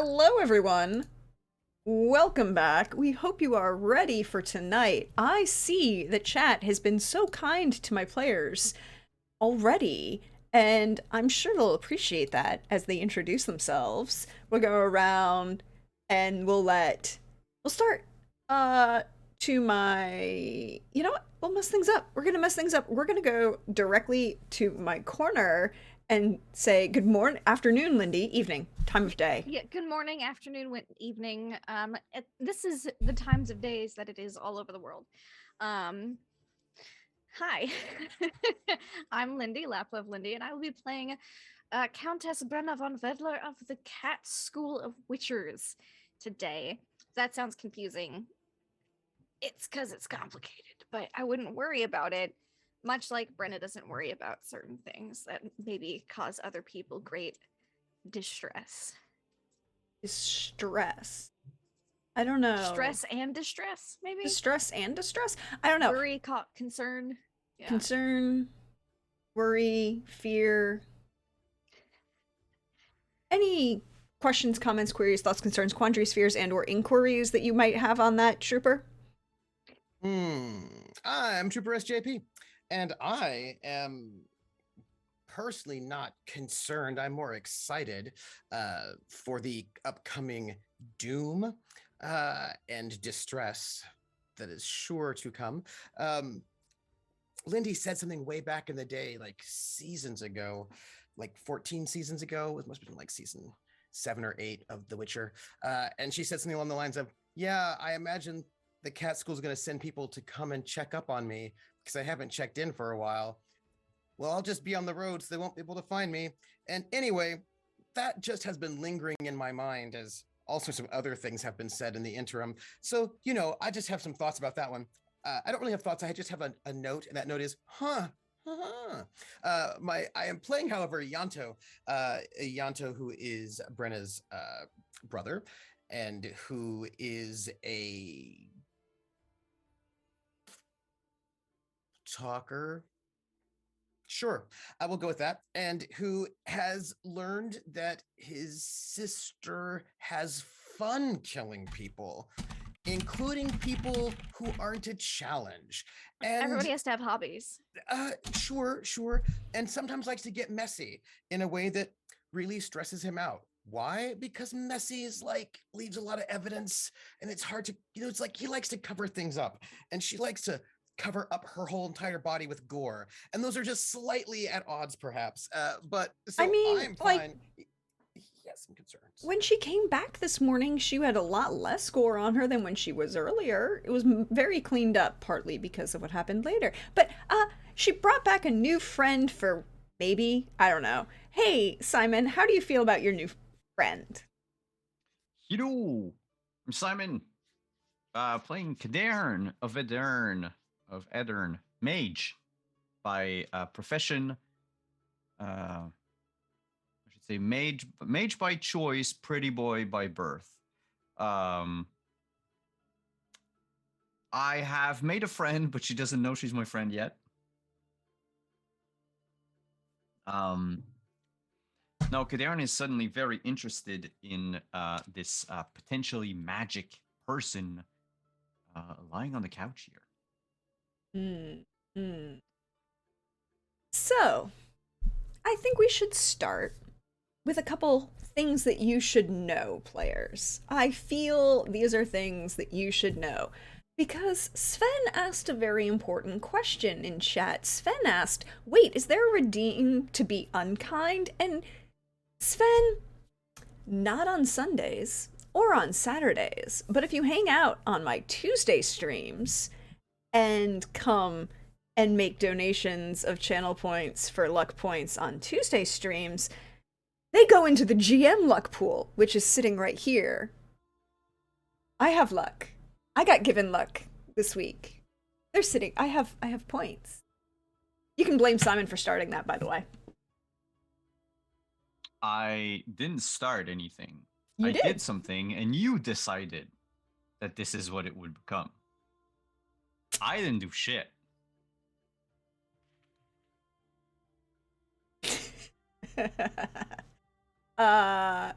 Hello, everyone. Welcome back. We hope you are ready for tonight. I see the chat has been so kind to my players already, and I'm sure they'll appreciate that as they introduce themselves. We'll go around and we'll start to my you know what? We'll mess things up. We're gonna mess things up. We're gonna go directly to my corner and say good morning, afternoon, Lindy, evening, time of day. Yeah, good morning, afternoon, evening. This is the times of days that it is all over the world. Um, Hi, I'm Lindy, Laplove Lindy, and I will be playing Countess Brenna von Vedler of the Cat School of Witchers today. If that sounds confusing, it's because it's complicated, but I wouldn't worry about it, much like Brenna doesn't worry about certain things that maybe cause other people great distress. Stress. I don't know. Stress and distress, maybe? Distress and distress? I don't know. Worry, concern. Yeah. Concern, worry, fear. Any questions, comments, queries, thoughts, concerns, quandaries, fears, and or inquiries that you might have on that, Trooper? Hmm. I'm Trooper SJP, and I am personally not concerned. I'm more excited for the upcoming doom and distress that is sure to come. Lindy said something way back in the day, like seasons ago, like 14 seasons ago. It must have been like season 7 or 8 of The Witcher. And she said something along the lines of, yeah, I imagine the cat school is going to send people to come and check up on me because I haven't checked in for a while. Well, I'll just be on the road so they won't be able to find me. And anyway, that just has been lingering in my mind as all sorts of other things have been said in the interim. So, I just have some thoughts about that one. I don't really have thoughts. I just have a note, and that note is, huh. I am playing, however, Yanto, who is Brenna's brother, and who is a talker. Sure, I will go with that. And who has learned that his sister has fun killing people, including people who aren't a challenge. Everybody And has to have hobbies. sure. And sometimes likes to get messy in a way that really stresses him out. Why? Because messy is like leaves a lot of evidence and it's hard to, it's like he likes to cover things up and she likes to cover up her whole entire body with gore. And those are just slightly at odds, perhaps. But I so mean, I'm like, fine. He has some concerns. when she came back this morning, she had a lot less score on her than when she was earlier. It was very cleaned up, partly because of what happened later. But, she brought back a new friend for maybe, I don't know. Hey, Simon, how do you feel about your new friend? Hello, I'm Simon, playing Edern, mage by profession. I should say mage by choice, pretty boy by birth. Um, I have made a friend, but she doesn't know she's my friend yet. No, Kaderin is suddenly very interested in this potentially magic person lying on the couch here. Hmm. So, I think we should start with a couple things that you should know, players. I feel these are things that you should know. Because Sven asked a very important question in chat. Sven asked, wait, is there a redeem to be unkind? And Sven, not on Sundays or on Saturdays, but if you hang out on my Tuesday streams and come and make donations of channel points for luck points on Tuesday streams, they go into the GM luck pool, which is sitting right here. I have luck. I got given luck this week. They're sitting. I have points. You can blame Simon for starting that, by the way. I didn't start anything. You I did. did something, and you decided that this is what it would become. I didn't do shit. uh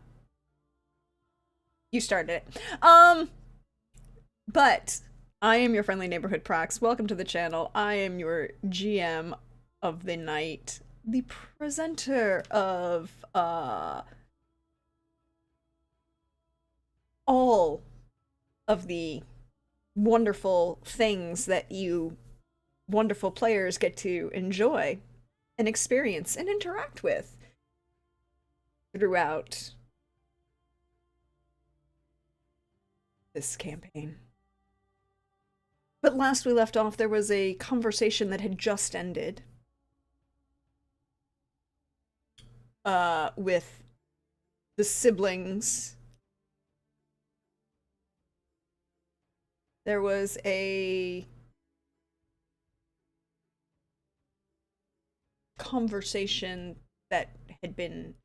You started it. But I am your friendly neighborhood Prax. Welcome to the channel. I am your GM of the night, the presenter of all of the wonderful things that you wonderful players get to enjoy and experience and interact with throughout this campaign. But last we left off, there was a conversation that had just ended with the siblings. There was a conversation that had been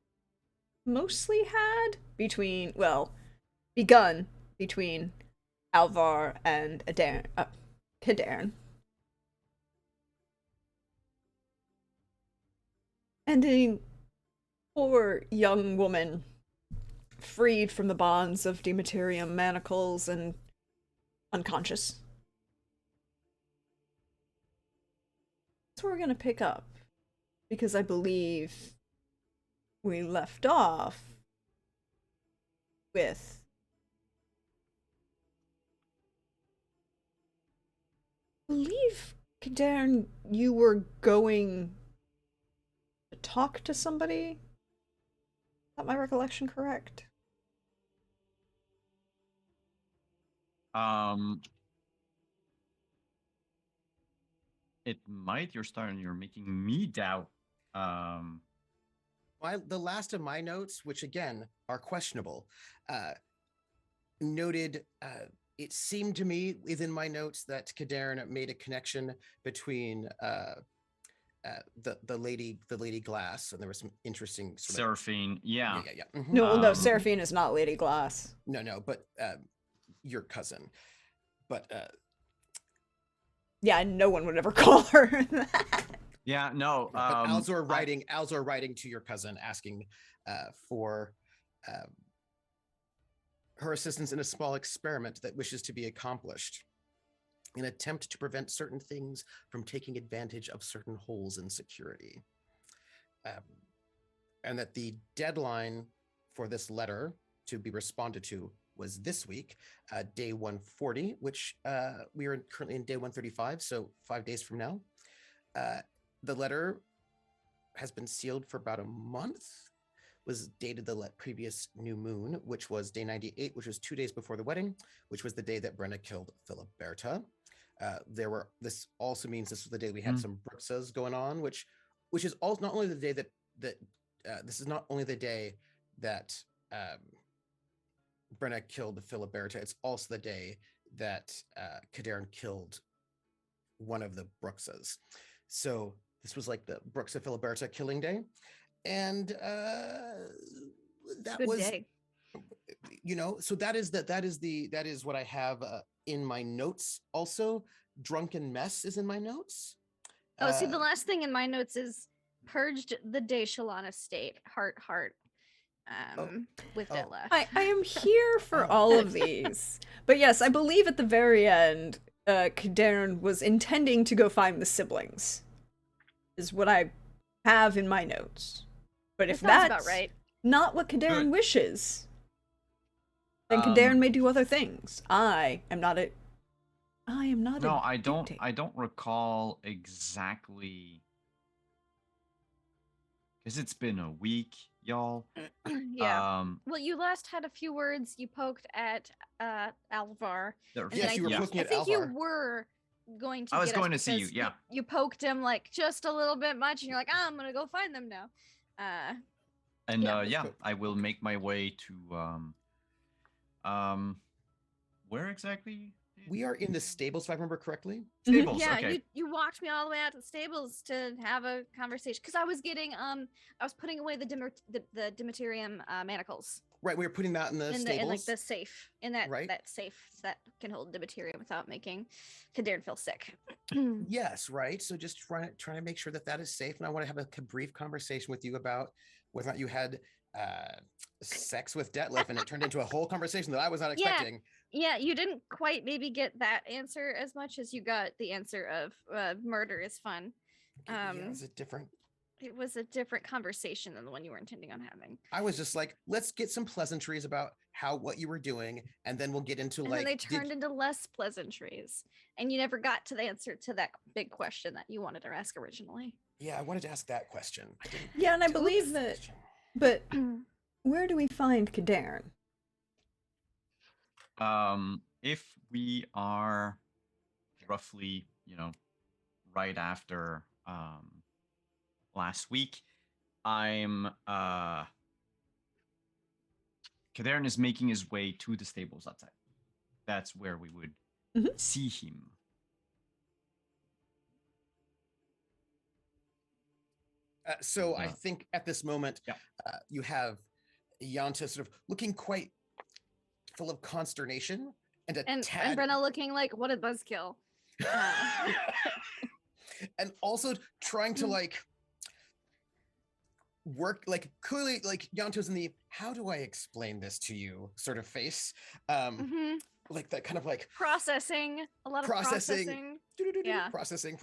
mostly had between, well, begun between Alvar and Kadarn. And a poor young woman freed from the bonds of Dematerium manacles and unconscious. That's where we're gonna pick up, because I believe we left off with I believe, Kadarn, you were going to talk to somebody? Is that my recollection correct? It might. You're making me doubt. The last of my notes, which again are questionable, noted. It seemed to me within my notes that Kadarn made a connection between the lady Glass, and there was some interesting Seraphine, yeah. Mm-hmm. No, Seraphine is not Lady Glass. No, but your cousin. But yeah, no one would ever call her that. Yeah, no. But Alzor writing to your cousin asking for her assistance in a small experiment that wishes to be accomplished, an attempt to prevent certain things from taking advantage of certain holes in security. And that the deadline for this letter to be responded to was this week, day 140, which we are currently in day 135, so 5 days from now. The letter has been sealed for about a month, was dated the previous new moon, which was day 98, which was 2 days before the wedding, which was the day that Brenna killed Filiberta. This also means this was the day we had some bruxas going on, which is also not only the day that this is not only the day that Brenna killed Filiberta, it's also the day that Kadarn killed one of the bruxas. So this was like the Bruxa Filiberta killing day. And that Good was day. So that is what I have in my notes. Also, drunken mess is in my notes. See, the last thing in my notes is purged the day Shalana state. Heart. With Detla. I am here for all of these. But yes, I believe at the very end, Kadarn was intending to go find the siblings, is what I have in my notes. But if that's about right. not what Kadarn wishes, then Kadarn may do other things. I am not a No, I don't. dictator. I don't recall exactly, because it's been a week, y'all. Yeah. Well, you last had a few words. You poked at Alvar. Yes, you were looking at Alvar. I think you were going to. I was going to see you. Yeah. You poked him like just a little bit much, and you're like, I'm gonna go find them now. I will make my way to where exactly? We are in the stables, if I remember correctly. Stables. Yeah, okay. you walked me all the way out to the stables to have a conversation because I was getting I was putting away the Dematerium manacles. Right, we were putting that in the stables. In like the safe, in that right. that safe that can hold Dematerium without making Kadarn feel sick. Yes, right. So just trying to make sure that is safe, and I want to have a brief conversation with you about whether or not you had sex with Detlef, and it turned into a whole conversation that I was not Yeah. expecting. Yeah, you didn't quite maybe get that answer as much as you got the answer of murder is fun. Yeah, it's a different. It was a different conversation than the one you were intending on having. I was just like, let's get some pleasantries about what you were doing, and then we'll get into And like. then they turned into less pleasantries, and you never got to the answer to that big question that you wanted to ask originally. Yeah, I wanted to ask that question. I didn't. Yeah, and I Oops. believe that. But where do we find Cadarn? If we are roughly, right after last week, I'm Kadarn is making his way to the stables outside. That's where we would see him. So I think at this moment, you have Yanta sort of looking quite full of consternation and and tad... Brenna looking like, what a buzzkill. And also trying to like work, like clearly like Yanto's in the how do I explain this to you sort of face. Like that kind of like processing, a lot of processing. Yeah. Processing.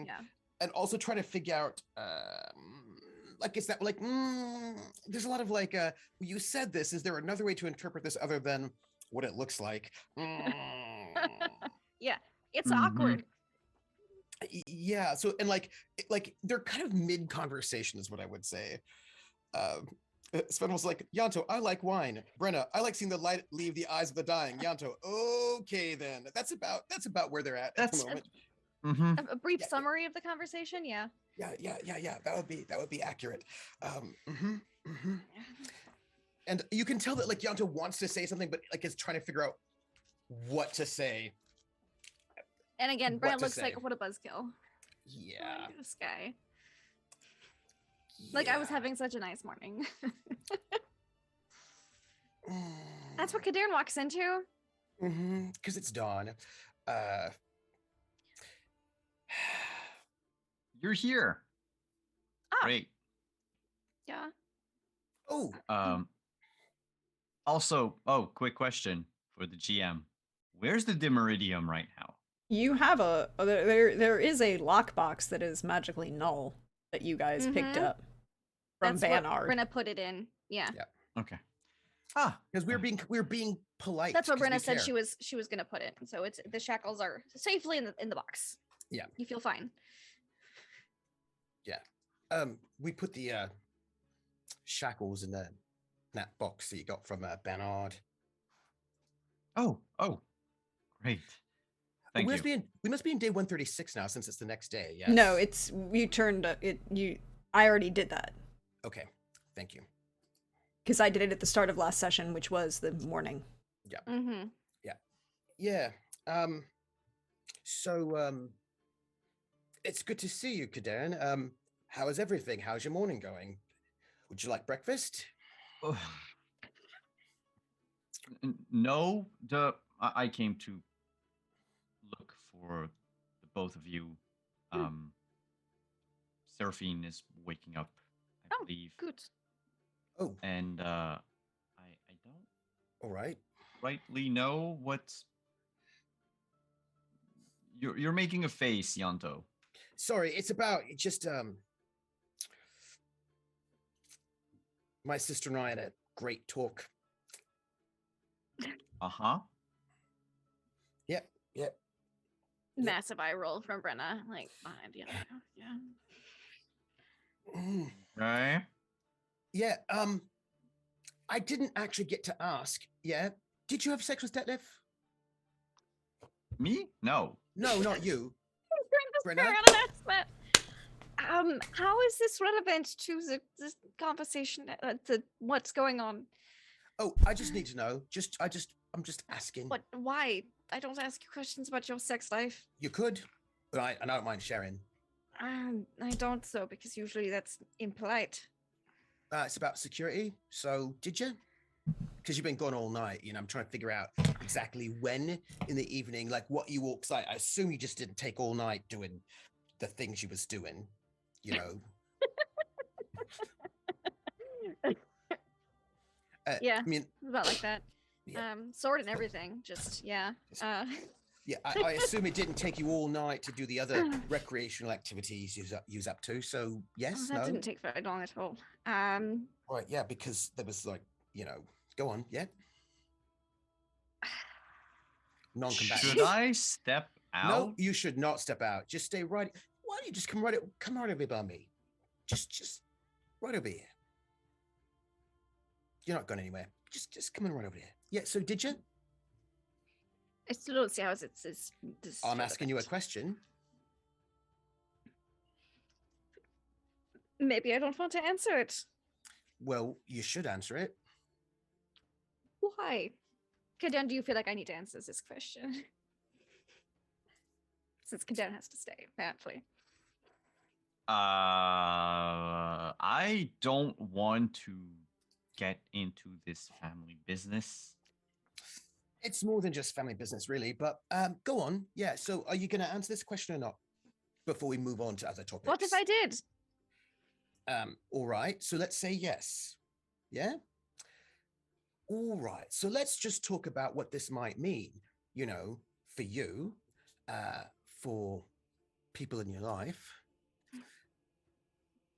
Yeah. And also trying to figure out like is that like there's a lot of like you said this, is there another way to interpret this other than what it looks like? Yeah, it's awkward. Yeah, so and like they're kind of mid conversation is what I would say. Sven was like, Yanto, I like wine. Brenna, I like seeing the light leave the eyes of the dying. Yanto, okay then. That's about where they're at the moment. A brief summary of the conversation, yeah. Yeah. That would be accurate. And you can tell that like Yanto wants to say something, but like is trying to figure out what to say. And again, Brenna looks like, what a buzzkill. Yeah. Like this guy. Like I was having such a nice morning. That's what Kadarn walks into. Because it's dawn. You're here. Oh. Great. Yeah. Oh. Also, quick question for the GM. Where's the Dimeridium right now? You have there is a lockbox that is magically null that you guys picked up from Banard. Brenna put it in. Yeah. Okay. Because we're being polite. That's what Brenna said she was gonna put it. So it's the shackles are safely in the box. Yeah. You feel fine. Yeah. We put the shackles in that box that you got from Banard. Mm. Oh, great. Thank you. We must be in day 136 now, since it's the next day. Yes. No, I already did that. Okay, thank you. Because I did it at the start of last session, which was the morning. Yeah. Yeah. So it's good to see you, Kadarn. How is everything? How's your morning going? Would you like breakfast? No, I came to look for the both of you. Seraphine is waking up, I believe. Good. Oh. And I don't all right. rightly know what you're making a face, Yanto. Sorry, it's about just my sister and I had a great talk. Yep. Massive eye roll from Brenna, like behind you. Yeah. Right. Yeah. I didn't actually get to ask. Yeah. Did you have sex with Detlef? Me? No. No, not you. Brenna. How is this relevant to this conversation? To what's going on? Oh, I just need to know. I'm just asking. What? Why? I don't ask you questions about your sex life. You could, but I don't mind sharing. I don't so because usually that's impolite. It's about security. So did you? Because you've been gone all night. I'm trying to figure out exactly when in the evening, like what you walked. I assume you just didn't take all night doing the things you was doing. Yeah. I mean, About like that. yeah, Sword and everything. Just yeah. yeah. I assume it didn't take you all night to do the other recreational activities use up to. So Oh, yes, that no, didn't take very long at all. right, yeah, because there was like, go on, yeah, Should non-combatants. I step No, out? you should not step out. Just stay right. Why don't you just come right over by me? Just right over here. You're not going anywhere. Just come in right over here. Yeah. So did you? I still don't see how it's this. I'm asking you a question. Maybe I don't want to answer it. Well, you should answer it. Why? Kaden, do you feel like I need to answer this question? Since Kaden has to stay, apparently. I don't want to get into this family business. It's more than just family business, really. But go on. Yeah. So are you going to answer this question or not before we move on to other topics? What if I did? All right. So let's say yes. Yeah. All right. So let's just talk about what this might mean, for you, for people in your life.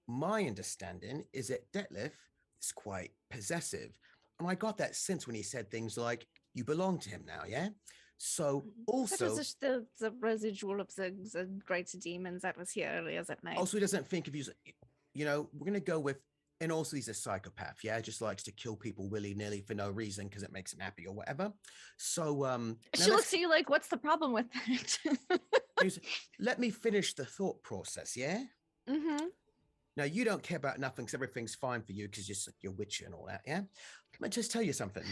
My understanding is that Detlef is quite possessive. And I got that sense when he said things like, you belong to him now, yeah? So also... That was the residual of the great demons that was here earlier that night. Also, he doesn't think of you, we're going to go with, and also he's a psychopath, yeah? Just likes to kill people willy-nilly for no reason because it makes him happy or whatever. So... she looks at you like, what's the problem with that? Let me finish the thought process, yeah? Mm-hmm. Now, you don't care about nothing because everything's fine for you because you're witchy and all that, yeah? Let me just tell you something.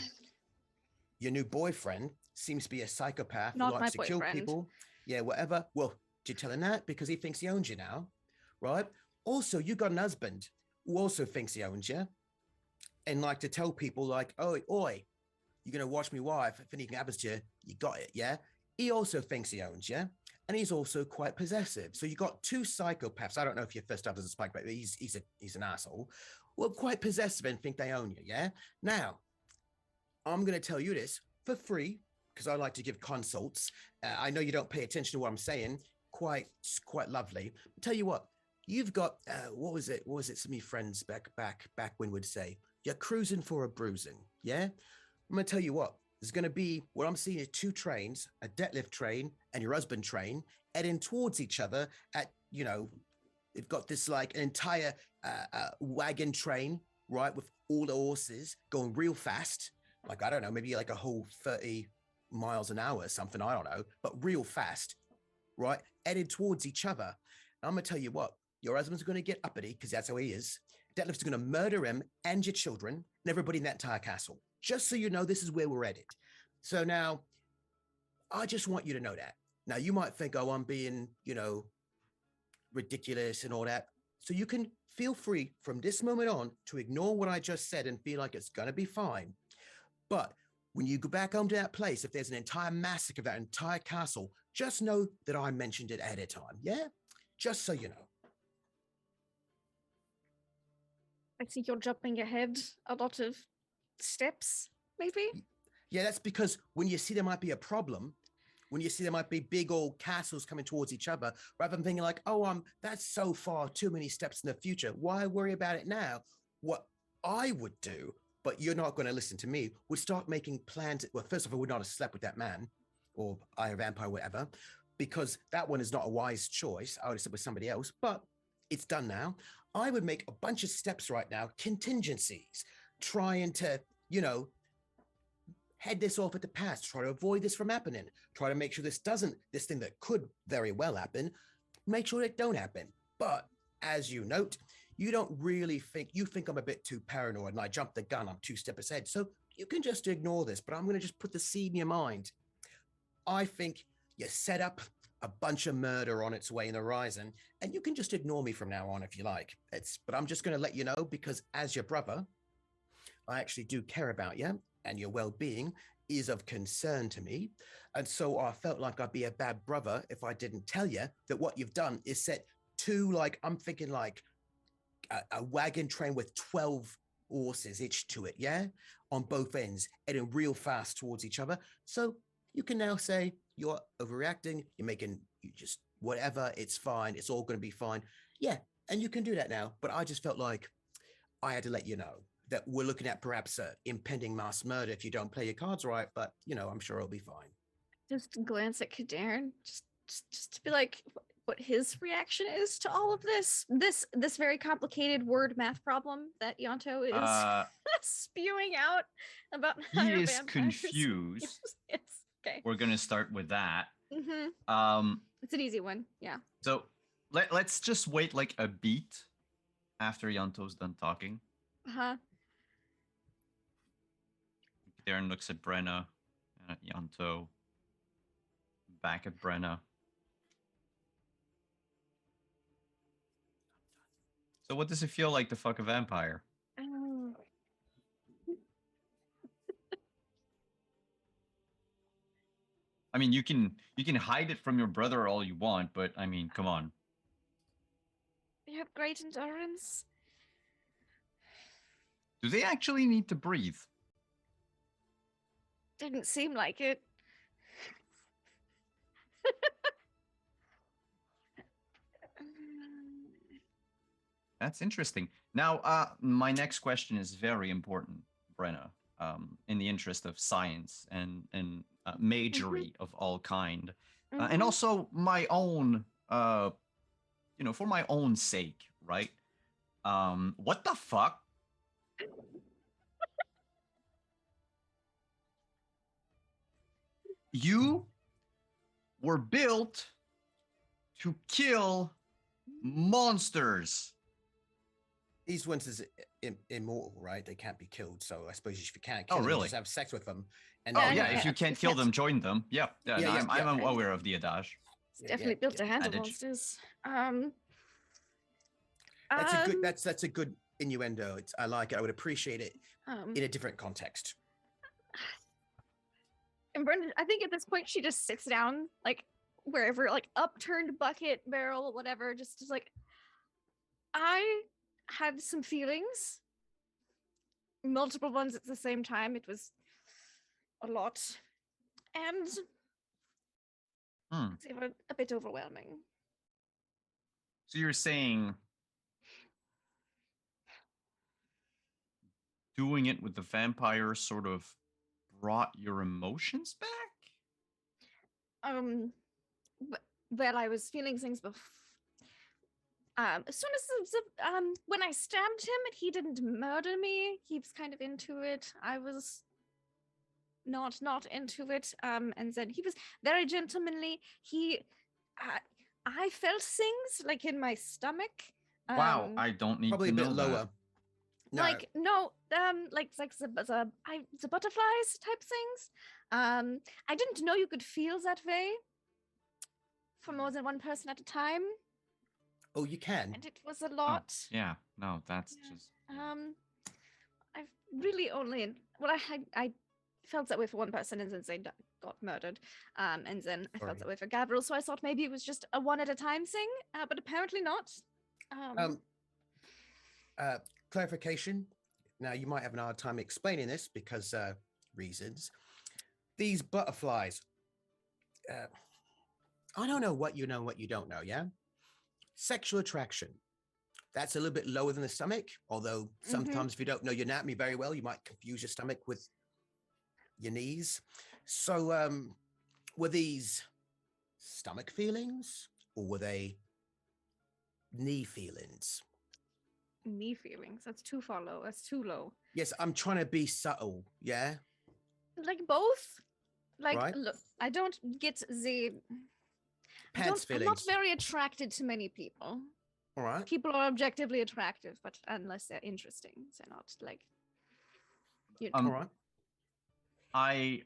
Your new boyfriend seems to be a psychopath Not who likes to my kill boyfriend. people. Yeah, whatever. Well, did you tell him that? Because he thinks he owns you now, right? Also, you got an husband who also thinks he owns you and like to tell people like, oi, you're going to watch me wife. If anything happens to you, you got it, yeah? He also thinks he owns you. And he's also quite possessive. So you got two psychopaths. I don't know if your first husband's a psychopath, but he's an asshole. Well, quite possessive and think they own you, yeah? Now, I'm going to tell you this for free because I like to give consults. I know you don't pay attention to what I'm saying. Quite lovely. I'll tell you what, you've got what was it? Some of your friends back when would say you're cruising for a bruising. Yeah, I'm going to tell you what. There's going to be what I'm seeing is two trains, a deadlift train and your husband train, heading towards each other. They've got this like an entire wagon train, right, with all the horses going real fast. Like, I don't know, maybe like a whole 30 miles an hour or something, I don't know, but real fast, right? Headed towards each other. And I'm going to tell you what, your husband's going to get uppity because that's how he is. Detlef's going to murder him and your children and everybody in that entire castle. Just so you know, this is where we're headed. So now, I just want you to know that. Now, you might think, oh, I'm being, ridiculous and all that. So you can feel free from this moment on to ignore what I just said and feel like it's going to be fine. But when you go back home to that place, if there's an entire massacre of that entire castle, just know that I mentioned it ahead of time. Yeah? Just so you know. I think you're jumping ahead a lot of steps, maybe? Yeah, that's because when you see there might be a problem, when you see there might be big old castles coming towards each other, rather than thinking like, oh, that's so far, too many steps in the future. Why worry about it now? What I would do, but you're not going to listen to me, would start making plans. Well, first of all, I would not have slept with that man or Iron Vampire, whatever, because that one is not a wise choice. I would have slept with somebody else, but it's done now. I would make a bunch of steps right now, contingencies, trying to, head this off at the pass, try to avoid this from happening, try to make sure this thing that could very well happen, make sure it don't happen. But as you note, you don't really you think I'm a bit too paranoid and I jumped the gun, I'm 2 steps ahead. So you can just ignore this, but I'm going to just put the seed in your mind. I think you set up a bunch of murder on its way in the horizon, and you can just ignore me from now on if you like. But I'm just going to let you know because as your brother, I actually do care about you and your well-being is of concern to me. And so I felt like I'd be a bad brother if I didn't tell you that what you've done is set two, I'm thinking like a wagon train with 12 horses itched to it, yeah? On both ends, heading real fast towards each other. So you can now say you're overreacting, you just, whatever, it's fine, it's all going to be fine. Yeah, and you can do that now. But I just felt like I had to let you know that we're looking at perhaps impending mass murder if you don't play your cards right, but, I'm sure it'll be fine. Just glance at Kadarn, just to be like what his reaction is to all of this very complicated word math problem that Yanto is spewing out about how He is vampires. confused. Yes. Okay. We're gonna start with that. It's an easy one. Yeah. So let's just wait like a beat after Yanto's done talking. Darren looks at Brenna and at Yanto. Back at Brenna. So what does it feel like to fuck a vampire? I mean, you can hide it from your brother all you want, but I mean, come on. You have great endurance. Do they actually need to breathe? Didn't seem like it. That's interesting. Now, my next question is very important, Brenna. In the interest of science and majory of all kind, and also my own, for my own sake, right? What the fuck? You were built to kill monsters. These ones is immortal, right? They can't be killed. So I suppose if you can't kill them, really? you just have sex with them. And if you can't kill them, join them. Yeah, I'm aware of the adage. It's definitely built to handle monsters. That's a good innuendo. I like it. I would appreciate it in a different context. And Brenda, I think at this point she just sits down, like wherever, like upturned bucket, barrel, whatever, just like, I had some feelings, multiple ones at the same time. It was a lot, and they were a bit overwhelming. So you're saying doing it with the vampire sort of brought your emotions back? Well, I was feeling things before. As soon as when I stabbed him, he didn't murder me. He was kind of into it. I was not into it. And then he was very gentlemanly. I felt things like in my stomach. Wow, I don't need probably to a bit know lower. That. Like the butterflies type things. I didn't know you could feel that way for more than one person at a time. Oh, you can. And it was a lot. Yeah, no, that's just. I've really only I felt that way for one person, and then they got murdered. And then I felt that way for Gabriel. So I thought maybe it was just a one at a time thing, but apparently not. Clarification. Now you might have an hard time explaining this because reasons. These butterflies. I don't know what you know, what you don't know. Yeah. Sexual attraction. That's a little bit lower than the stomach. Although sometimes if you don't know your anatomy very well, you might confuse your stomach with your knees. So were these stomach feelings or were they knee feelings? Knee feelings. That's too far low. That's too low. Yes, I'm trying to be subtle. Yeah. Like both. Like, right? Look, I don't get the pants feelings. I'm not very attracted to many people. All right. People are objectively attractive, but unless they're interesting, they're not like. All right. I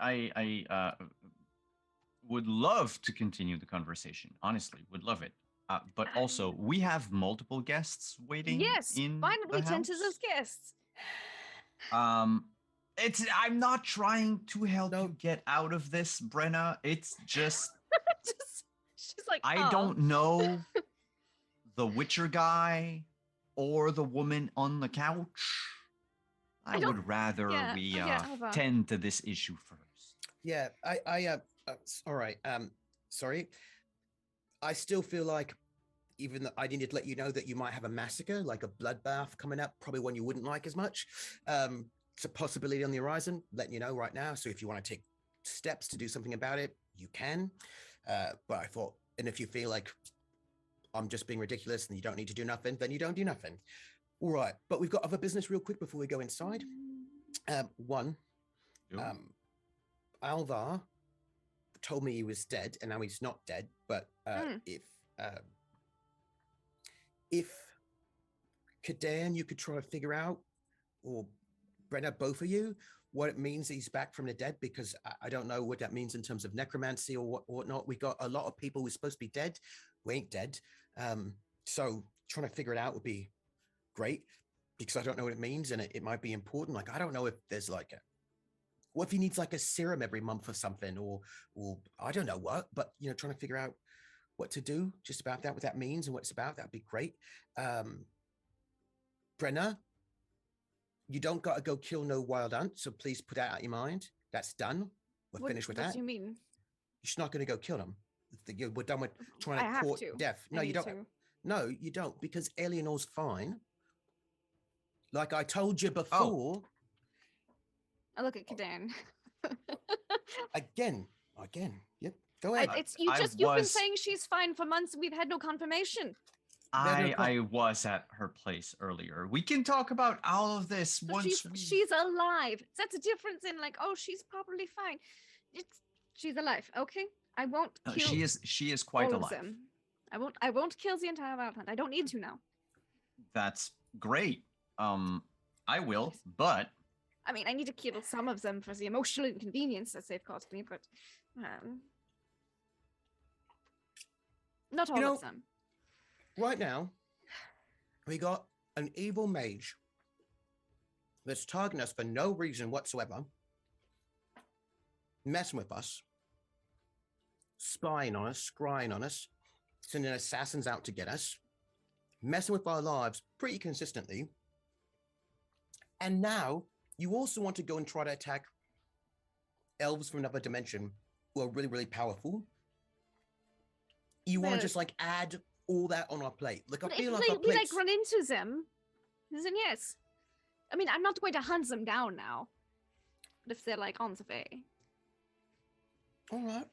would love to continue the conversation. Honestly, would love it. But also, we have multiple guests waiting. Yes, in finally the tend to house. those guests. I'm not trying to help you get out of this, Brenna. It's just, she's like, I don't know the Witcher guy or the woman on the couch. I don't- would rather yeah, we yeah, Alva. tend to this issue first. Yeah, all right. Sorry. I still feel like, even though I needed to let you know that you might have a massacre, like a bloodbath coming up, probably one you wouldn't like as much. It's a possibility on the horizon, letting you know right now. So if you want to take steps to do something about it, you can. But I thought, and if you feel like I'm just being ridiculous and you don't need to do nothing, then you don't do nothing. All right. But we've got other business real quick before we go inside. One, Alvar told me he was dead, and now he's not dead. But if Kadan, you could try to figure out, or Brenna, both of you, what it means he's back from the dead, because I don't know what that means in terms of necromancy or whatnot. We got a lot of people who're supposed to be dead who ain't dead. So trying to figure it out would be great, because I don't know what it means, and it might be important. Like, I don't know if there's like what if he needs like a serum every month or something, or I don't know what, but trying to figure out what to do just about that, what that means and what it's about. That'd be great. Brenna, you don't got to go kill no wild ant, so please put that out of your mind. That's done. We're finished with that. What do you mean? You're just not going to go kill them. We're done with trying I to have court to. death. I No, you need don't. to. No, you don't, because Eleanor's fine. Like I told you before. I look at Kadan. Again. Yep. Go ahead. You've been saying she's fine for months. We've had no confirmation. I was at her place earlier. We can talk about all of this But once she's alive. That's a difference in like, oh, she's probably fine. She's alive. Okay, I won't kill. She is quite all alive. of them. I won't kill the entire wild hunt. I don't need to now. That's great. I will, but I mean, I need to kill some of them for the emotional inconvenience that they've caused me, but not all of them. Right now, we got an evil mage that's targeting us for no reason whatsoever, messing with us, spying on us, scrying on us, sending assassins out to get us, messing with our lives pretty consistently. And now you also want to go and try to attack elves from another dimension who are really, really powerful. You want to just like add all that on our plate. Like, I feel like we like run into them, then yes. I mean, I'm not going to hunt them down now. But if they're like on the way. All right.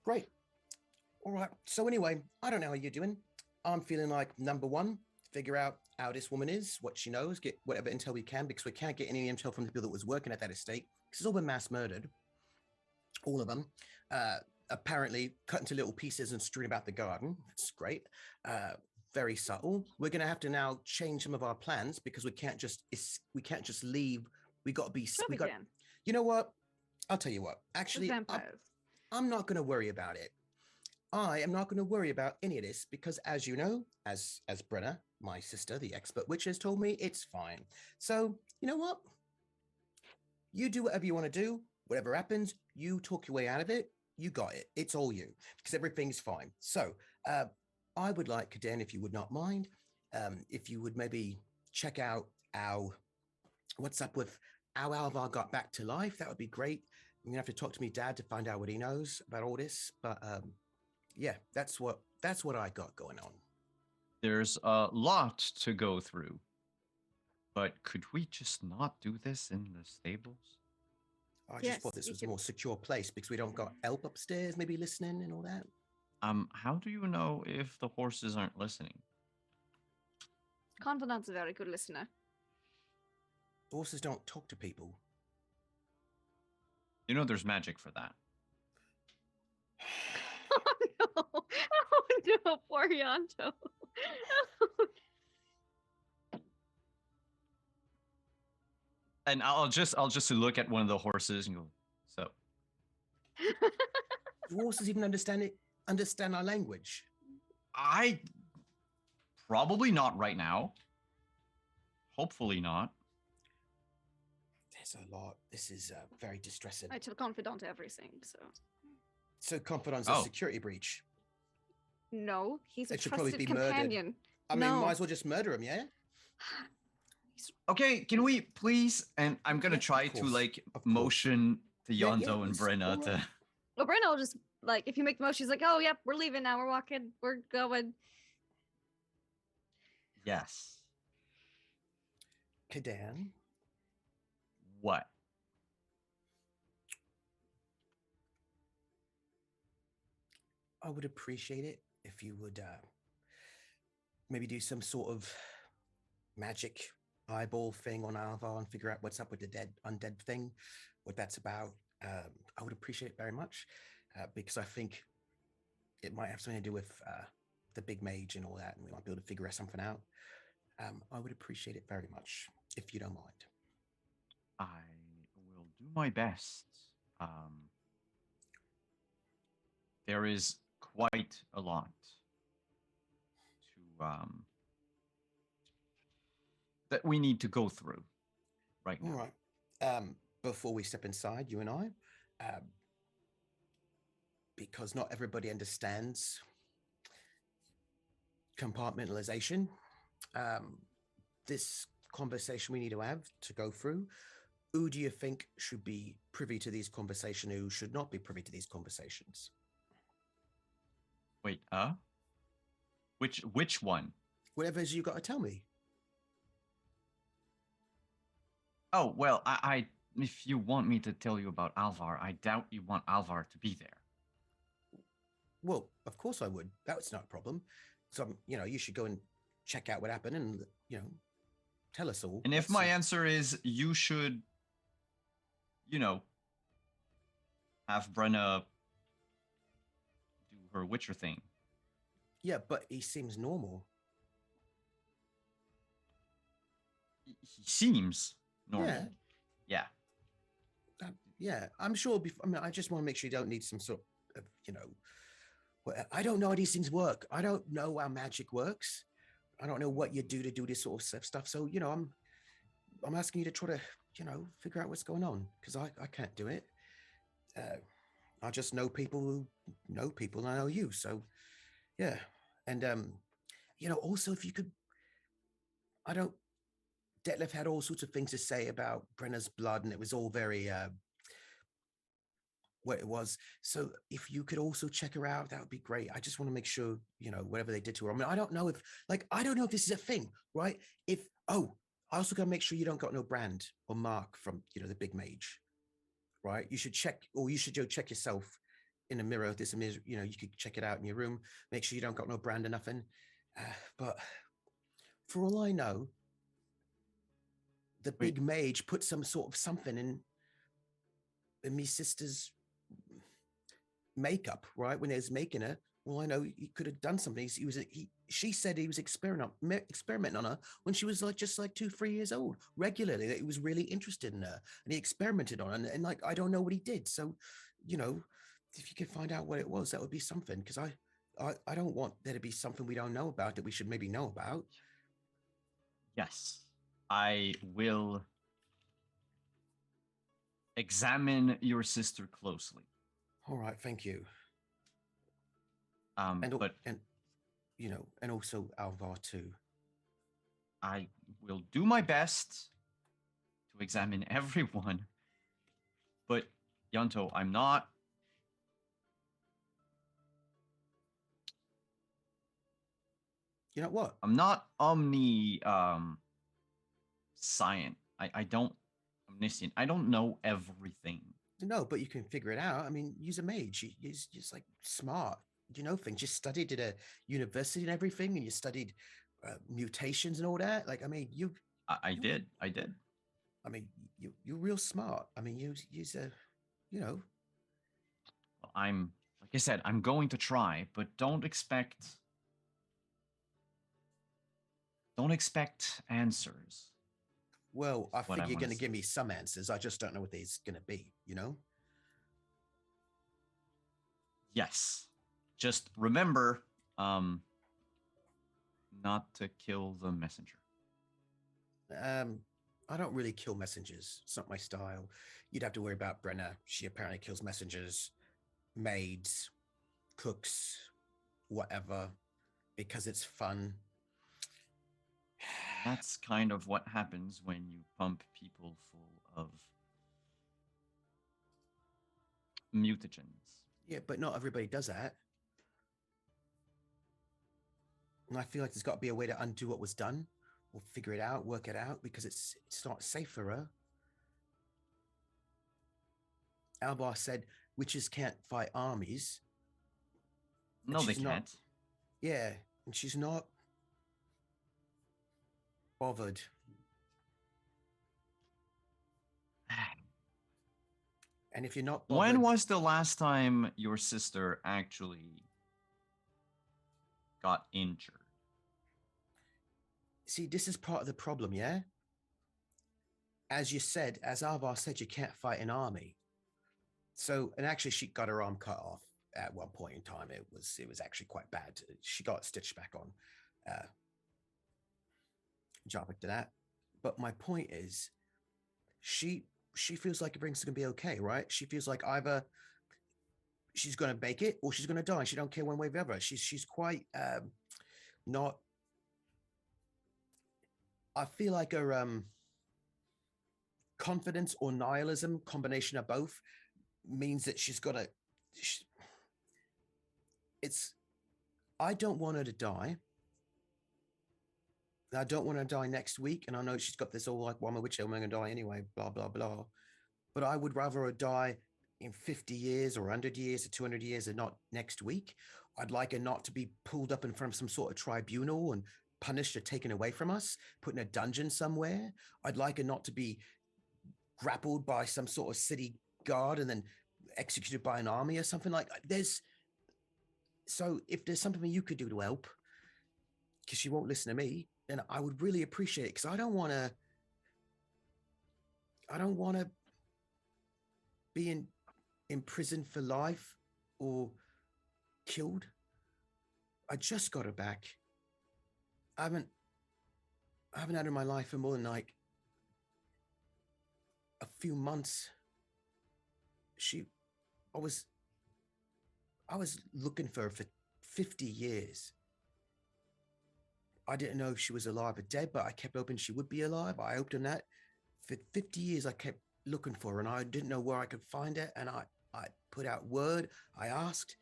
Great. All right. So anyway, I don't know how you're doing. I'm feeling like, number one, figure out how this woman is, what she knows, get whatever intel we can, because we can't get any intel from the people that was working at that estate, because it's all been mass murdered. All of them. Apparently cut into little pieces and strewn about the garden. That's great. Very subtle. We're going to have to now change some of our plans, because we can't just leave. We got to be. You know what? I'll tell you what. Actually, I'm not going to worry about it. I am not going to worry about any of this, because, as you know, as Brenna, my sister, the expert witch, has told me, it's fine. So you know what? You do whatever you want to do. Whatever happens, you talk your way out of it. You got it. It's all you, because everything's fine. So I would like, Kaden, if you would not mind, if you would maybe check out what's up with how Alvar got back to life. That would be great. I'm gonna have to talk to me dad to find out what he knows about all this. But yeah, that's what I got going on. There's a lot to go through. But could we just not do this in the stables? I just thought this was a more secure place, because we don't got help upstairs maybe listening and all that. How do you know if the horses aren't listening? Confidant's a very good listener. Horses don't talk to people. You know there's magic for that. Oh no! Oh no, poor Yanto. And I'll just look at one of the horses and go, so. Do horses even understand our language? I probably not right now. Hopefully not. There's a lot. This is very distressing. I tell Confidant everything, so. So Confidant's a security breach. No, he's a It should probably trusted be companion. murdered. I mean, might as well just murder him, yeah? Okay, can we please? And I'm gonna Yeah, of try to course, like of course. motion to Yeah, yeah, Yonto and it's Brenna all to. right. Well, Brenna will just like if you make the motion, she's like, "Oh, yep, we're leaving now. We're walking. We're going." Yes. Kadan, What? I would appreciate it if you would maybe do some sort of magic eyeball thing on Alvar and figure out what's up with the dead undead thing, what that's about. I would appreciate it very much because I think it might have something to do with the big mage and all that, and we might be able to figure something out. I would appreciate it very much if you don't mind. I will do my best. Um, there is quite a lot to that we need to go through right All now. right. Before we step inside, you and I, because not everybody understands compartmentalization. Um, this conversation we need to have to go through. Who do you think should be privy to these conversations? Who should not be privy to these conversations? Wait, which one? Whatever you got to tell me. Oh well, I if you want me to tell you about Alvar, I doubt you want Alvar to be there. Well, of course I would. That's not a problem. So, you should go and check out what happened and, tell us all. And if That's my answer is you should, you know, have Brenna do her Witcher thing. Yeah, but he seems normal. He seems normal. Yeah. Yeah. Yeah, I'm sure. I just want to make sure you don't need some sort of, I don't know how these things work. I don't know how magic works. I don't know what you do this sort of stuff. So, I'm asking you to try to, figure out what's going on because I can't do it. I just know people who know people and I know you. So, yeah. And, also if you could, I don't, Detlef had all sorts of things to say about Brenna's blood and it was all very, what it was. So if you could also check her out, that would be great. I just want to make sure, whatever they did to her. I mean, I don't know if this is a thing, right? I also gotta make sure you don't got no brand or mark from, the big mage, right? You should check, or you should go check yourself in the mirror. You could check it out in your room, make sure you don't got no brand or nothing. But for all I know, the Wait. big mage put some sort of something in me sister's makeup, right? When he was making her, well, I know he could have done something. She said he was experimenting on her when she was just like 2, 3 years old regularly. That he was really interested in her, and he experimented on her. And like I don't know what he did. So, if you could find out what it was, that would be something. Because I don't want there to be something we don't know about that we should maybe know about. Yes, I will examine your sister closely. All right, thank you. But and also Alvar too. I will do my best to examine everyone. But Yanto, I'm not. You know what? I'm not science. I don't omniscient. I don't know everything. No, but you can figure it out. I mean, use a mage. He's just like smart. You know things. You studied at a university and everything, and you studied mutations and all that. Like, I mean, I did. I mean, you're real smart. I mean, use a, Well, I'm like I said. I'm going to try, but don't expect answers. Well, I What I think you're wanna going to say. give me some answers. I just don't know what these going to be. Yes. Just remember, not to kill the messenger. I don't really kill messengers. It's not my style. You'd have to worry about Brenna. She apparently kills messengers, maids, cooks, whatever, because it's fun. That's kind of what happens when you pump people full of mutagens. Yeah, but not everybody does that. And I feel like there's got to be a way to undo what was done, or figure it out, work it out, because it's not safe for her. Albar said witches can't fight armies, and No, they she's not. can't. Yeah, and she's not bothered. And if you're not bothered, When was the last time your sister actually got injured? see, this is part of the problem, yeah? As you said, as Alvar said, you can't fight an army. So, and actually, she got her arm cut off at one point in time. It was actually quite bad. She got stitched back on. Job to that. But my point is, she feels like everything's gonna be okay, right? She feels like either she's gonna make it or she's gonna die. She don't care one way or the other. She's quite not. I feel like her confidence or nihilism, combination of both, means that she's got to. It's. I don't want her to die. I don't want her to die next week, and I know she's got this all like, well, I'm a witch, I'm going to die anyway, blah blah blah. But I would rather her die in 50 years or 100 years or 200 years and not next week. I'd like her not to be pulled up in front of some sort of tribunal and punished or taken away from us, put in a dungeon somewhere. I'd like her not to be grappled by some sort of city guard and then executed by an army or something like that. So if there's something you could do to help, because she won't listen to me, then I would really appreciate it, because I don't want to be in prison for life or killed. I just got her back. I haven't had her in my life for more than like a few months. I was looking for her for 50 years. I didn't know if she was alive or dead, but I kept hoping she would be alive. I hoped on that. For 50 years, I kept looking for her, and I didn't know where I could find her. And I put out word. I asked.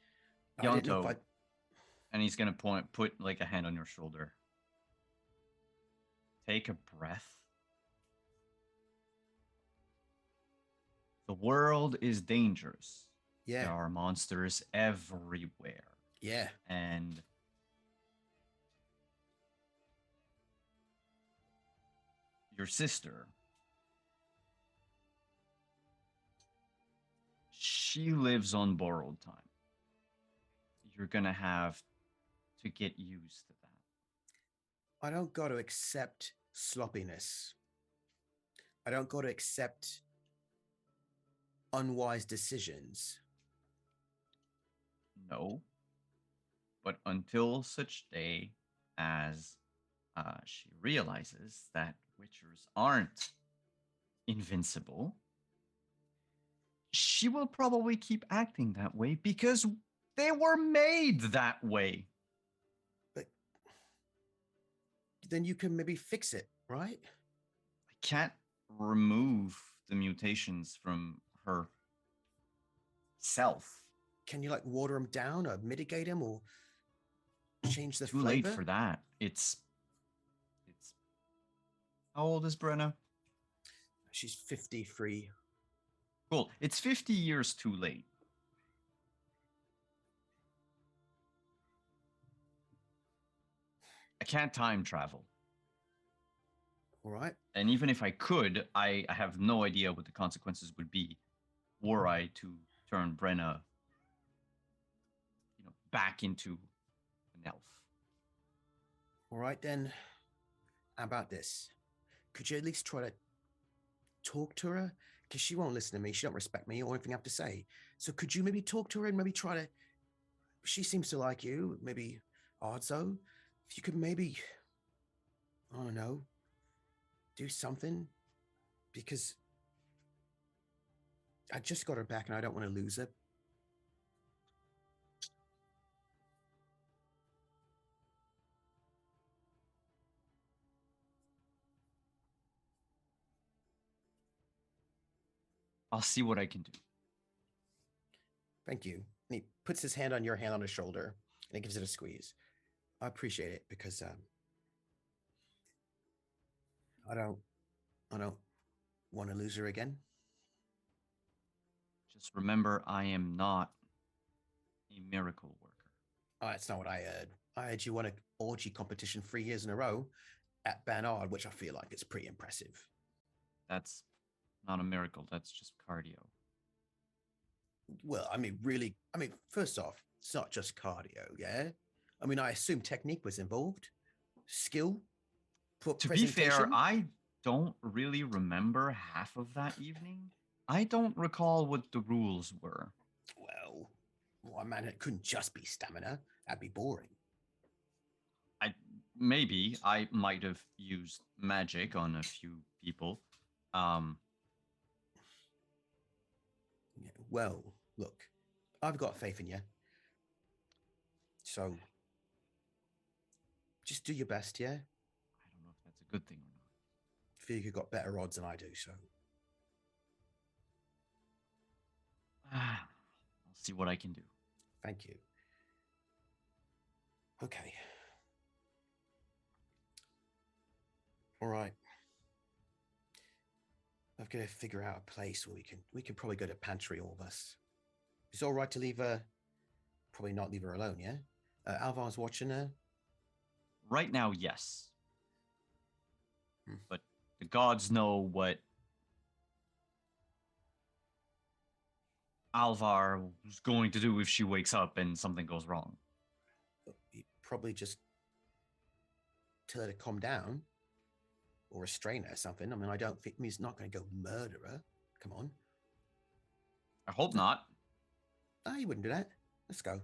I didn't know if I. And he's gonna put like a hand on your shoulder. Take a breath. The world is dangerous. Yeah. There are monsters everywhere. Yeah. And your sister, she lives on borrowed time. You're gonna have to get used to that. I don't got to accept sloppiness. I don't got to accept unwise decisions. No. But until such day as she realizes that witchers aren't invincible, she will probably keep acting that way because they were made that way. But then you can maybe fix it, right? I can't remove the mutations from her self. Can you like water them down or mitigate them or change the Too flavor? late for that. It's how old is Brenna? She's 53. Cool. It's 50 years too late. I can't time travel. All right. And even if I could, I have no idea what the consequences would be were I to turn Brenna, back into an elf. All right, then. How about this? Could you at least try to talk to her? Because she won't listen to me. She don't respect me or anything I have to say. So could you maybe talk to her and maybe try to... She seems to like you. Maybe Ardzo. If you could maybe... I don't know. Do something. Because I just got her back and I don't want to lose her. I'll see what I can do. Thank you. And he puts his hand on your hand on his shoulder and he gives it a squeeze. I appreciate it because I don't want to lose her again. Just remember, I am not a miracle worker. Oh, that's not what I heard. I heard you won an orgy competition 3 years in a row at Barnard, which I feel like is pretty impressive. That's not a miracle. That's just cardio. Well, I mean, really, first off, it's not just cardio, yeah? I mean, I assume technique was involved, skill, To be fair, I don't really remember half of that evening. I don't recall what the rules were. Well, I man, it couldn't just be stamina. That'd be boring. Maybe I might have used magic on a few people. Yeah, well, look, I've got faith in you. So, just do your best, yeah? I don't know if that's a good thing or not. I feel like you've got better odds than I do, so. I'll see what I can do. Thank you. Okay. All right. I've got to figure out a place where we can probably go to pantry, all of us. It's all right to leave her. Probably not leave her alone, yeah. Alvar's watching her. Right now, yes. Hmm. But the gods know what Alvar is going to do if she wakes up and something goes wrong. You probably just tell her to calm down or restrain her or something. I mean, I don't think he's not going to go murder her. Come on. I hope not. No, you wouldn't do that. Let's go.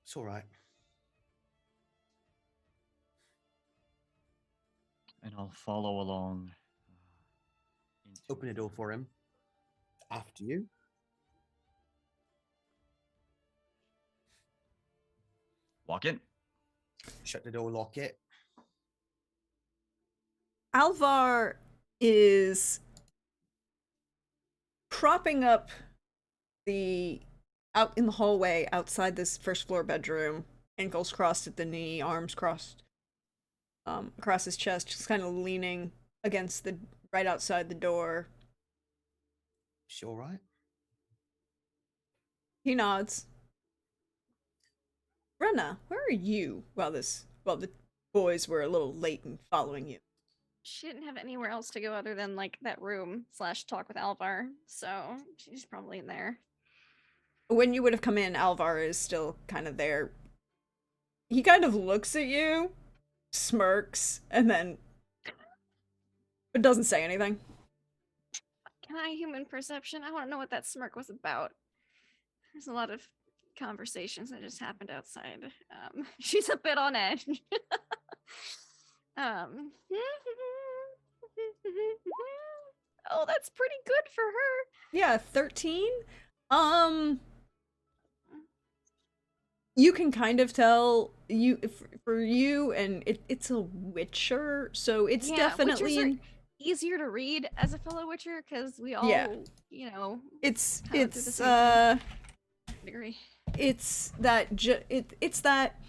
It's all right. And I'll follow along. Open the door for him. After you. Walk in. Shut the door, lock it. Alvar is propping up out in the hallway outside this first floor bedroom, ankles crossed at the knee, arms crossed across his chest, just kind of leaning against the right outside the door. She all right? He nods. Brenna, where are you while the boys were a little late in following you? She didn't have anywhere else to go other than like that room / talk with Alvar, so she's probably in there. When you would have come in, Alvar is still kind of there. He kind of looks at you, smirks, and then but doesn't say anything. Can I human perception? I want to know what that smirk was about. There's a lot of conversations that just happened outside. She's a bit on edge. Oh, that's pretty good for her. Yeah, 13. You can kind of tell for you, and it's a Witcher, so it's definitely Witchers are easier to read as a fellow Witcher because we all, you know, it's degree. It's that it's that.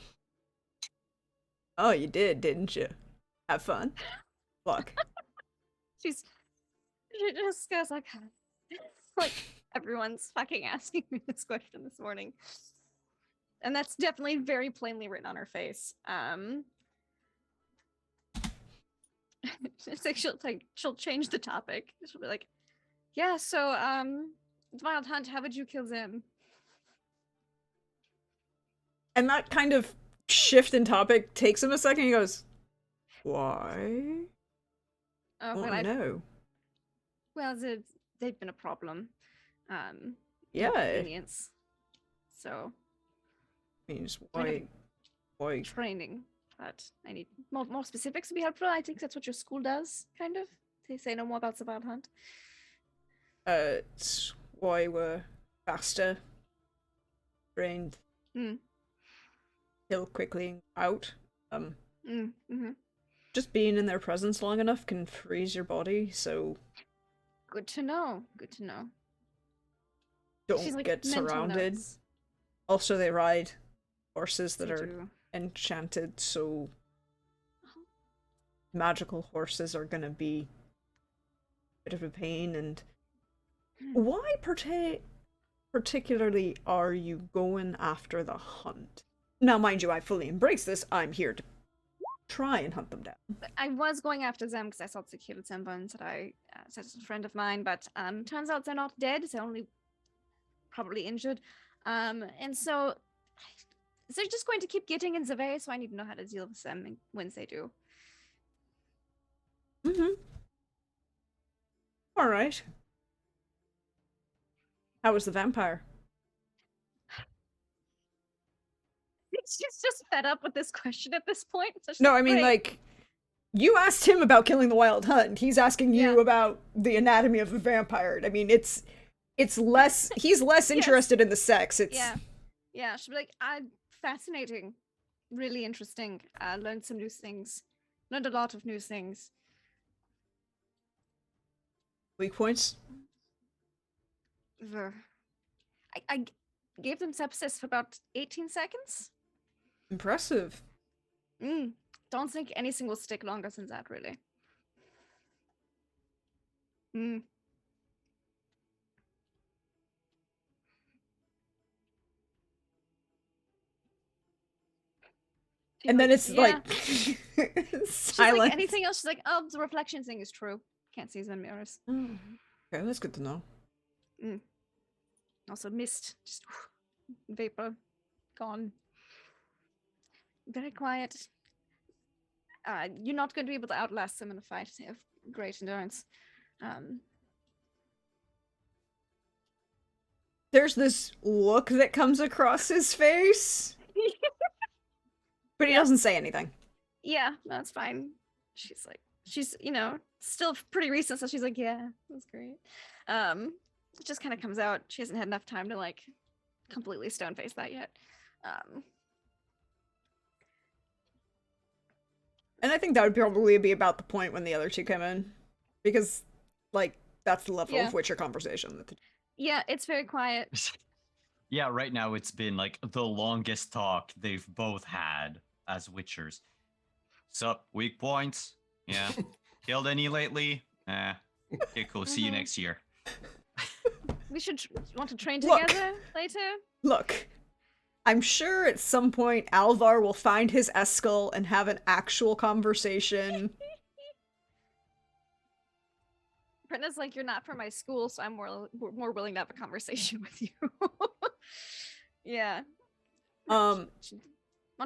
Oh, you didn't you? Have fun. Look. She just goes like everyone's fucking asking me this question this morning. And that's definitely very plainly written on her face. It's like she'll change the topic. She'll be like, yeah, so Wild Hunt, how would you kill Zim? And that kind of shift in topic takes him a second. He goes, why? Oh, I know. Well, they've been a problem. Yeah. Inconvenience. So. Means why training, but I need more specifics to be helpful. I think that's what your school does, kind of. They say no more about the Wild Hunt. It's why we're faster, trained, kill quickly out. Just being in their presence long enough can freeze your body. So Good to know. Good to know. Don't She's like get mental surrounded. notes. Also, they ride horses that They are do. enchanted, so magical horses are gonna be a bit of a pain. And why particularly are you going after the hunt? Now, mind you, I fully embrace this. I'm here to try and hunt them down. I was going after them because I saw the killed some bones that I said to a friend of mine, but turns out they're not dead. They're only probably injured. And so they're just going to keep getting in the way, so I need to know how to deal with them once they do. Mm-hmm. All right. How was the vampire? She's just fed up with this question at this point. So she's No, like, I mean, "Great." like, you asked him about killing the wild hunt. He's asking you Yeah. about the anatomy of the vampire. I mean, it's less. He's less Yes. interested in the sex. It's Yeah. She'll be like, fascinating, really interesting. Learned some new things. Learned a lot of new things. weak points. I gave them sepsis for about 18 seconds. Impressive. Don't think anything will stick longer than that, really. And then it's like She's silence. like, anything else? She's like, oh, the reflection thing is true. Can't see them mirrors. Okay, that's good to know. Also mist, just vapor, gone. Very quiet. You're not going to be able to outlast them in a fight. They have great endurance. There's this look that comes across his face, but he doesn't say anything. Yeah, that's fine. She's like, still pretty recent, so she's like, yeah, that's great. It just kind of comes out. She hasn't had enough time to like completely stone face that yet. And I think that would probably be about the point when the other two come in, because like that's the level of Witcher conversation. Yeah, it's very quiet. Yeah, right now it's been like the longest talk they've both had as Witchers. Sup, weak points? Yeah. Killed any lately? Okay, cool. See you next year. We should want to train together later. Look, I'm sure at some point Alvar will find his Eskel and have an actual conversation. Brenda's like, you're not from my school, so I'm more willing to have a conversation with you. Yeah. Want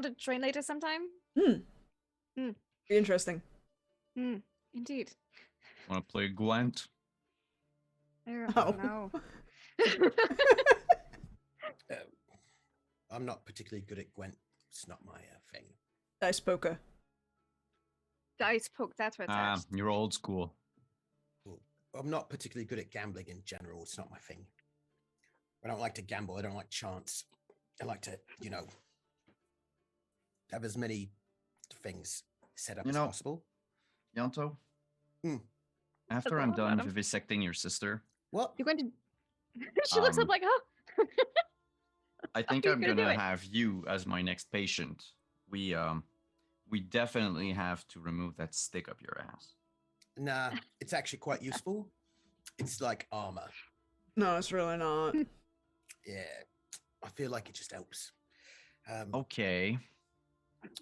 to train later sometime? Be interesting. Indeed. Want to play Gwent? Oh no. I'm not particularly good at Gwent. It's not my thing. Dice poker. Dice poke, that's what it's at. You're old school. I'm not particularly good at gambling in general. It's not my thing. I don't like to gamble. I don't like chance. I like to, have as many things set up as possible. Yanto, after I'm done vivisecting your sister, what? You're going to... She looks up like, huh? I think I'm gonna have you as my next patient. We definitely have to remove that stick up your ass. Nah, it's actually quite useful. It's like armor. No, it's really not. Yeah, I feel like it just helps. Okay.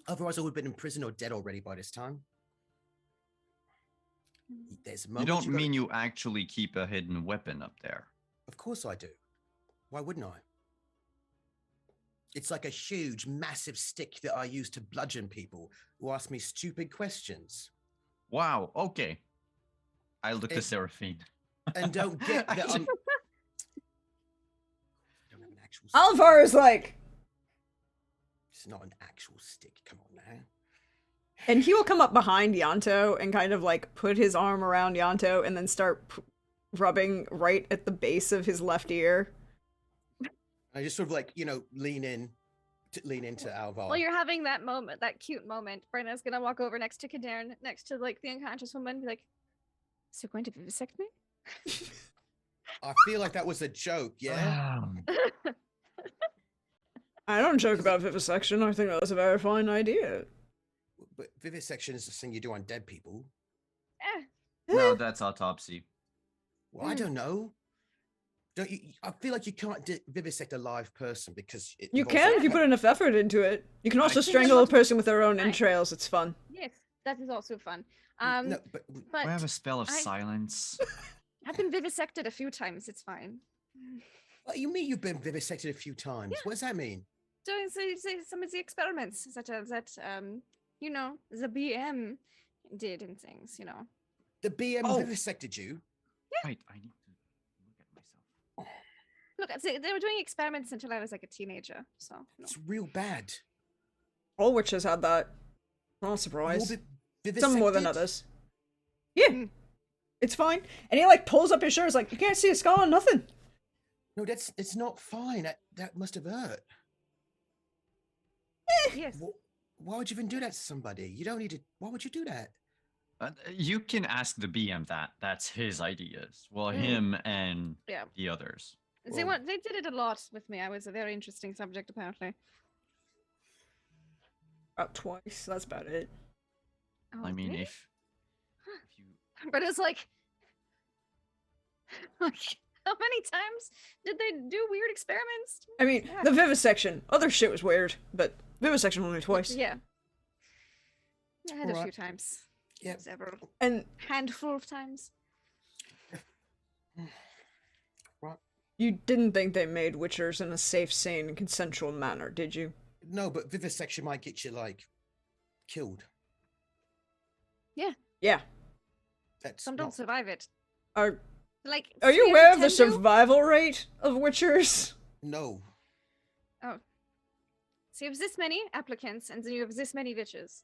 Otherwise, I would have been in prison or dead already by this time. There's You don't mean you actually keep a hidden weapon up there? Of course I do. Why wouldn't I? It's like a huge, massive stick that I use to bludgeon people who ask me stupid questions. Wow, okay. I look to Seraphine. And don't get that I'm... I don't have an actual stick. Alvar is like... It's not an actual stick, come on now. And he will come up behind Yanto and kind of like put his arm around Yanto and then start rubbing right at the base of his left ear. I just sort of like, lean into Alvar. While you're having that moment, that cute moment, Brenna's gonna walk over next to Kadarin, next to like the unconscious woman, and be like, "So you're going to vivisect me?" I feel like that was a joke, yeah? I don't joke about vivisection. I think that's a very fine idea. But vivisection is the thing you do on dead people. Eh, No, that's autopsy. Well, I don't know. Don't you? I feel like you can't vivisect a live person because it You involves can like, if you put enough effort into it. You can I also think strangle a that's person with their own fine. entrails. It's fun. yes, that is also fun. no, but But We have a spell of I- silence. I've been vivisected a few times. It's fine. what do you mean you've been vivisected a few times? What does that mean? Doing some of the experiments that the BM did and things. The BM Oh. vivisected you? Right, I need to look at myself. Look, they were doing experiments until I was like a teenager. So It's real bad. All witches had that. Not a You're surprise. vivisected? Some more than others. Yeah. Mm. It's fine. And he like pulls up his shirt. He's like, you can't see a scar, nothing. No, it's not fine. That must have hurt. yes. Why would you even do that to somebody? You don't need to. Why would you do that? You can ask the BM that. That's his ideas. Well, Mm. him and Yeah. the others. Well- They did it a lot with me. I was a very interesting subject, apparently. About twice. That's about it. Oh, I mean, really? if you But it's like, how many times did they do weird experiments? I mean, Yeah. the vivisection. Other shit was weird, but vivisection only twice. Yeah. I had a few Alright. times. Yeah. Several. And Handful of times. Right. you didn't think they made witchers in a safe, sane, and consensual manner, did you? No, but vivisection might get you like killed. Yeah. That's Some don't not- survive it. Are Like, Are you 3 out aware of the 10 do? survival rate of witchers? No. Oh. So you have this many applicants, and then you have this many witches.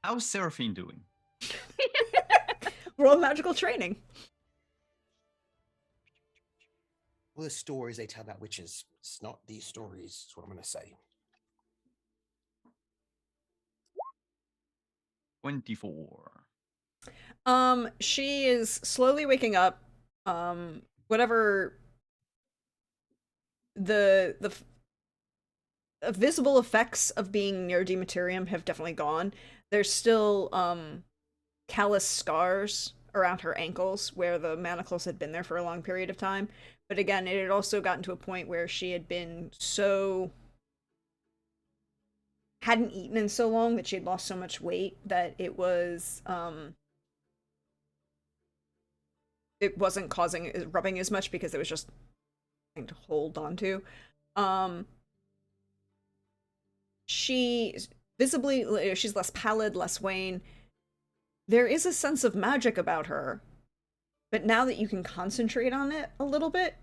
how's Seraphine doing? Roll magical training. Well, the stories they tell about witches. It's not these stories. Is what I'm going to say. 24. She is slowly waking up. Whatever the visible effects of being near Dematerium have definitely gone. There's still callous scars around her ankles where the manacles had been there for a long period of time. But again, it had also gotten to a point where she had been hadn't eaten in so long that she had lost so much weight that it wasn't rubbing as much because it was just something to hold on to. She's less pallid, less wan. There is a sense of magic about her, but now that you can concentrate on it a little bit,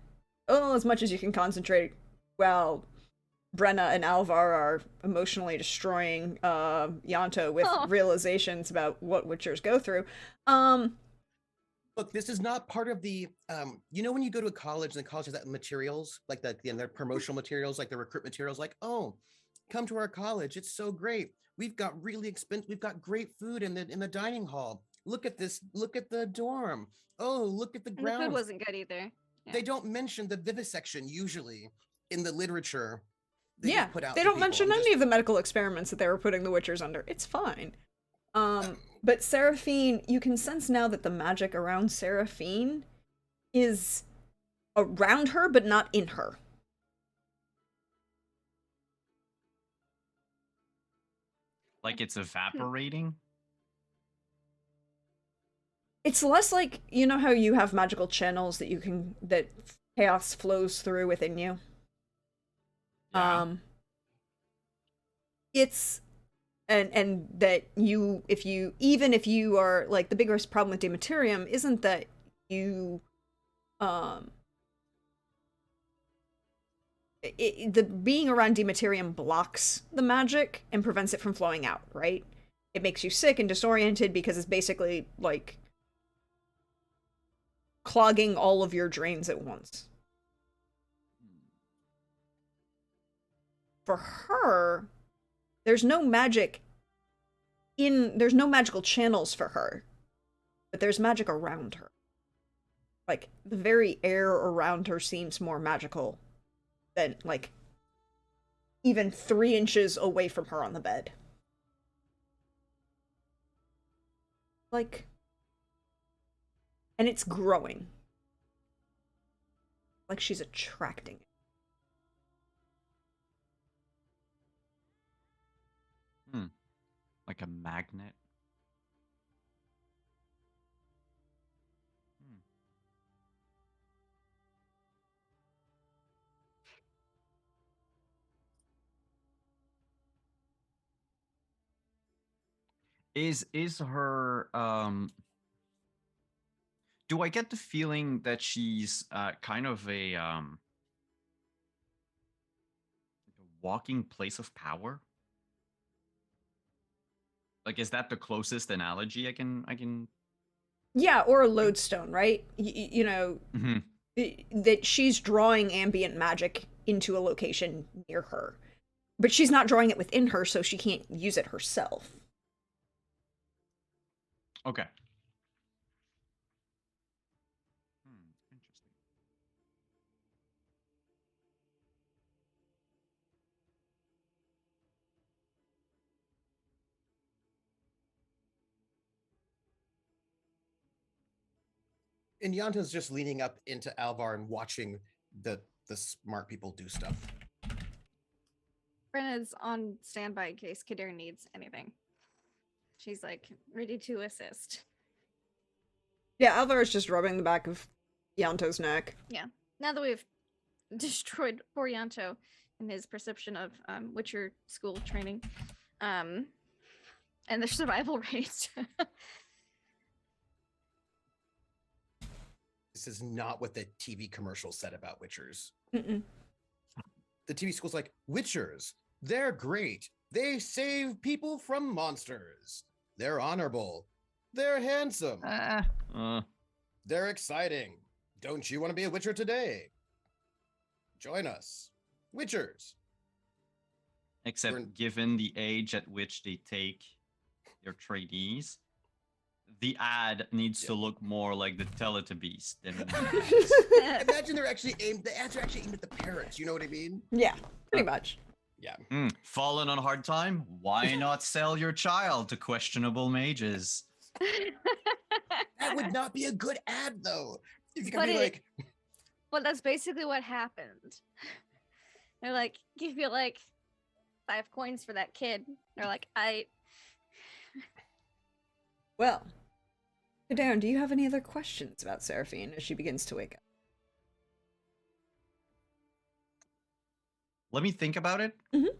as much as you can concentrate, well, Brenna and Alvar are emotionally destroying Yanto with Aw. realizations about what witchers go through. Look, this is not part of the. You know when you go to a college and the college has that materials, like their promotional materials, like the recruit materials, like, oh, come to our college, it's so great. We've got really expensive. We've got great food in the dining hall. Look at this. Look at the dorm. Oh, look at the And the grounds. food wasn't good either. They don't mention the vivisection usually in the literature. Yeah, put out they to don't people. mention I'm any of the medical experiments that they were putting the witchers under. It's fine. But Seraphine, you can sense now that the magic around Seraphine is around her, but not in her. Like it's evaporating? It's less like, you know how you have magical channels that chaos flows through within you? Yeah. It's and that if you are like, the biggest problem with Dematerium isn't that you the being around Dematerium blocks the magic and prevents it from flowing out, right? It makes you sick and disoriented because it's basically like clogging all of your drains at once. For her, there's no magic there's no magical channels for her, but there's magic around her. Like, the very air around her seems more magical than, like, even 3 inches away from her on the bed. Like, and it's growing. Like she's attracting it. Like a magnet. Hmm. Is her do I get the feeling that she's kind of a walking place of power? Like, is that the closest analogy I can Yeah, or a lodestone, right? You know, Mhm. that she's drawing ambient magic into a location near her. But she's not drawing it within her, so she can't use it herself. Okay. Interesting. And Yanta's just leaning up into Alvar and watching the smart people do stuff. Brenna's on standby in case Kadir needs anything. She's like ready to assist. Yeah, Alvar is just rubbing the back of Yanto's neck. Yeah. Now that we've destroyed poor Yanto and his perception of Witcher school training, and their survival rates. This is not what the TV commercial said about Witchers. Mm-mm. The TV school's like, Witchers, they're great. They save people from monsters. They're honorable. They're handsome. They're exciting. Don't you want to be a Witcher today? Join us. Witchers. Except We're- given the age at which they take their trainees, the ad needs to look more like the Teletubbies than Imagine they're actually aimed. The ads are actually aimed at the parents. You know what I mean? Yeah, pretty much. Yeah. Fallen on hard time? Why not sell your child to questionable mages? That would not be a good ad, though. If you But could be like, Well, that's basically what happened. They're like, give you like 5 coins for that kid. They're like, Well, Darren, do you have any other questions about Seraphine as she begins to wake up? Let me think about it. Mhm.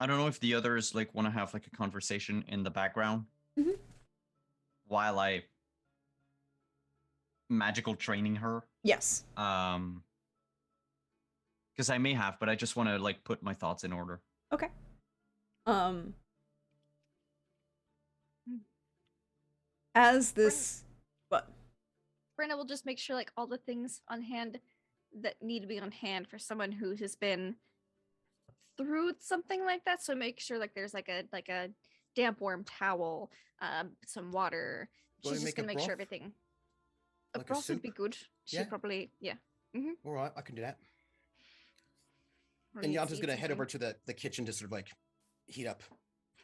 I don't know if the others like want to have like a conversation in the background Mhm. while I magical training her. Yes. Because I may have, but I just want to like put my thoughts in order. Okay. As this, what? Brenna will just make sure like all the things on hand that need to be on hand for someone who has been through something like that. So make sure like there's like a damp warm towel, some water. Will we She's just make a gonna make sure broth? everything. A Like a broth would be soup? good. She Yeah. probably all right, I can do that. or And needs to Yanta's eat gonna head something. over to the kitchen to sort of like heat up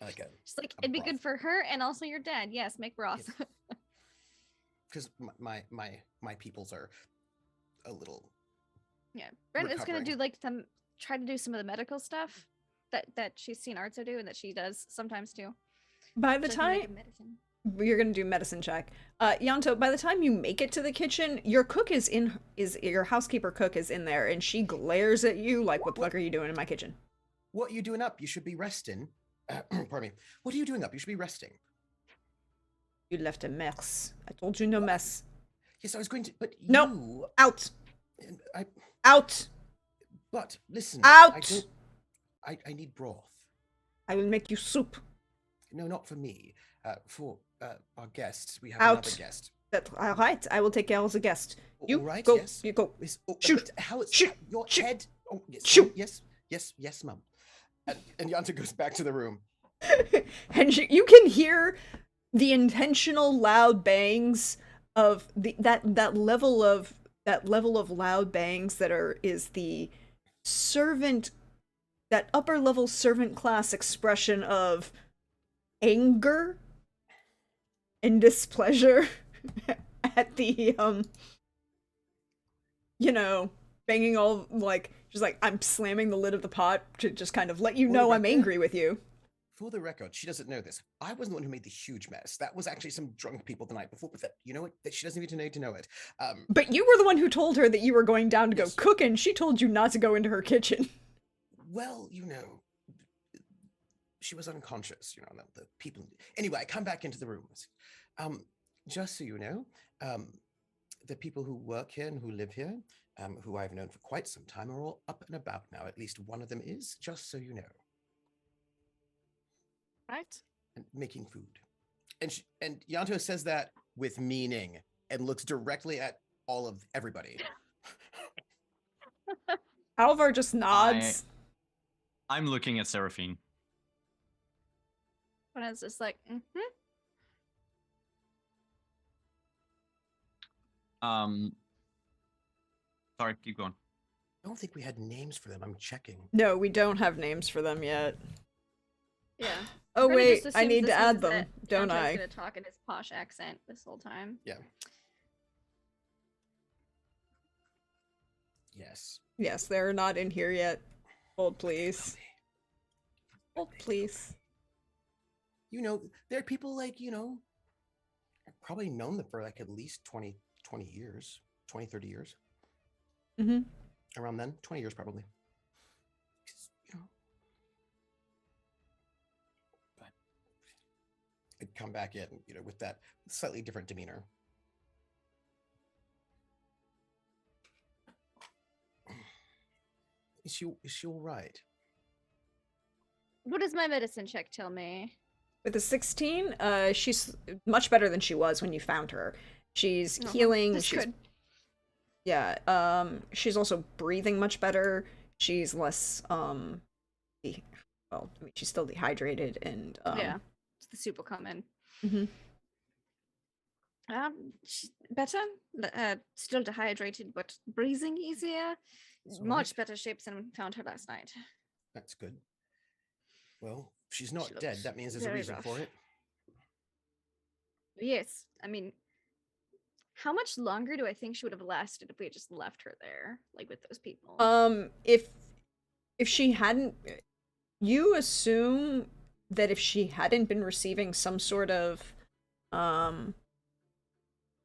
like a Just like a it'd be good broth. for her and also your dad. Yes, make broth. because my peoples are a little. Yeah, Brenda's gonna do recovering. like try to do some of the medical stuff that she's seen Arzo do and that she does sometimes too. By the So I can make time a medicine. you're gonna do medicine check, Yanto, by the time you make it to the kitchen, your cook is your housekeeper cook is in there, and she glares at you like, "What the fuck are you doing in my kitchen?" What are you doing up? You should be resting. Pardon me. What are you doing up? You should be resting. You left a mess. I told you no mess. Yes, I was going to, but No. you. Out. I. Out. But listen. Out. I don't. I need broth. I will make you soup. No, not for me. For our guests, we have Out. another guest. That all right. I will take care of the guest. You All right. go. Yes. You go. Shoot. Shoot. How is Shoot. your Shoot. head? Oh, yes. Shoot. Yes. Yes. Yes, Mum. And Yanta goes back to the room. And you can hear the intentional loud bangs of that level of loud bangs is the servant, that upper level servant class expression of anger and displeasure at the banging all, like, just like, I'm slamming the lid of the pot to just kind of let you know I'm angry with you. For the record, she doesn't know this. I wasn't the one who made the huge mess. That was actually some drunk people the night before. But you know what? That she doesn't even need to know it. But you were the one who told her that you were going down to Yes. go cook, and she told you not to go into her kitchen. Well, she was unconscious. The people. Anyway, I come back into the room. Just so you know, the people who work here and who live here, who I've known for quite some time, are all up and about now. At least one of them is. Just so you know. Right. And making food. And Yanto says that with meaning and looks directly at everybody. Alvar just nods. I'm looking at Seraphine. When it's just like, Sorry, keep going. I don't think we had names for them. I'm checking. No, we don't have names for them yet. yeah. Oh Freddy wait, just I assumes need to this add means them, that don't Yanto's I? gonna talk in his posh accent this whole time. Yeah. Yes. Yes, they're not in here yet. Hold please. Hold please. There are people like, I've probably known them for like at least 20 years, 20, 30 years. Mm-hmm. Around then, 20 years probably. But I'd come back in, with that slightly different demeanor. Is she all right? What does my medicine check tell me? With a 16, she's much better than she was when you found her. She's healing. That's good. Yeah, she's also breathing much better. She's less, she's still dehydrated and, yeah, the soup will come in. Mm-hmm. Better. Still dehydrated, but breathing easier. Much better shape than found her last night. That's good. Well, she's not She dead. looks That means there's a very reason rough. for it. Yes, I mean, how much longer do I think she would have lasted if we had just left her there, like with those people? If she hadn't, you assume that if she hadn't been receiving some sort of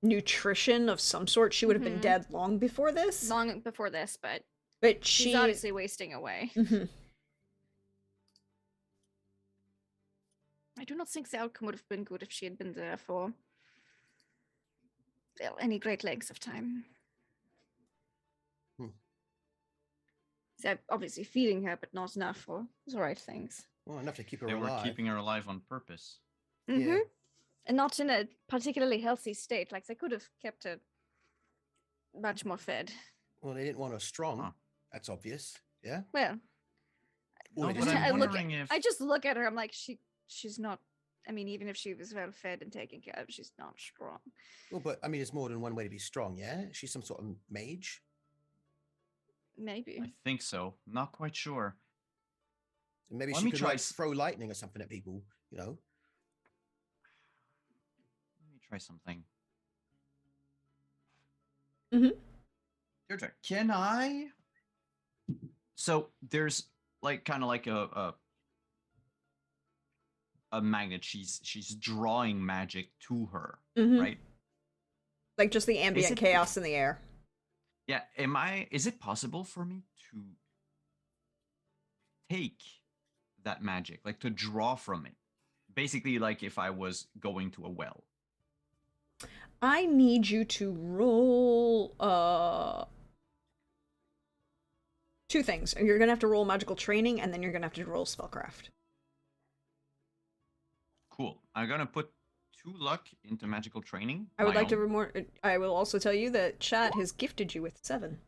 nutrition of some sort, she would have been dead long before this. Long before this, but she's obviously wasting away. Mm-hmm. I do not think the outcome would have been good if she had been there for any great lengths of time. They're obviously feeding her, but not enough for the right things. Well, enough to keep her They alive. were keeping her alive on purpose. Mm-hmm. Yeah. And not in a particularly healthy state. Like, they could have kept her much more fed. Well, they didn't want her strong. Huh. That's obvious. Yeah. Well, Well, No, it but is I'm to- wondering if I just look at her. I'm like, she's not. I mean, even if she was well fed and taken care of, she's not strong. Well, but I mean, there's more than one way to be strong. Yeah. She's some sort of mage. Maybe. I think so. Not quite sure. Maybe Let she me could try like s- throw lightning or something at people. Let me try something. Mm-hmm. Your turn. Can I? So there's like kind of like a magnet. She's drawing magic to her, Mm-hmm. right? Like just the ambient it- chaos in the air. Yeah. Is it possible for me to take that magic, like to draw from it? Basically, like if I was going to a well. I need you to roll two things. You're gonna have to roll magical training, and then you're gonna have to roll spellcraft. Cool. I'm gonna put 2 luck into magical training. I would my like to own. I will also tell you that chat has gifted you with 7.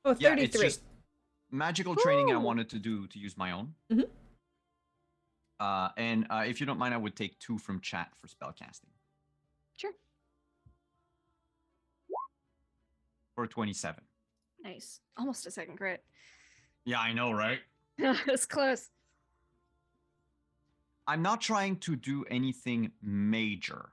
Oh, 33. Yeah, it's just magical training I Ooh. wanted to do to use my own. Mhm. And if you don't mind, I would take 2 from chat for spellcasting Sure. for 27. Nice. Almost a second crit. Yeah, I know, right? It's close. I'm not trying to do anything major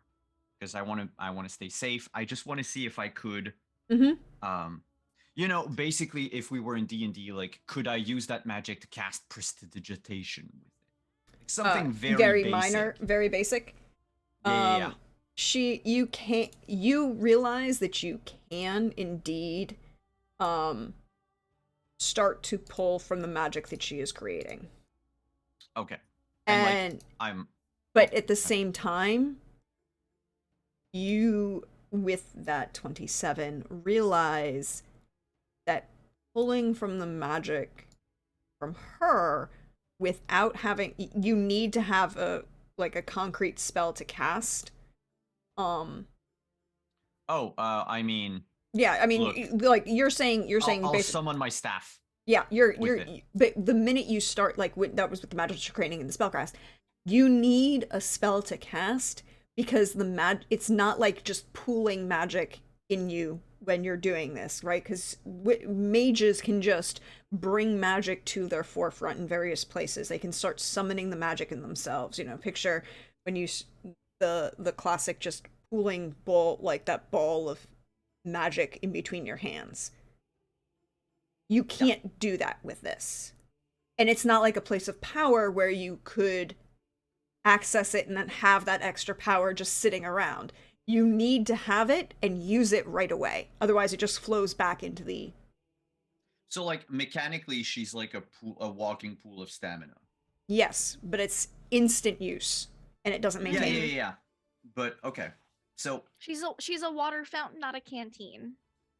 because I want to stay safe. I just want to see if I could Mm-hmm. basically if we were in D&D, like could I use that magic to cast prestidigitation with it? Like something very basic. Minor, very basic. Yeah. You realize that you can indeed start to pull from the magic that she is creating. Okay. And but at the same time, you with that 27 realize that pulling from the magic from her without having, you need to have a concrete spell to cast. I mean, yeah, I mean, look, like you're saying I'll summon my staff. Yeah, but the minute you start, that was with the magic training and the spellcast, you need a spell to cast because it's not like just pooling magic in you when you're doing this, right? Because mages can just bring magic to their forefront in various places. They can start summoning the magic in themselves. Picture when the classic just pooling ball, like that ball of magic in between your hands. You can't do that with this. And it's not like a place of power where you could access it and then have that extra power just sitting around. You need to have it and use it right away. Otherwise, it just flows back into the... So, like, mechanically, she's like a walking pool of stamina. Yes, but it's instant use, and it doesn't maintain. Yeah. But, okay. So... She's a water fountain, not a canteen.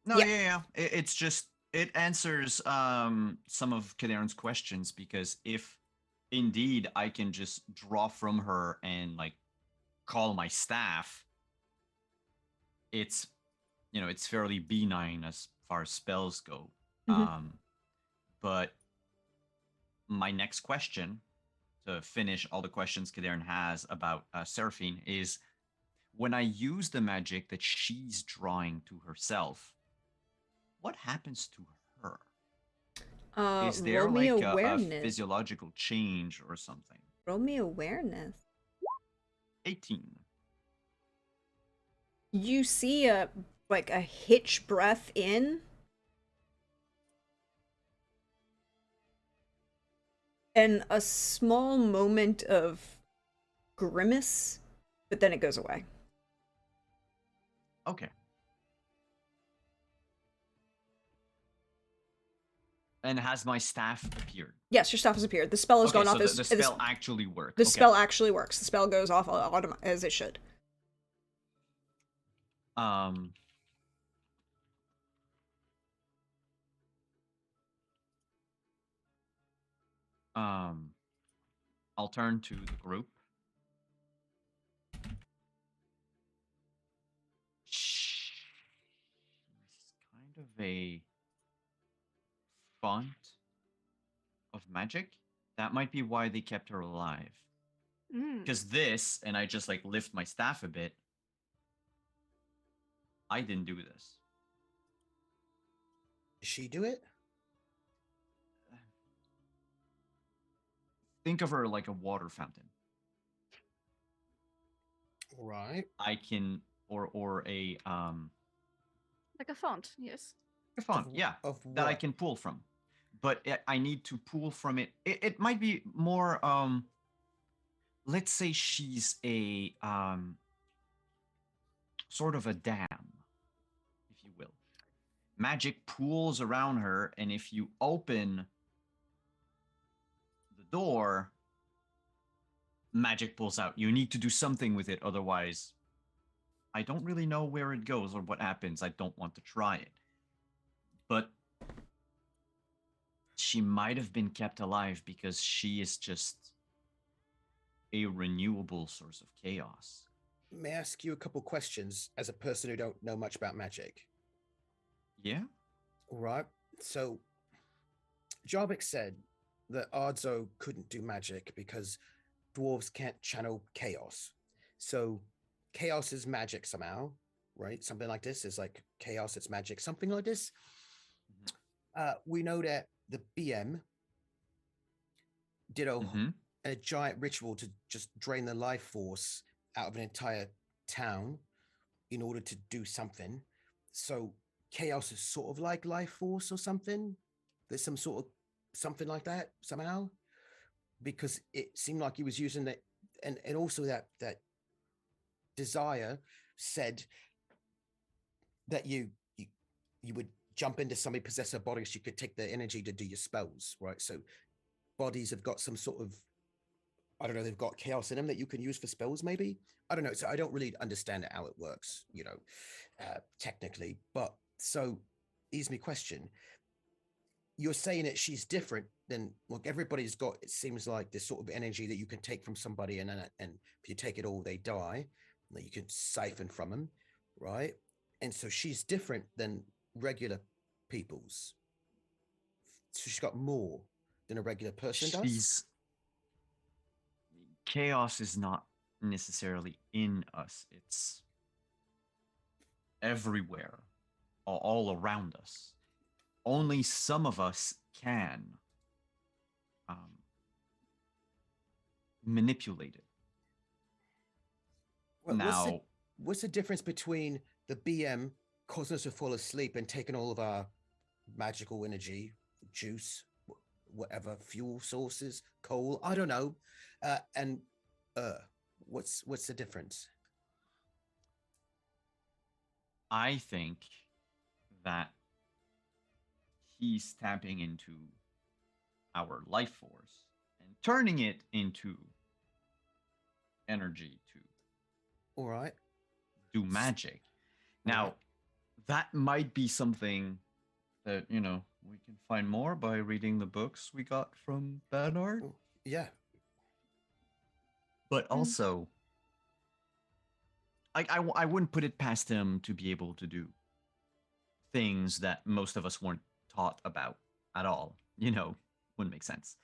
No, yeah. It's just... It answers some of Kaderan's questions, because if indeed I can just draw from her and, like, call my staff, it's fairly benign as far as spells go. Mm-hmm. But my next question, to finish all the questions Kaderan has about Seraphine, is when I use the magic that she's drawing to herself, what happens to her? Is there roll me like a awareness. physiological change or something? Roll me awareness. 18. You see a hitch breath in, and a small moment of grimace, but then it goes away. Okay. And has my staff appeared? Yes, your staff has appeared. The spell has gone off. The spell actually works. The spell actually works. The spell goes off as it should. I'll turn to the group. She's kind of a font of magic. That might be why they kept her alive. Because this, and I just like lift my staff a bit, I didn't do this. Did she do it? Think of her like a water fountain. Right. I can, or a like a font, yes. A font, yeah, that I can pull from. But I need to pull from it. It might be more, let's say she's a sort of a dam, if you will. Magic pools around her, and if you open the door, magic pulls out. You need to do something with it, otherwise I don't really know where it goes or what happens. I don't want to try it. But she might have been kept alive because she is just a renewable source of chaos. May I ask you a couple questions as a person who don't know much about magic? Yeah? All right. So, Jarvik said that Ardzo couldn't do magic because dwarves can't channel chaos. So chaos is magic somehow, right? Something like this is like chaos, it's magic, something like this. Mhm. We know that the BM did Mhm. a giant ritual to just drain the life force out of an entire town in order to do something. So chaos is sort of like life force or something. There's some sort of something like that somehow, because it seemed like he was using that, and also that desire said that you you would jump into somebody possess their body so you could take their energy to do your spells, right? So bodies have got some sort of, I don't know, they've got chaos in them that you can use for spells, maybe. I don't know. So I don't really understand how it works, technically. But so here's my question. You're saying that she's different than, look, everybody's got, it seems like this sort of energy that you can take from somebody, and if you take it all, they die, that you can siphon from them, right? And so she's different than regular people's. So she's got more than a regular person does. She's chaos is not necessarily in us. It's everywhere, all around us. Only some of us can um, manipulate it. What, what's the Now, what's the difference between the BM causing us to fall asleep and taking all of our magical energy, juice, whatever fuel sources, coal, I don't know, and uh, what's the difference? I think that he's tapping into our life force and turning it into energy to All right, do magic. all right, Now, that might be something that, we can find more by reading the books we got from Bernard. oh, yeah. But Mm. also, I wouldn't put it past him to be able to do things that most of us weren't taught about at all. Wouldn't make sense.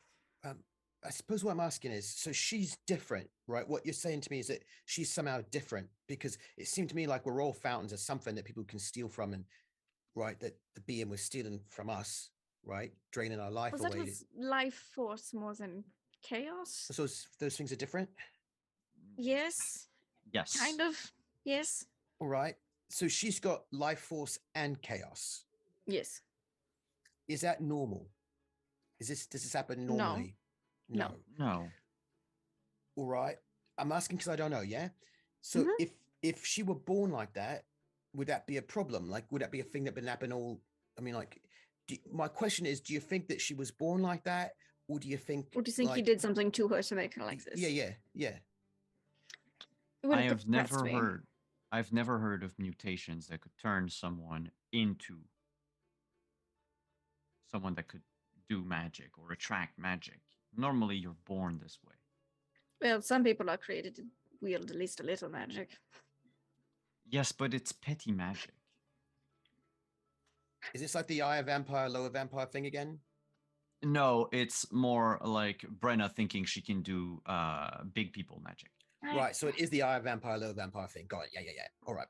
Um, I suppose what I'm asking is, so she's different, right? What you're saying to me is that she's somehow different, because it seemed to me like we're all fountains of something that people can steal from, and right, that the being was stealing from us, right, draining our life Was that away. was life force more than chaos? So those things are different. Yes, Yes. kind of. Yes. All right. So she's got life force and chaos. Yes. Is that normal? Does this happen No. normally? No. No. No. All right. I'm asking because I don't know. Yeah. So Mhm. if she were born like that, would that be a problem? Like, would that be a thing that been happening all? I mean, like, my question is, do you think that she was born like that, or do you think Or do you think he like, did something to her to make her like yeah, this? yeah, yeah? It I wouldn't put have it past never me. heard I've never heard of mutations that could turn someone into someone that could do magic or attract magic. Normally you're born this way. Well, some people are created to wield at least a little magic. Yes, but it's petty magic. Is this like the eye of vampire, lower vampire thing again? No, it's more like Brenna thinking she can do big people magic. Right. So it is the eye of vampire, lower vampire thing. Got it. Yeah, yeah, yeah. All right.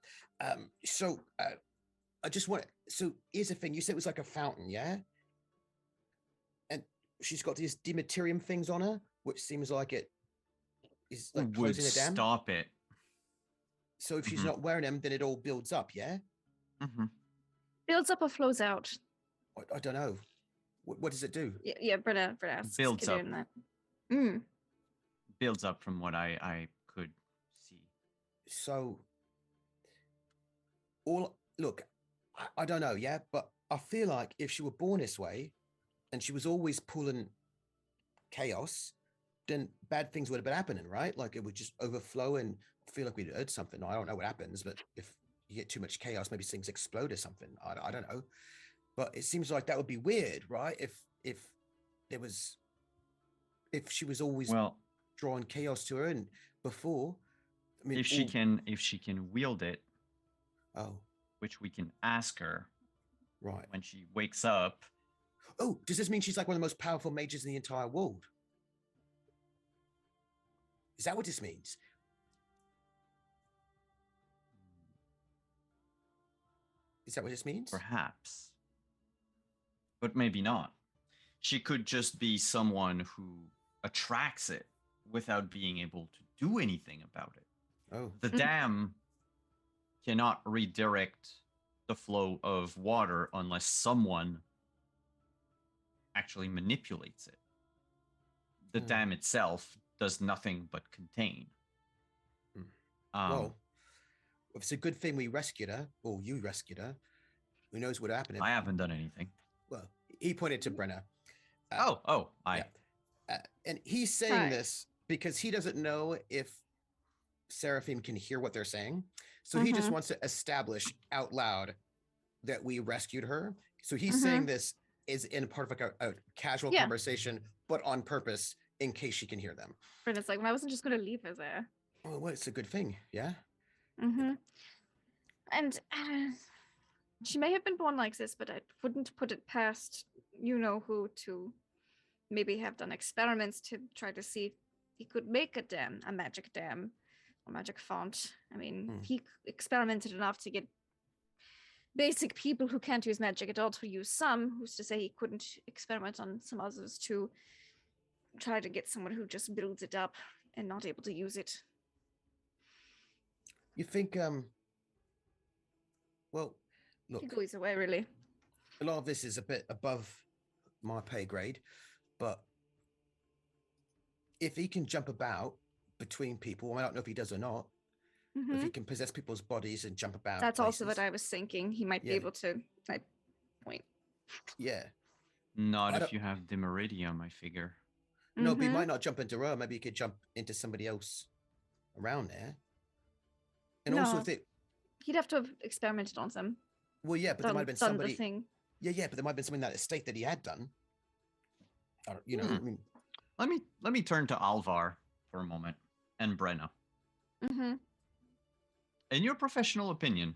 So I just want. So here's the thing. You said it was like a fountain, yeah? And she's got these dematerium things on her, which seems like it is like Would closing the dam. stop it. So if she's Mhm. not wearing them, then it all builds up, yeah? Mm-hmm. Builds up or flows out. I don't know. What does it do? Yeah, Brenna asks Builds up. doing that. Mm. Builds up from what I could see. So all look, I don't know, yeah, but I feel like if she were born this way and she was always pulling chaos, then bad things would have been happening, right? Like it would just overflow, and feel like we'd heard something. I don't know what happens, but if you get too much chaos, maybe things explode or something. I don't know. But it seems like that would be weird, right? If there was, if she was always Well, drawing chaos to her, and before, I mean, if she can wield it, oh, which we can ask her right. when she wakes up. Oh, does this mean she's like one of the most powerful mages in the entire world? Is that what this means? Is that what this means? Perhaps. But maybe not. She could just be someone who attracts it without being able to do anything about it. Oh, The dam cannot redirect the flow of water unless someone actually manipulates it. The dam itself does nothing but contain. well, it's a good thing we rescued her, or you rescued her. Who knows what happened? I haven't done anything. Well, he pointed to Brenna. I. Yeah. And he's saying this because he doesn't know if Seraphim can hear what they're saying. So he just wants to establish out loud that we rescued her. So he's saying this is in part of like a casual conversation, but on purpose in case she can hear them. Brenna's like, well, I wasn't just going to leave her there. Oh, well, it's a good thing. Yeah. And she may have been born like this, but I wouldn't put it past you know who to maybe have done experiments to try to see if he could make a magic dam, a magic font. I mean, he experimented enough to get basic people who can't use magic at all to use some. Who's to say he couldn't experiment on some others to try to get someone who just builds it up and not able to use it? You think, well, look, He goes away, really. a lot of this is a bit above my pay grade, but if he can jump about between people, I don't know if he does or not, if he can possess people's bodies and jump about. That's places. also what I was thinking. He might be able to, point. Yeah. Not if you have Dimeridium, I figure. No, but he might not jump into her. Maybe he could jump into somebody else around there. And also, if he'd have to have experimented on them. Well, yeah, but there might have been somebody. The thing. Yeah, but there might have been something in that estate that he had done. You know, I mean, let me turn to Alvar for a moment and Brenna. In your professional opinion,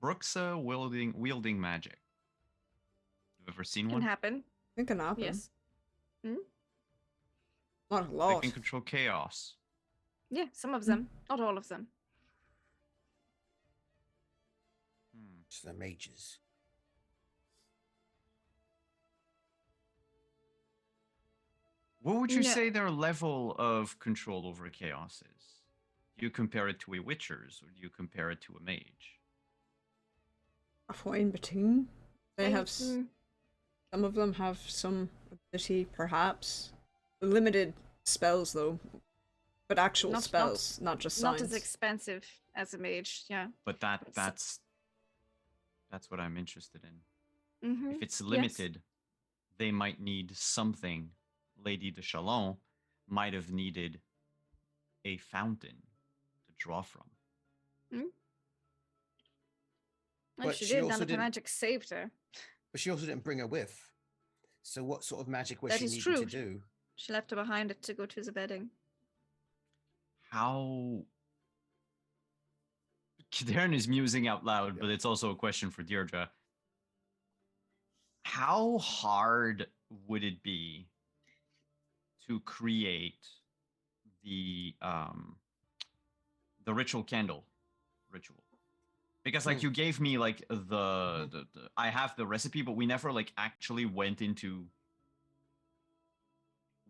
Bruxa wielding magic. You've ever seen one? Can happen. It can happen. Yes. Not a lot. They can control chaos. Yeah, some of them. Not all of them. It's the mages. What would you say their level of control over chaos is? Do you compare it to a witcher's, or do you compare it to a mage? Halfway in between. They have some of them have some ability, perhaps. Limited spells, though, but actual spells, not just signs. Not as expensive as a mage, yeah. But that's what I'm interested in. If it's limited, they might need something. Lady de Chalon might have needed a fountain to draw from. But she did. None of the magic saved her. But she also didn't bring her with. So what sort of magic was That she is needing true. to do? She left her behind to go to the bedding. How... Darren is musing out loud, but it's also a question for Deirdre. How hard would it be to create the ritual candle ritual? Because like you gave me like the I have the recipe, but we never like actually went into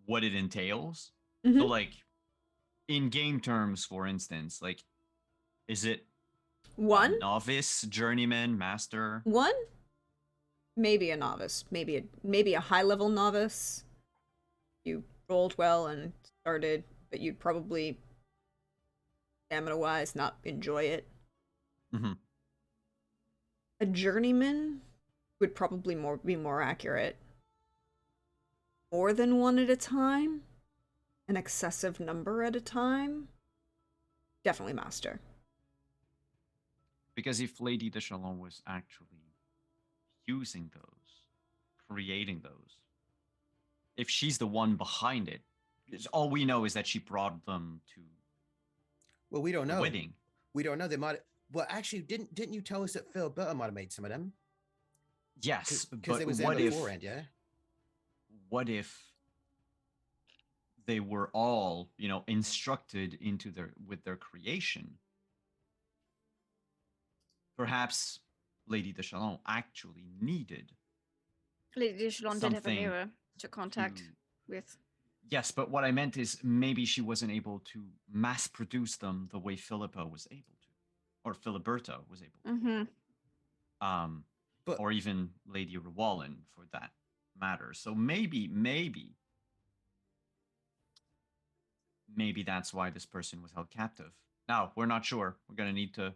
what it entails. So like in game terms, for instance, like is it one novice, journeyman, master? One, maybe a novice, maybe a high level novice. You rolled well and started, but you'd probably stamina wise not enjoy it. A journeyman would probably be more accurate. More than one at a time, an excessive number at a time, definitely master. Because if Lady de Chalon was actually using those, creating those, if she's the one behind it, all we know is that she brought them to. Well, we don't know. Wedding. We don't know. They might. Well, actually, didn't you tell us that Phil Burton might have made some of them? Yes, because but it was there beforehand, yeah. What if they were all, instructed into their creation, perhaps Lady de Chalon actually needed Lady Shalon did have a something mirror to contact to. with. Yes, but what I meant is maybe she wasn't able to mass produce them the way Philippa was able to, or Filiberta was able to, Mm-hmm. But or even Lady Rowallan for that matter. So maybe that's why this person was held captive. Now, we're not sure. We're going to need to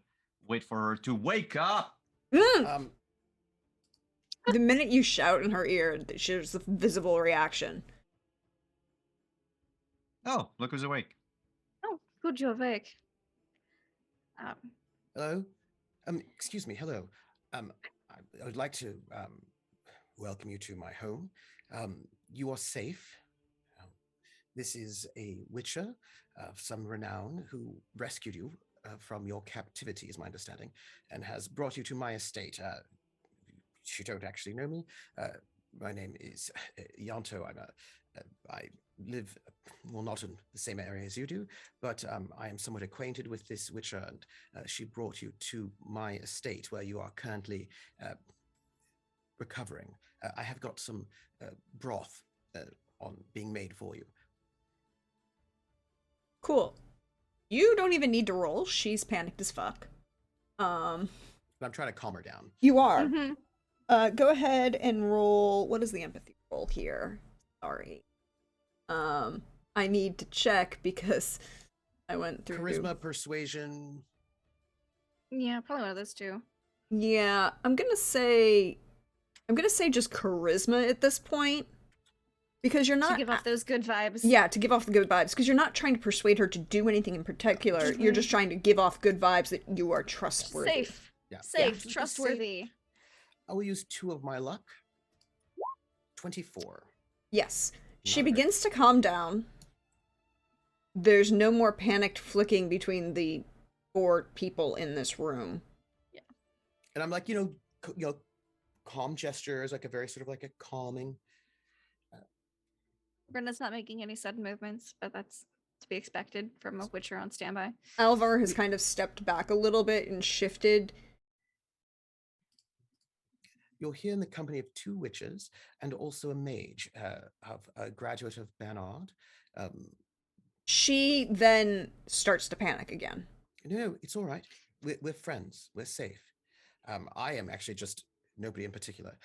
wait for her to wake up. um, The minute you shout in her ear, there's a visible reaction. Oh, look who's awake. Oh, good, you're awake. hello. Excuse me. Hello. I would like to welcome you to my home. You are safe. Um, this is a witcher of some renown who rescued you from your captivity, is my understanding, and has brought you to my estate. You don't actually know me. My name is Yanto. I live, well, not in the same area as you do, but I am somewhat acquainted with this witcher, and she brought you to my estate where you are currently recovering. I have got some broth on being made for you. Cool. You don't even need to roll. She's panicked as fuck. But I'm trying to calm her down. You are. Mm-hmm. Go ahead and roll. What is the empathy roll here? Sorry. I need to check because I went through Charisma, persuasion. Yeah, probably one of those two. Yeah, I'm gonna say just charisma at this point because you're not To give off those good vibes. Yeah, to give off the good vibes because you're not trying to persuade her to do anything in particular. You're just trying to give off good vibes that you are trustworthy. Safe. Yeah. Safe. Yeah. Trustworthy. I will use 2 of my luck. 24. Yes. She Not bad. begins to calm down. There's no more panicked flicking between the 4 people in this room. And I'm like, calm gestures, like a very sort of like a calming. Brenda's not making any sudden movements, but that's to be expected from a witcher on standby. Alvar has kind of stepped back a little bit and shifted. You're here in the company of 2 witches and also a mage, of a graduate of Bernard. She then starts to panic again. No, it's all right. We're friends. We're safe. I am actually just nobody in particular.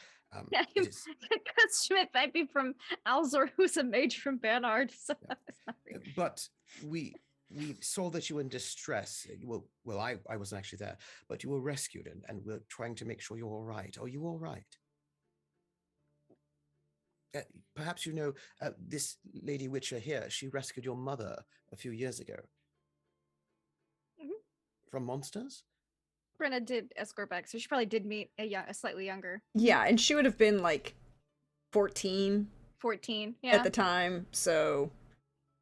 Yeah, It is, because Schmidt might be from Alzor, who's a mage from Bernard. So Yeah. it's not really- but we saw that you were in distress. Well, I wasn't actually there, but you were rescued, and we're trying to make sure you're all right. Are you all right? Perhaps you know this Lady Witcher here. She rescued your mother a few years ago. Mhm. From monsters? Brenna did escort back, so she probably did meet a slightly younger. Yeah, and she would have been like 14 14. Yeah. at the time, so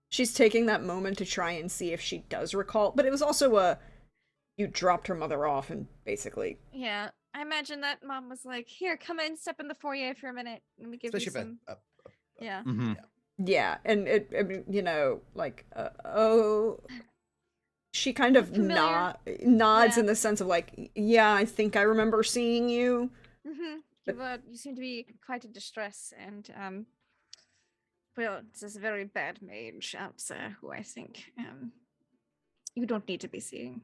she's taking that moment to try and see if she does recall. But it was also you dropped her mother off and basically. Yeah. I imagine that mom was like, here, come in, step in the foyer for a minute. Let me give Especially you some. Yeah. Mhm. Yeah, and I mean, like, she kind of Familiar. nods Yeah. in the sense of like, yeah, I think I remember seeing you. Mm-hmm. You seem to be quite in distress, and well, this is a very bad mage out there who I think you don't need to be seeing.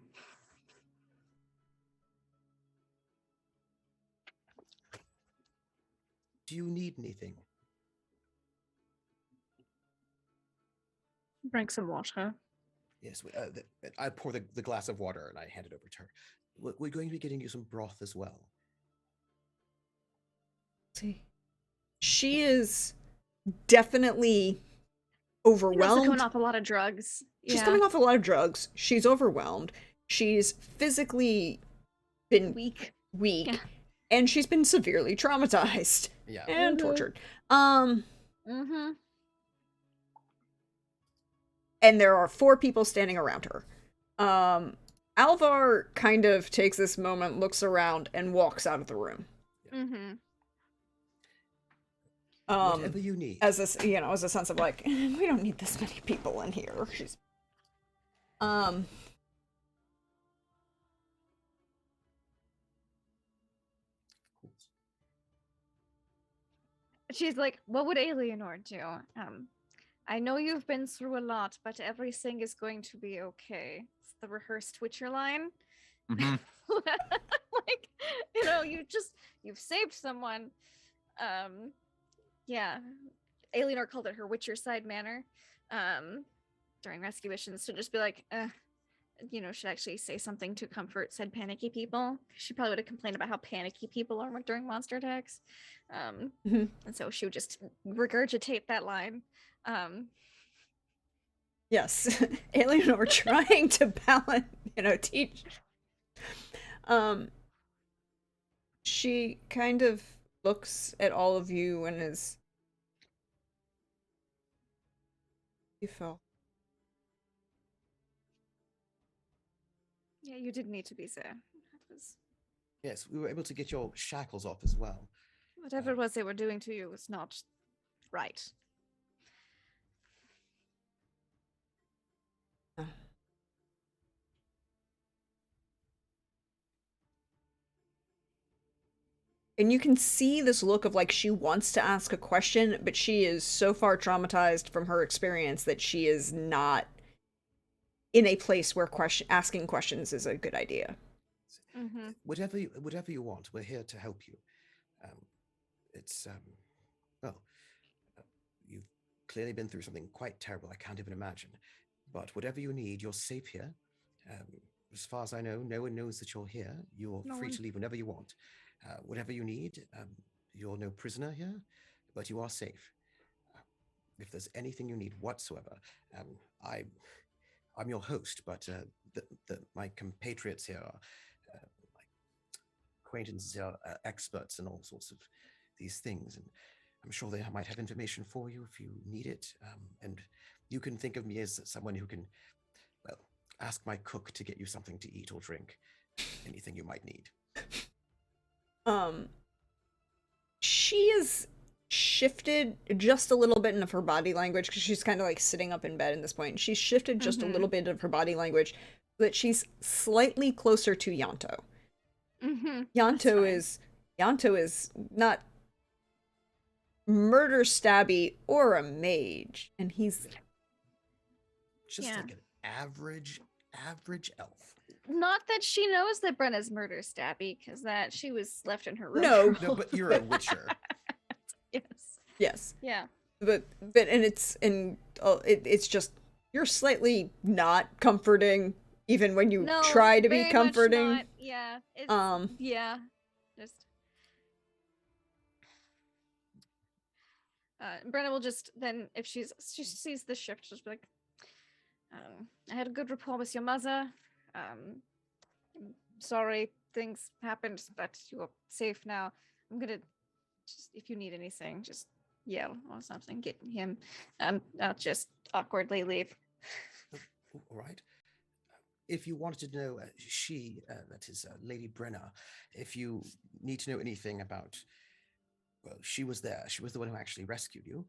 Do you need anything? Drink some water. Yes, I pour the glass of water and I hand it over to her. We're going to be getting you some broth as well. See, she is definitely You're also overwhelmed. coming off a lot of drugs. She's Yeah. coming off a lot of drugs. She's overwhelmed. She's physically been Weak. weak, and she's been severely traumatized Yeah. and Mhm. tortured. Mm-hmm. And there are 4 people standing around her. Alvar kind of takes this moment, looks around, and walks out of the room. Mm-hmm. Whatever you need. as as a sense of like, we don't need this many people in here. She's, um, She's like, what would Eleanor do? I know you've been through a lot, but everything is going to be okay. It's the rehearsed Witcher line. Mhm. Like, you've saved someone. Yeah. Eleanor called it her Witcher side manner. During rescue missions, so just be like, should actually say something to comfort said panicky people. She probably would have complained about how panicky people are during monster attacks. Mhm. And so she would just regurgitate that line. yes, Eleanor trying to balance, teach. She kind of looks at all of you and is, you fell. Yeah, you did need to be there. It was, Yes, we were able to get your shackles off as well. whatever it was they were doing to you was not right. And you can see this look of like she wants to ask a question, but she is so far traumatized from her experience that she is not in a place where asking questions is a good idea. Mm-hmm. Whatever you want, we're here to help you. It's well, you've clearly been through something quite terrible. I can't even imagine. But whatever you need, you're safe here. Um, as far as I know, no one knows that you're here. You're No free one. to leave whenever you want. Whatever you need, you're no prisoner here, but you are safe. If there's anything you need whatsoever, um, I, I'm your host, but my compatriots here are my acquaintances are experts in all sorts of these things, and I'm sure they might have information for you if you need it. And you can think of me as someone who can, well, ask my cook to get you something to eat or drink, anything you might need. Um, she is shifted just a little bit of her body language because she's kind of like sitting up in bed at this point. She's shifted just a little bit of her body language so that she's slightly closer to Yanto. Mm-hmm. Yanto is not murder stabby or a mage, and he's Just like an average elf. Not that she knows that Brenna's murder stabby, because that she was left in her room. No, but you're a witcher. Yes. Yeah. But it's just you're slightly not comforting even when you try to be very comforting. Much not. Yeah. Yeah. Just Brenna will just then, if she sees the shift, she'll just be like, I had a good rapport with your mother. I'm sorry things happened, but you're safe now. I'm gonna just, if you need anything, just yell or something. Get him. I'll just awkwardly leave. All right. If you wanted to know, that is Lady Brenna, if you need to know anything about, well, she was there. She was the one who actually rescued you.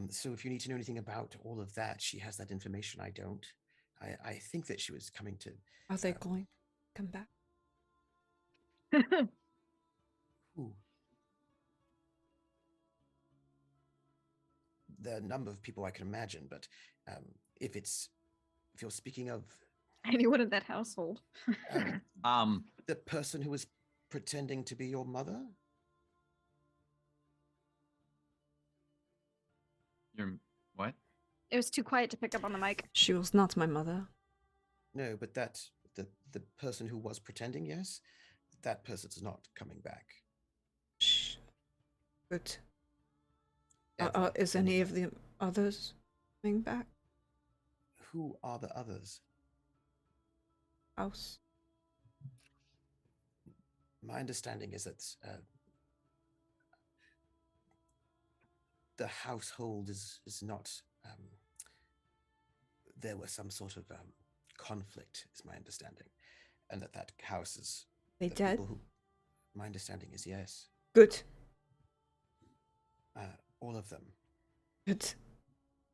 So if you need to know anything about all of that, she has that information. I don't. I think that she was coming to. Are they going to come back? Ooh. There are a number of people I can imagine, but if you're speaking of anyone in that household, the person who was pretending to be your mother. You're what? it was too quiet to pick up on the mic. She was not my mother. No, but the person who was pretending, yes, that person's not coming back. Shh. Good. Ever, Is any of anyway. the others coming back? Who are the others? House. My understanding is that the household is not. There was some sort of conflict, is my understanding, and that house is. They dead? My understanding is yes. Good. All of them. It's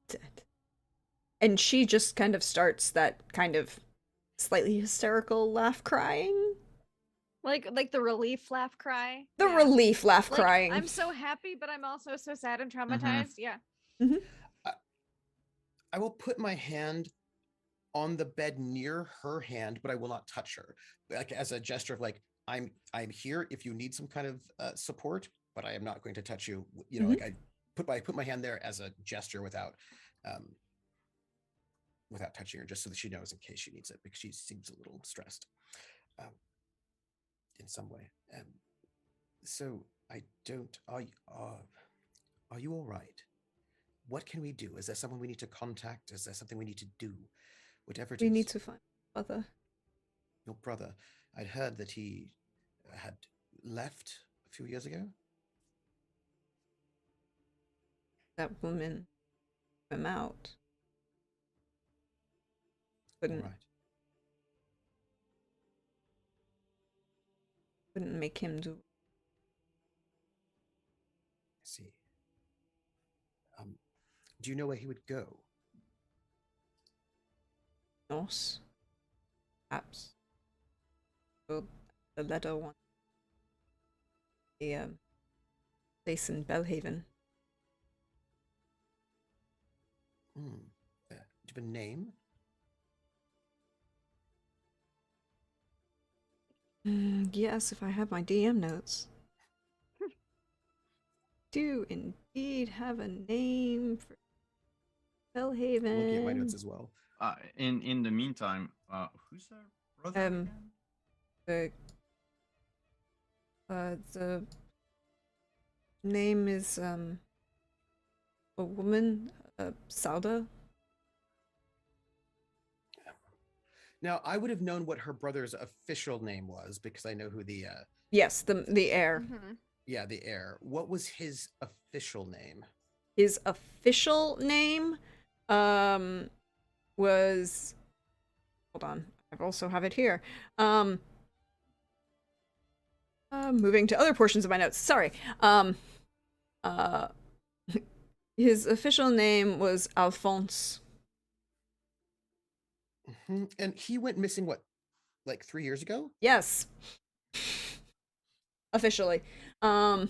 dead. And she just kind of starts that kind of slightly hysterical laugh crying. Like the relief laugh cry. The Yeah. relief laugh Like, crying. I'm so happy, but I'm also so sad and Mm-hmm. traumatized. Yeah. I will put my hand on the bed near her hand, but I will not touch her, like as a gesture of like I'm here if you need some kind of support, but I am not going to touch you. You know, like I put my hand there as a gesture without touching her, just so that she knows in case she needs it, because she seems a little stressed in some way. So I don't. Are you all right? What can we do? Is there someone we need to contact? Is there something we need to do? Whatever it We is. need to find Mother. Your brother. I'd heard that he had left a few years ago. That woman him out. All Couldn't right. couldn't make him do. I see. Do you know where he would go? Nos. Perhaps. Well, the letter one. The place in Belhaven. Do you have a name? Yes, if I have my DM notes. Do indeed have a name for Belhaven. I'm looking at my notes as well. In the meantime, who's her brother again? The name is a woman, Sauda. Now, I would have known what her brother's official name was because I know who the Yes, the heir. yeah, the heir. What was his official name? His official name was, hold on, I also have it here. Moving to other portions of my notes. Sorry. His official name was Alphonse. And he went missing what, like 3 years ago? Yes. Officially. Like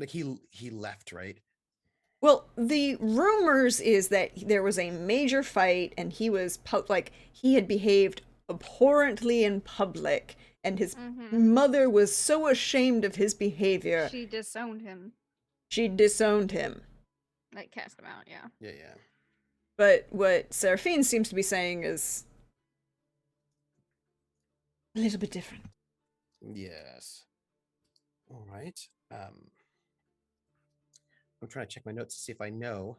he left, right? Well, the rumors is that there was a major fight and he was like he had behaved abhorrently in public and his mother was so ashamed of his behavior. She disowned him. She disowned him. Like cast him out, yeah. Yeah. But what Seraphine seems to be saying is a little bit different. Yes. All right. I'm trying to check my notes to see if I know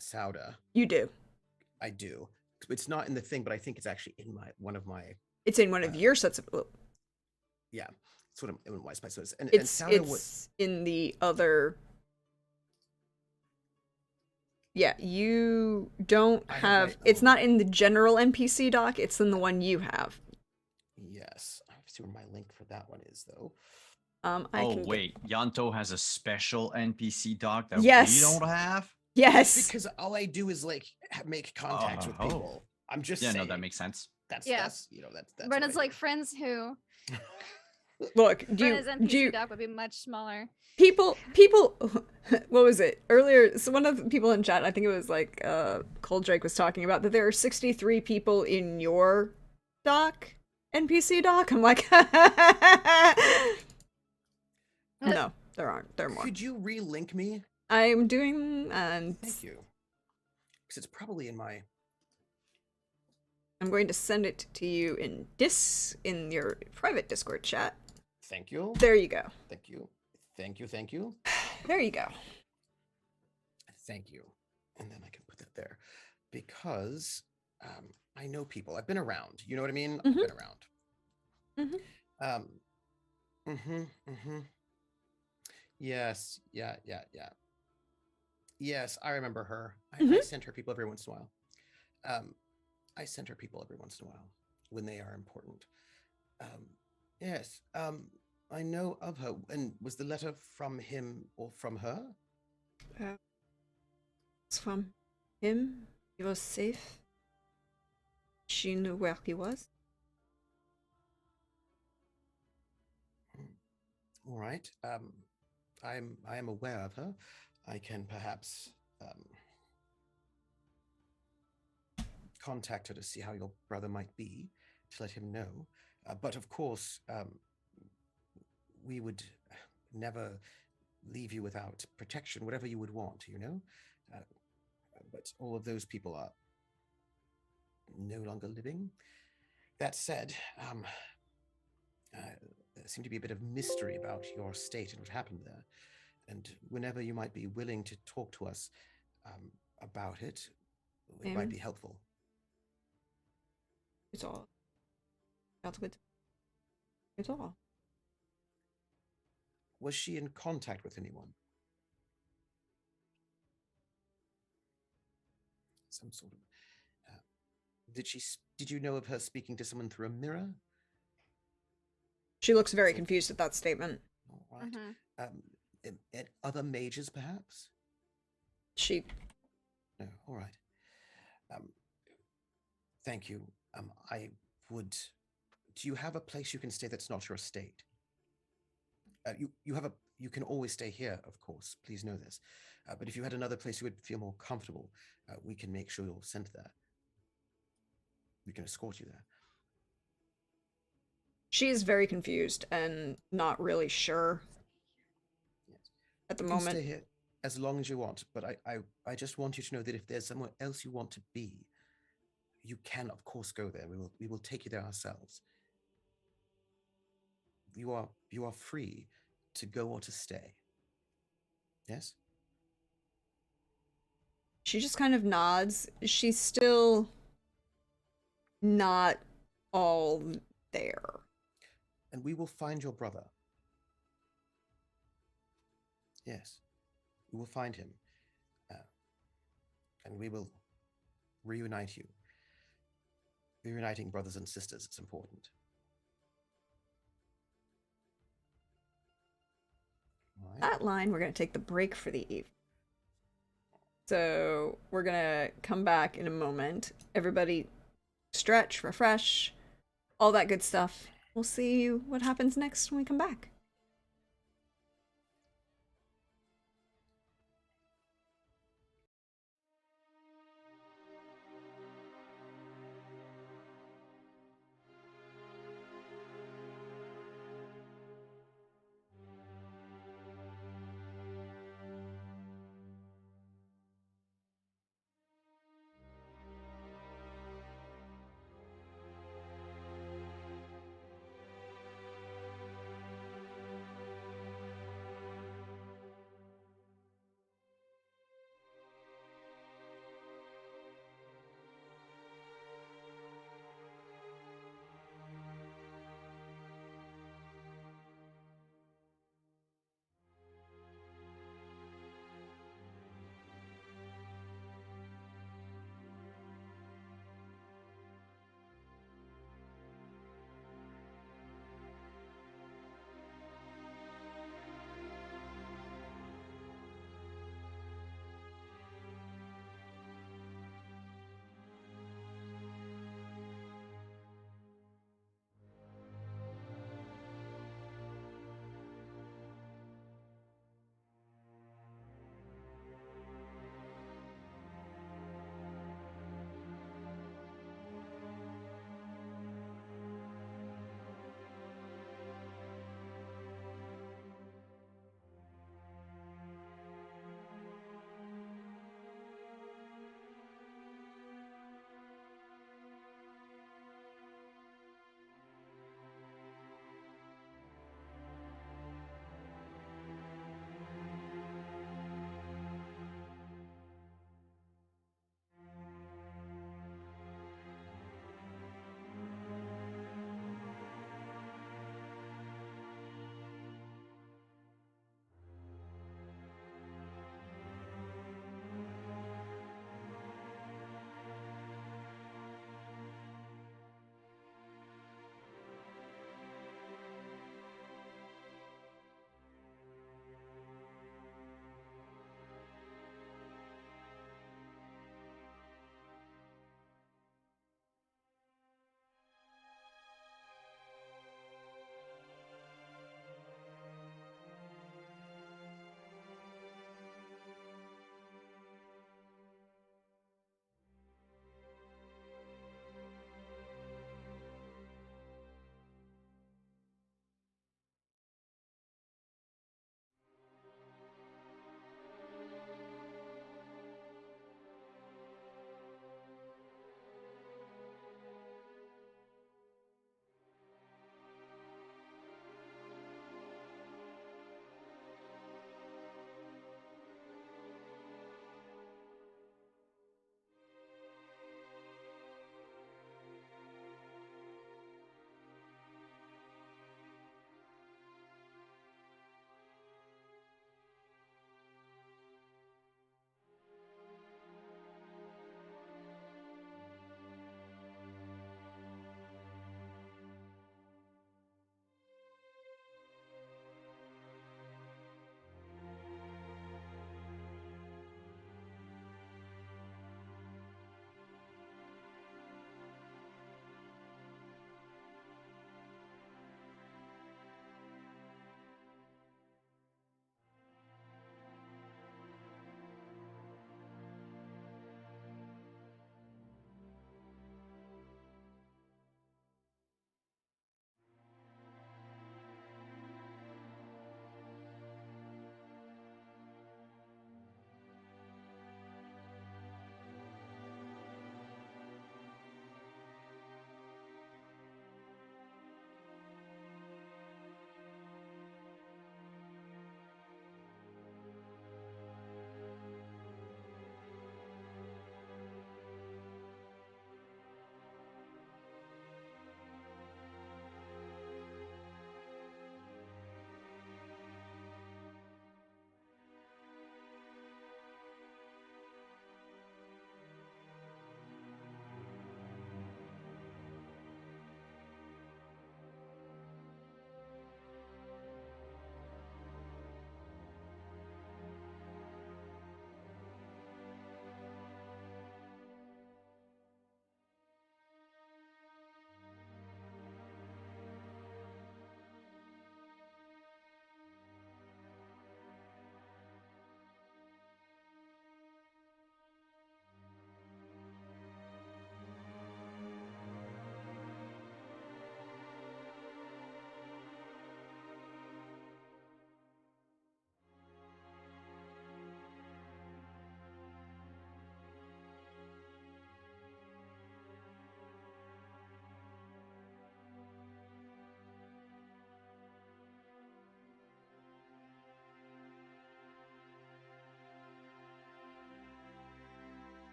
Sauda. You do. I do. It's not in the thing, but I think it's actually in one of my. It's in one of your sets of. Yeah, it's one of my spices. And it's Sauda in the other. Yeah, you don't have. It's not in the general NPC doc. It's in the one you have. Yes, I have to see where my link for that one is, though. Wait, Yanto has a special NPC doc that we don't have? Yes. Because all I do is like make contacts with people. I'm just saying. No, that makes sense. That's you know that's Brenna's like friends who. Look, Brenna's NPC doc would be much smaller. People what was it earlier? So one of the people in chat, I think it was like Cold Drake, was talking about that there are 63 people in your doc, NPC doc. I'm like no, there aren't. There are more. Could you relink me? I'm doing, and thank you. Because it's probably in my. I'm going to send it to you in your private Discord chat. Thank you. There you go. Thank you. Thank you. Thank you. There you go. Thank you. And then I can put that there because I know people. I've been around. You know what I mean? I've been around. Yes. Yeah. Yes, I remember her. I sent her people every once in a while. I send her people every once in a while when they are important. Yes. I know of her. And was the letter from him or from her? Uh, it's from him. He was safe. She knew where he was. All right. I am aware of her. I can perhaps contact her to see how your brother might be, to let him know. But of course, we would never leave you without protection, whatever you would want, you know? Uh, but all of those people are no longer living. That said, there seemed to be a bit of mystery about your state and what happened there. And whenever you might be willing to talk to us about it, it might Name be helpful. is all. That's good. It's all. Was she in contact with anyone? Some sort of. Did you know of her speaking to someone through a mirror? She looks very confused at that statement. All right. Mhm. And other mages, perhaps? She No. All right. Um, thank you. I would. Do you have a place you can stay that's not your estate? You have a. You can always stay here, of course. Please know this. But if you had another place you would feel more comfortable, we can make sure you're sent there. We can escort you there. she is very confused and not really sure Yes. at the You can stay moment. here as long as you want, but I just want you to know that if there's somewhere else you want to be, you can of course go there. We will take you there ourselves. You are free to go or to stay. Yes? She just kind of nods. She's still not all there. And we will find your brother. Yes. We will find him. Uh, and we will reunite you. Reuniting brothers and sisters, it's important. All right. That line, we're going to take the break for the evening. So we're going to come back in a moment. Everybody stretch, refresh, all that good stuff. We'll see what happens next when we come back.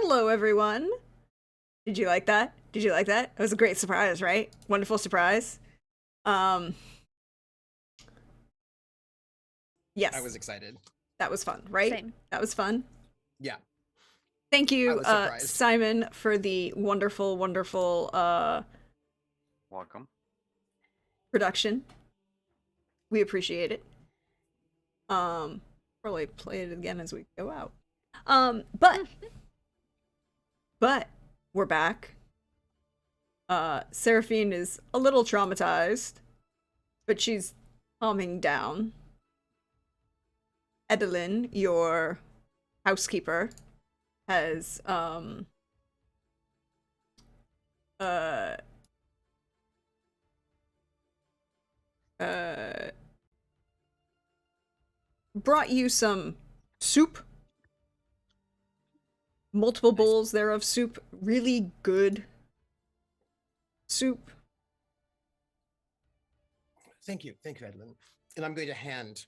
Hello, everyone. Did you like that? Did you like that? It was a great surprise, right? Wonderful surprise. Um, yes, I was excited. that was fun, right? Same. That was fun. Yeah, Thank I you, was surprised. Simon, for the wonderful, wonderful Welcome. production. We appreciate it. Probably play it again as we go out. But we're back. Seraphine is a little traumatized, but she's calming down. Edelyn, your housekeeper, has uh uh brought you some soup. Multiple Nice. bowls there of soup. Really good soup. Thank you, Edwin. And I'm going to hand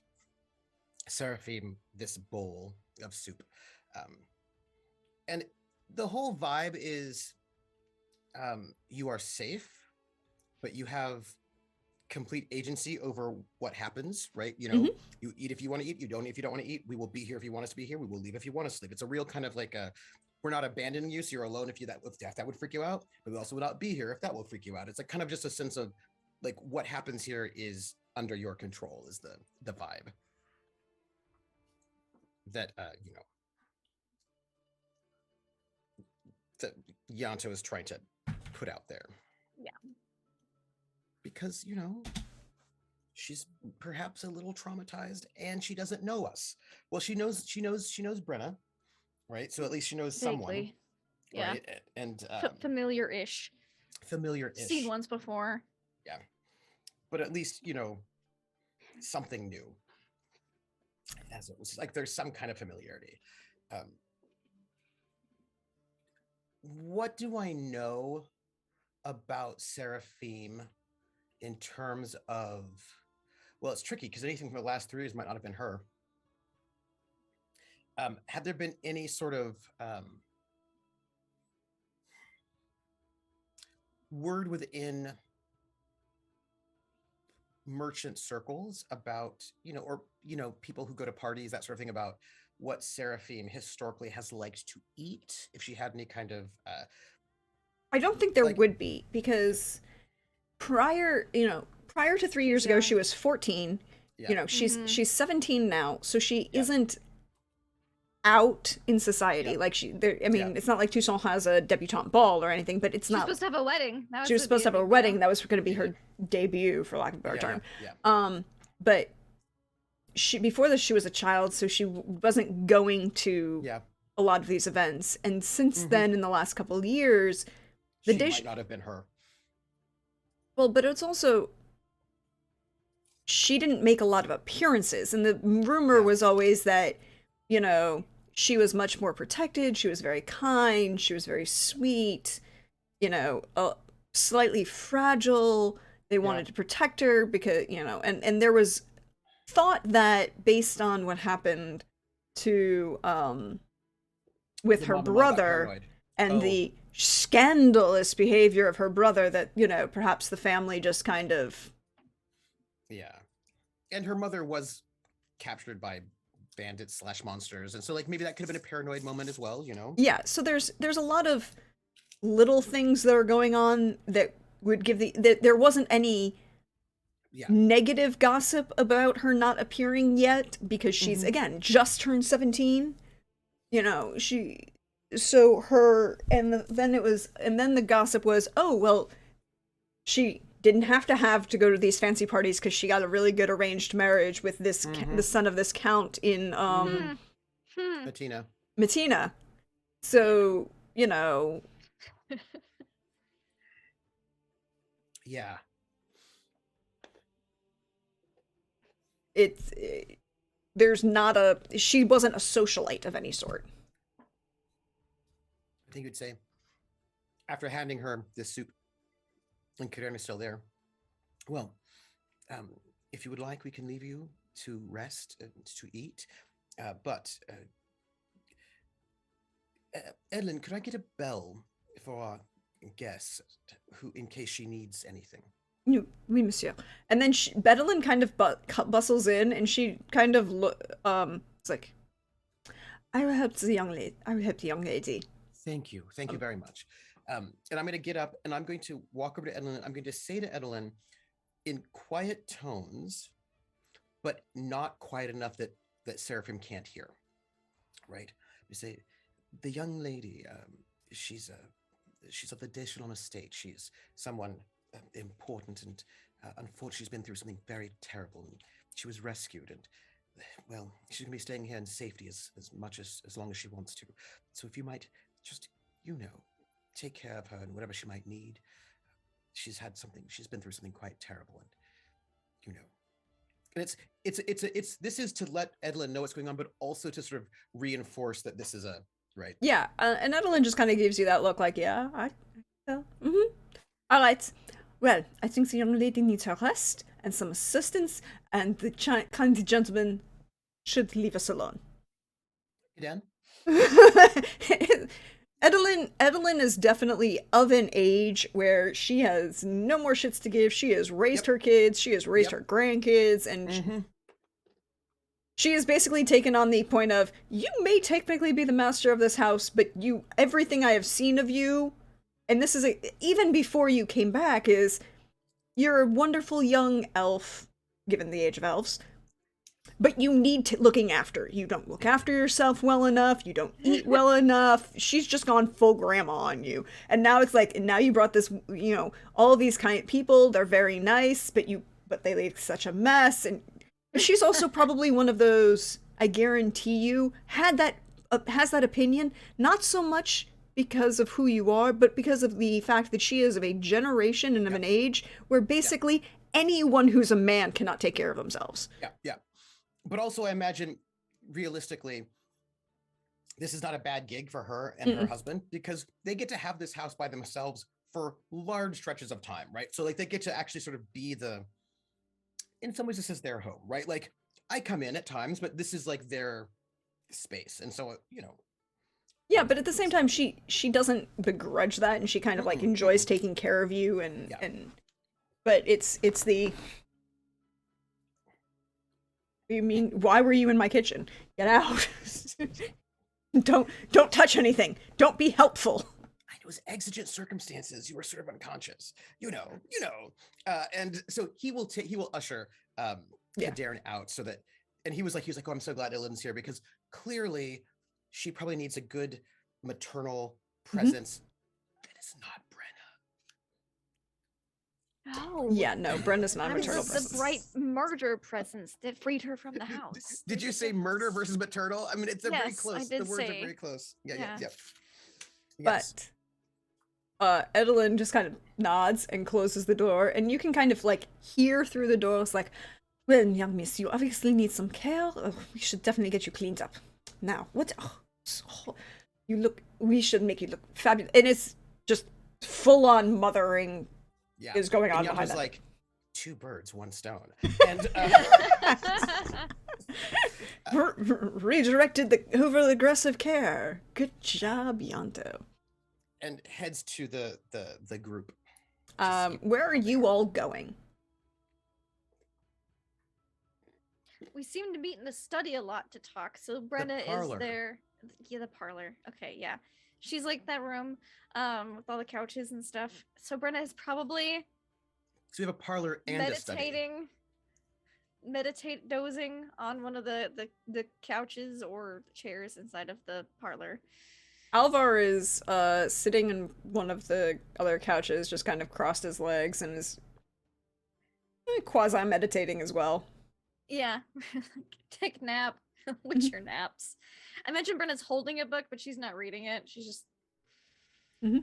Seraphim this bowl of soup. And the whole vibe is you are safe, but you have complete agency over what happens, right? You know, you eat if you want to eat, you don't if you don't want to eat. We will be here if you want us to be here. We will leave if you want us to leave. It's a real kind of like a we're not abandoning you, so you're alone if that would freak you out, but we also would not be here if that will freak you out. It's like kind of just a sense of like what happens here is under your control is the vibe that you know that Yanto is trying to put out there. Yeah. Because, you know, she's perhaps a little traumatized and she doesn't know us. Well, she knows Brenna, right? So at least she knows someone, Vaguely. Yeah. right? And Familiar-ish. familiar-ish. Seen once before. Yeah. But at least, you know, something new. As it was like there's some kind of familiarity. What do I know about Seraphim in terms of, well, it's tricky because anything from the last 3 years might not have been her. Had there been any sort of word within merchant circles about, you know, or, you know, people who go to parties, that sort of thing, about what Seraphim historically has liked to eat, if she had any kind of I don't think there like- would be, because prior to 3 years ago, Yeah. she was 14. Yeah. You know, she's 17 now, so she Yeah. isn't out in society. Yeah. Like I mean, Yeah. it's not like Toussaint has a debutante ball or anything, but it's She's not. supposed to have a wedding. That She was the supposed to have a big wedding. deal. That was going to be her debut, for lack of a better term. Yeah. But she before this, she was a child, so she wasn't going to Yeah. a lot of these events. And since then, in the last couple of years, the She dish. might not have been her. Well, but it's also she didn't make a lot of appearances, and the rumor Yeah. was always that, you know, she was much more protected. She was very kind. She was very sweet. You know, slightly fragile. They wanted to protect her because, you know, and there was thought that based on what happened to with The her mom and mom got brother paranoid. and Oh. the scandalous behavior of her brother, that, you know, perhaps the family just kind of. Yeah. And her mother was captured by bandits / monsters. And so like maybe that could have been a paranoid moment as well, you know? Yeah, so there's a lot of little things that are going on that would give that there wasn't any negative gossip about her not appearing yet, because she's again just turned 17. You know, then the gossip was, oh well, she didn't have to go to these fancy parties because she got a really good arranged marriage with this the son of this count in Matina. So, you know, yeah. it's she wasn't a socialite of any sort. I think you'd say, after handing her this soup, and Karen is still there, well, if you would like, we can leave you to rest and to eat. But Edlin, could I get a bell for our guest, who, in case she needs anything? Oui, monsieur. And then Bedeline kind of bustles in, and she kind of it's like, I will help the young lady. I will help the young lady. Thank you very much. And I'm going to get up and I'm going to walk over to Edlin. I'm going to say to Edlin in quiet tones, but not quiet enough that Seraphim can't hear. Right? We say, the young lady, she's of the Deshalon estate. She's someone important, and unfortunately, she's been through something very terrible. And she was rescued, and well, she's gonna be staying here in safety as much as long as she wants to. So if you might just, take care of her and whatever she might need. She's been through something quite terrible, and you know. And it's this is to let Edlin know what's going on, but also to sort of reinforce that this is a right. Yeah, and Edelyn just kind of gives you that look like, yeah, mm-hmm. All right. Well, I think the young lady needs her rest and some assistance, and the kind gentleman should leave us alone. Dan? Edelyn is definitely of an age where she has no more shits to give. She has raised her kids, she has raised her grandkids, and she has basically taken on the point of, you may technically be the master of this house, but everything I have seen of you, and this is even before you came back, is you're a wonderful young elf, given the age of elves, but you need looking after. You don't look after yourself well enough, you don't eat well enough. She's just gone full grandma on you. And now it's like, and now you brought this, all these kind of people, they're very nice, but they leave such a mess. And she's also probably one of those, I guarantee you, has that opinion, not so much because of who you are, but because of the fact that she is of a generation and of an age where basically anyone who's a man cannot take care of themselves. Yeah. But also, I imagine, realistically, this is not a bad gig for her and her husband, because they get to have this house by themselves for large stretches of time, right? So, like, they get to actually sort of be in some ways, this is their home, right? Like, I come in at times, but this is like their space. And so, Yeah, but at the same time, she doesn't begrudge that, and she kind of like enjoys taking care of you, but it's the, you mean, why were you in my kitchen? Get out. Don't touch anything. Don't be helpful. It was exigent circumstances. You were sort of unconscious, and so he will usher Darren out, so that, and he was like, oh, I'm so glad Elin's here, because clearly she probably needs a good maternal presence. That is not Brenna. Oh. Yeah, no, Brenda's not a maternal presence. The bright murder presence that freed her from the house. Did you say murder versus maternal? I mean, it's very close. I did the words say. Are very close. Yeah. But Edelyn just kind of nods and closes the door, and you can kind of like hear through the door. It's like, well, young miss, you obviously need some care. We should definitely get you cleaned up. Now, what? We should make you look fabulous. And it's just full on mothering is going on behind that. Like, 2 birds, 1 stone. And redirected over aggressive care. Good job, Yanto. And heads to the group. Where are you all going? We seem to meet in the study a lot to talk, so Brenna is there. Yeah, the parlor. Okay, yeah. She's like that room with all the couches and stuff. So Brenna is probably we have a parlor and a study. Dozing on one of the couches or chairs inside of the parlor. Alvar is sitting in one of the other couches, just kind of crossed his legs, and is quasi-meditating as well. Yeah. Take a nap. What's your naps? I mentioned Brenna's holding a book, but she's not reading it. She's just... And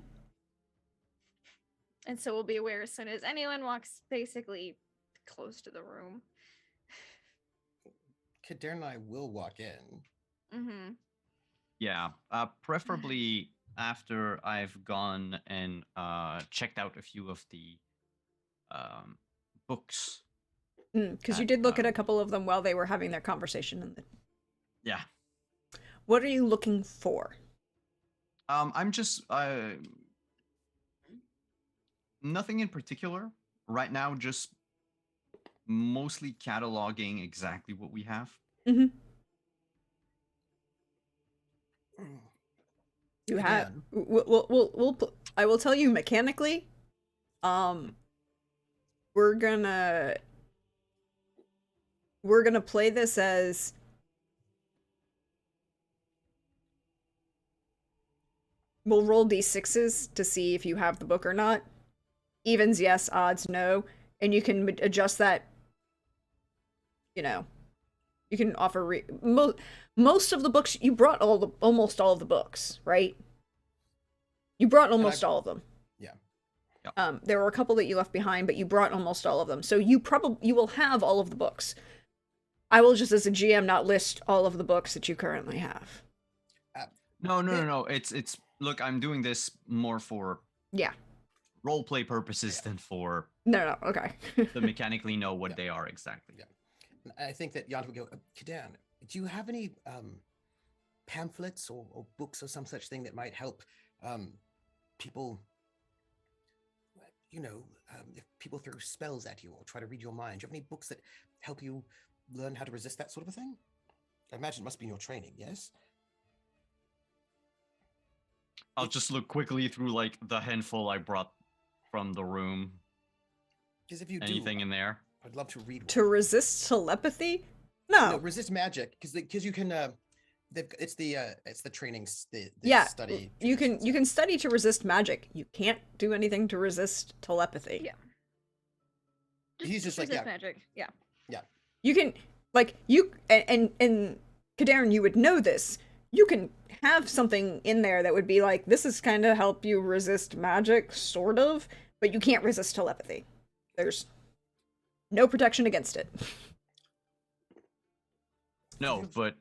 so we'll be aware as soon as anyone walks basically close to the room. Kader and I will walk in. Yeah, preferably after I've gone and checked out a few of the books. Because you did look at a couple of them while they were having their conversation. Yeah. What are you looking for? I'm just nothing in particular right now. Just mostly cataloging exactly what we have. Mm-hmm. Mm. You have. Again, I will tell you mechanically. Um, we're gonna play this as we'll roll d6s to see if you have the book or not. Evens yes, odds no, and you can adjust that. You know, you can offer most of the books you brought almost all of the books, right? You brought and almost all of them. yeah. There were a couple that you left behind, but you brought almost all of them. So you will have all of the books. I will just, as a GM, not list all of the books that you currently have. Uh, No. It's look, I'm doing this more for Yeah. role play purposes than for No. Okay. to mechanically know what Yeah. they are exactly. Yeah. I think that Jan would go, Kadan, do you have any pamphlets or books or some such thing that might help people, if people throw spells at you or try to read your mind? Do you have any books that help you learn how to resist that sort of a thing? I imagine it must be in your training, yes? I'll just look quickly through like the handful I brought from the room. Because if you Anything do, in there? I'd love to read one. To resist telepathy? No, No. resist magic, because you can. It's the training, the Yeah. study. You traditions. can study to resist magic. You can't do anything to resist telepathy. Yeah. He's just like, resist yeah. magic. Yeah. You can and Kadarin, you would know this. You can have something in there that would be like, this is kind of help you resist magic, sort of, but you can't resist telepathy. There's no protection against it. No, but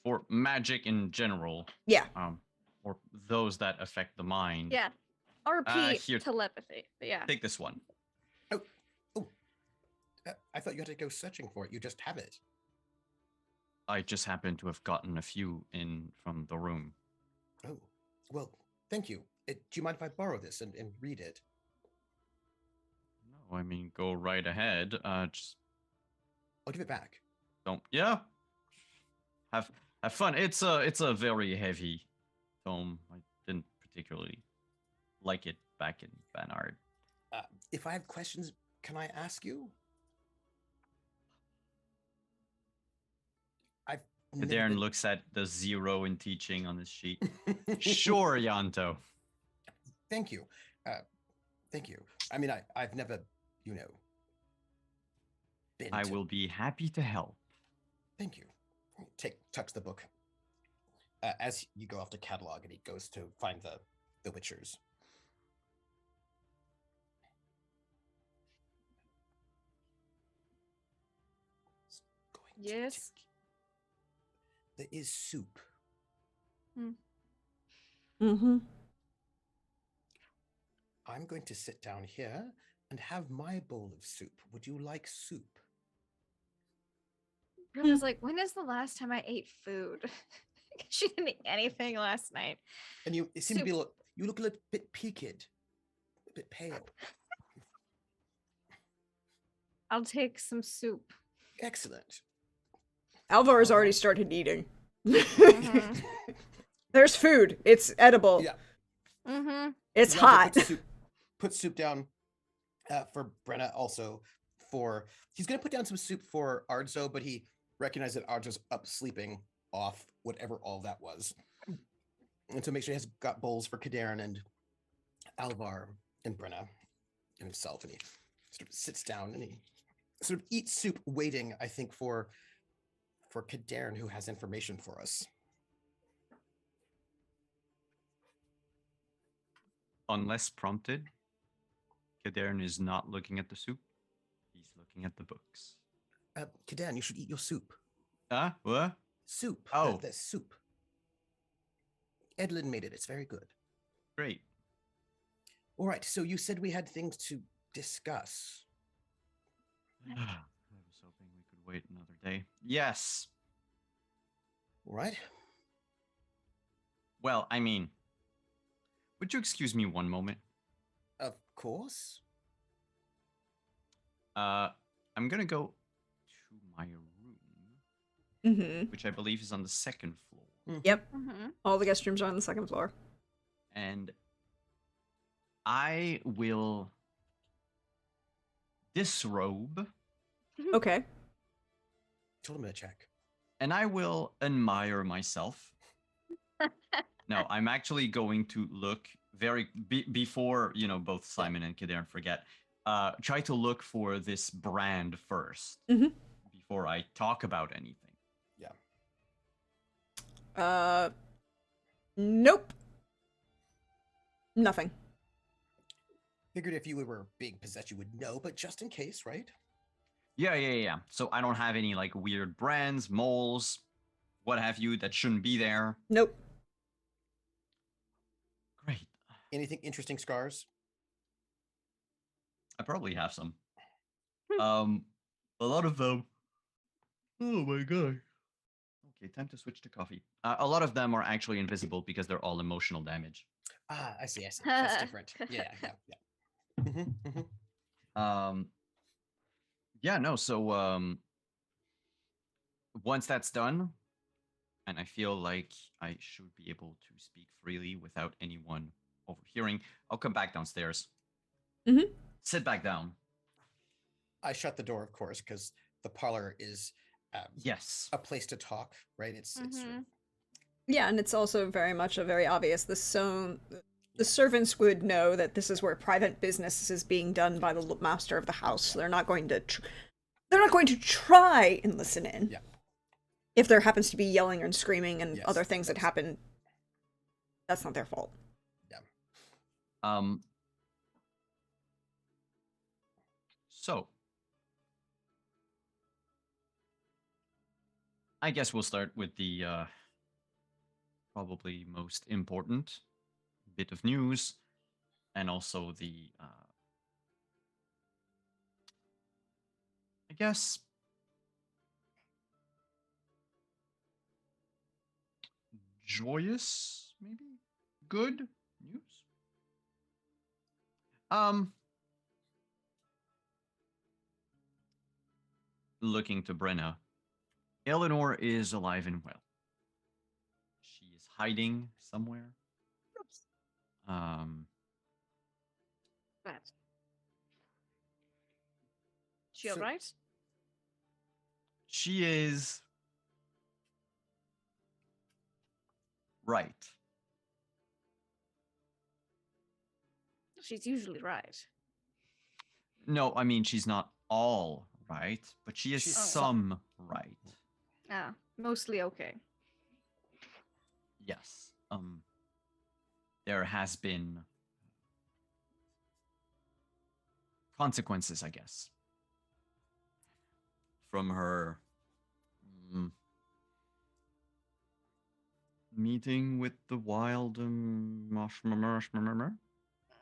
for magic in general, Yeah. or those that affect the mind. Yeah. RP Here. telepathy. But yeah. Take this one. I thought you had to go searching for it. You just have it. I just happen to have gotten a few in from the room. Oh, well, thank you. Do you mind if I borrow this and read it? No, I mean go right ahead. Just I'll give it back. don't. Yeah. Have fun. It's a very heavy tome. I didn't particularly like it back in Banard. If I have questions, can I ask you? Darren looks at the 0 in teaching on his sheet. Sure, Yanto. Thank you. Thank you. I mean, I've never, been. I will be happy to help. Thank you. Tucks the book. As you go off to catalog, and he goes to find the Witchers. Yes. There is soup. Mm-hmm. I'm going to sit down here and have my bowl of soup. Would you like soup? Bruno's like, when is the last time I ate food? She didn't eat anything last night. And you seem to Soup. be you look a little bit peaked, a bit pale. I'll take some soup. Excellent. Alvar's already Alright. started eating. Mhm. There's food. It's edible. Yeah. Mm-hmm. It's Yalta hot. Put soup down for Brenna also. He's going to put down some soup for Ardzo, but he recognized that Ardzo's up sleeping off whatever all that was. And so make sure he has got bowls for Kadarin and Alvar and Brenna and himself. And he sort of sits down and he sort of eats soup, waiting, I think, for Kadarin, who has information for us. Unless prompted, Kadarin is not looking at the soup. He's looking at the books. Kadarin, you should eat your soup. What? Soup. Oh. The soup. Edlin made it. It's very good. Great. All right. So you said we had things to discuss. I was hoping we could wait another day. Yes. All right. Well, I mean, would you excuse me one moment? Of course. I'm gonna go to my room, Mm-hmm. which I believe is on the second floor, Yep. Mm-hmm. All the guest rooms are on the second floor. and I will disrobe, Okay. Told him to check. and I will admire myself. No, I'm actually going to look before both Simon and Kaderin forget. Try to look for this brand first Mm-hmm. before I talk about anything. Nope. Nothing. Figured if you were being possessed, you would know, but just in case, right? Yeah. So I don't have any like weird brands, moles, what have you that shouldn't be there. Nope. Great. Anything interesting scars? I probably have some. A lot of them. Oh my god. Okay, time to switch to coffee. A lot of them are actually invisible because they're all emotional damage. Ah, I see. That's different. Yeah. Um, yeah, no. So once that's done, and I feel like I should be able to speak freely without anyone overhearing, I'll come back downstairs. Mm-hmm. Sit back down. I shut the door, of course, because the parlor is Yes. a place to talk, right? It's sort of, Yeah, and it's also very much a very obvious. The servants would know that this is where private business is being done by the master of the house. So they're not going to. They're not going to try and listen in. Yeah. If there happens to be yelling and screaming and Yes, other things that happen, that's not their fault. Um. So I guess we'll start with the probably most important bit of news, and also the I guess joyous, maybe good news. Looking to Brenna, Eleanor is alive and well. She is hiding somewhere. Um, Bad. She So- alright? she is right. She's usually right. No, I mean she's not all right, but she is She's some right. Ah, mostly okay. Yes. There has been consequences, I guess, from her meeting with the wild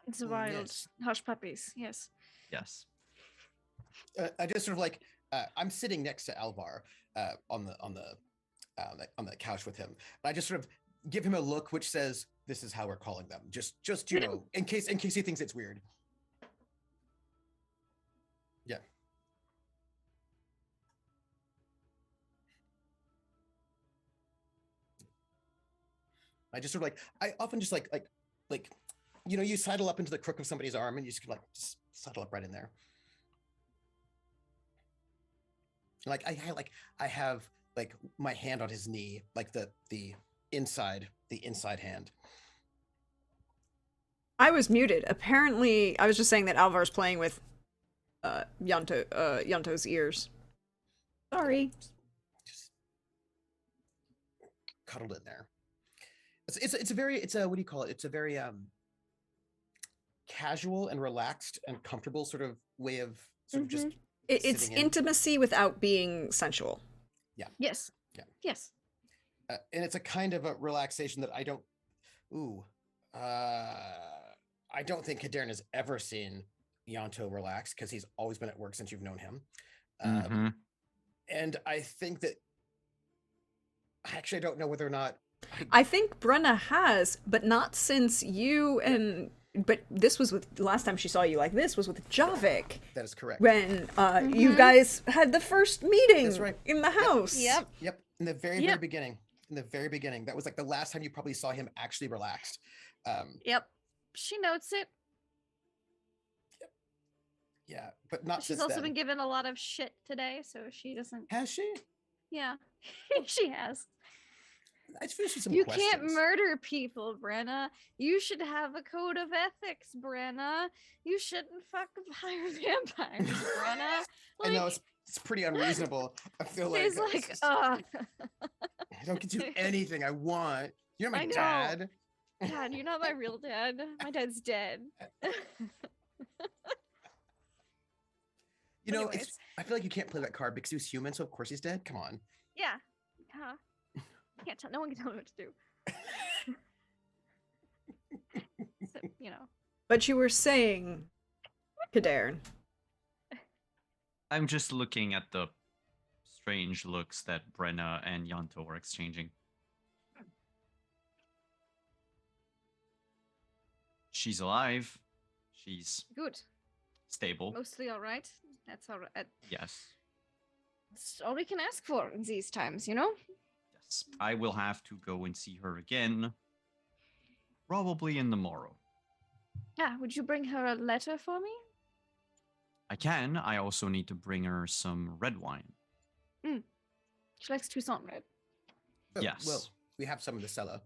It's wild. yes. Hush puppies, yes. Yes. I just sort of like I'm sitting next to Alvar on the couch with him, and I just sort of give him a look which says, "This is how we're calling them." Just in case he thinks it's weird. Yeah. I just sort of like I often just like you sidle up into the crook of somebody's arm and you just just sidle up right in there. Like I have like my hand on his knee, like the inside hand. I was muted. Apparently, I was just saying that Alvar's playing with Yanto's ears. Sorry. Just cuddled in there. It's a very what do you call it? It's a very casual and relaxed and comfortable sort of way of sort of just It's sitting in. intimacy without being sensual. Yes. Yeah. Yes. And it's a kind of a relaxation that I don't. I don't think Kaderin has ever seen Yanto relax because he's always been at work since you've known him. And I think that actually I don't know whether or not I think Brenna has, but not since you and. But this was with last time she saw you like this was with Javik That is correct. when you guys had the first meeting That's right. in the house. Yep. Yep. In the very Yep. beginning. In the very beginning. That was like the last time you probably saw him actually relaxed. Yep. She notes it. Yeah, but not She's since also then. been given a lot of shit today, so she doesn't. Has she? Yeah, she has. I just finished with some You questions. can't murder people, Brenna. You should have a code of ethics, Brenna. You shouldn't fuck fire vampires, Brenna. I know it's pretty unreasonable. I feel like He's like, ugh. I don't get to do anything I want. You're my I know. dad. Dad, you're not my real dad. My dad's dead. You know, Anyways. I feel like you can't play that card because he was human, so of course he's dead. Come on. Yeah. Can't tell. No one can tell me what to do. So, you know. But you were saying, Kadarn. I'm just looking at the strange looks that Brenna and Yanto are exchanging. She's alive. She's Good. stable. Mostly all right. That's all right. Yes. That's all we can ask for in these times, you know? Yes. I will have to go and see her again. Probably in the morrow. Yeah, would you bring her a letter for me? I can. I also need to bring her some red wine. She likes Toussaint red. Oh, Yes. Well, we have some in the cellar.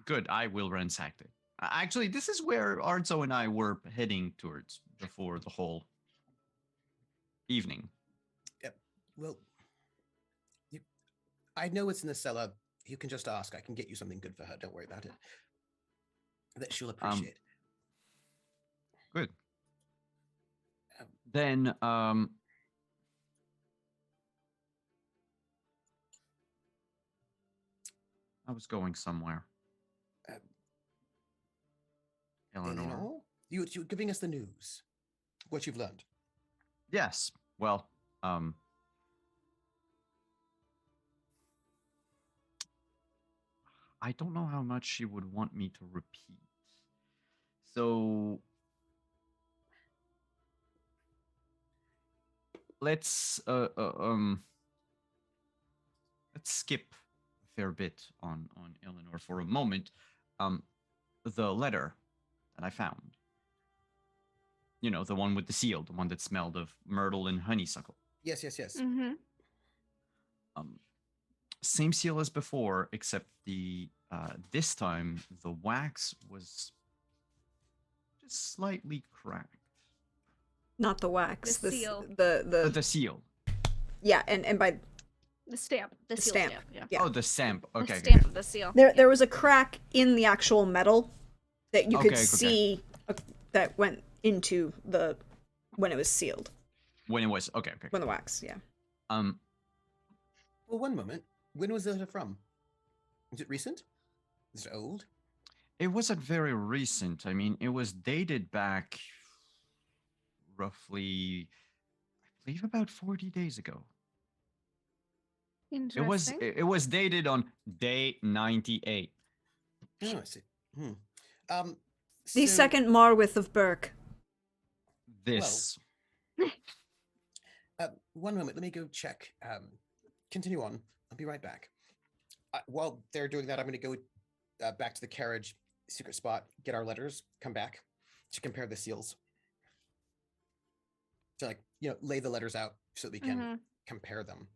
Good. I will ransack it. Actually, this is where Arzo and I were heading towards before the whole evening. Yep. Well, I know it's in the cellar. You can just ask. I can get you something good for her. Don't worry about it. That she'll appreciate. Good. Um, Then, I was going somewhere. Eleanor. Eleanor, you're giving us the news. What you've learned. Yes. Well, I don't know how much she would want me to repeat. So let's skip a fair bit on Eleanor for a moment. The letter that I found. You know, the one with the seal, the one that smelled of myrtle and honeysuckle. Yes, yes, yes. Mm-hmm. Same seal as before, except the this time the wax was just slightly cracked. Not the wax. The seal. The seal. Yeah, and by The stamp. The seal stamp. stamp. Yeah. Yeah. Oh, the stamp. Okay. The okay, stamp okay. of the seal. there was a crack in the actual metal that you could Okay, okay. see that went into the when it was sealed. When it was okay. When the wax, yeah. Well, one moment. When was the letter from? Is it recent? Is it old? It wasn't very recent. I mean, it was dated back roughly, I believe, about 40 days ago. Interesting. It was dated on day 98. Oh, I see. The So- second Marwith of Burke. This. One moment. Let me go check. Continue on. I'll be right back. While they're doing that, I'm going to go back to the carriage secret spot, get our letters, come back to compare the seals. To lay the letters out so that we can compare them.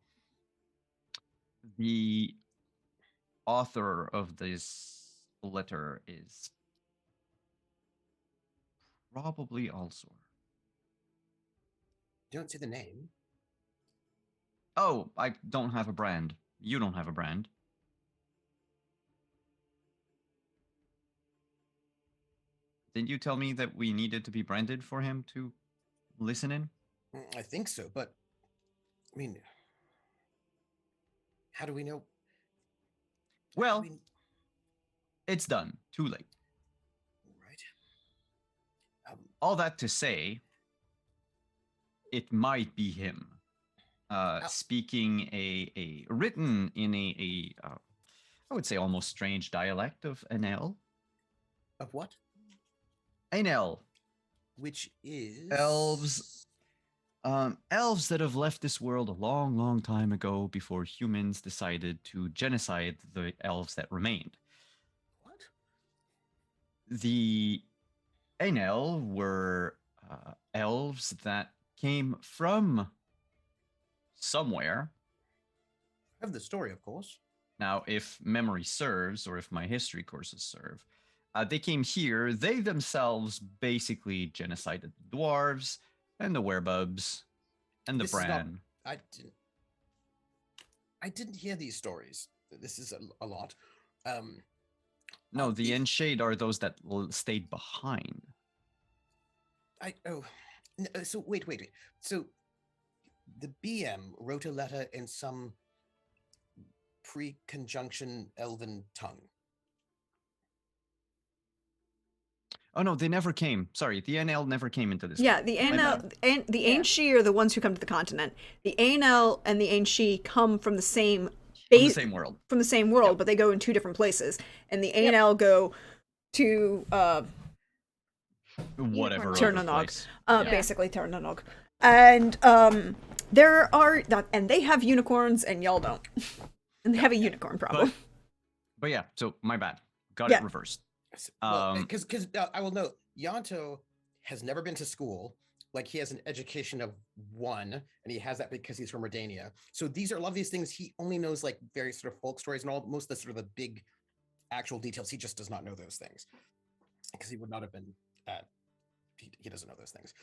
The author of this letter is probably Alzor. You don't say the name. Oh, I don't have a brand. You don't have a brand. Didn't you tell me that we needed to be branded for him to listen in? I think so, but I mean, how do we know? Well, it's done. Too late. Right. All that to say, it might be him. Speaking written in I would say almost strange dialect of Enel. Of what? Enel. Which is Elves. Elves that have left this world a long, long time ago before humans decided to genocide the elves that remained. What? The Enel were elves that came from somewhere. I have the story, of course. Now, if memory serves, or if my history courses serve, they came here. They themselves basically genocided the dwarves and the werebubs and the This is not- Bran. I didn't hear these stories. This is a lot. No, the if- Enshade are those that stayed behind. So wait. So the BM wrote a letter in some pre-conjunction elven tongue. Oh no, they never came. Sorry, the NL never came into this. Yeah, world. the My Ainel bad. and the Yeah. Ainshi are the ones who come to the continent. The Ainel and the Ainshi come from the same From the base, same world. from the same world, Yep. but they go in two different places. And the Yep. Ainel go to Whatever Unicorn other Ternanog. place. Yeah. Basically Ternanog. And there are and they have unicorns and y'all don't. And they have a unicorn problem. But yeah, so my bad. Got Yeah. it reversed. Well, because I will note, Yanto has never been to school. Like, he has an education of 1, and he has that because he's from Redania. So these are a lot of these things he only knows, like very sort of folk stories and all most of the sort of the big actual details. He just does not know those things because he would not have been. He doesn't know those things.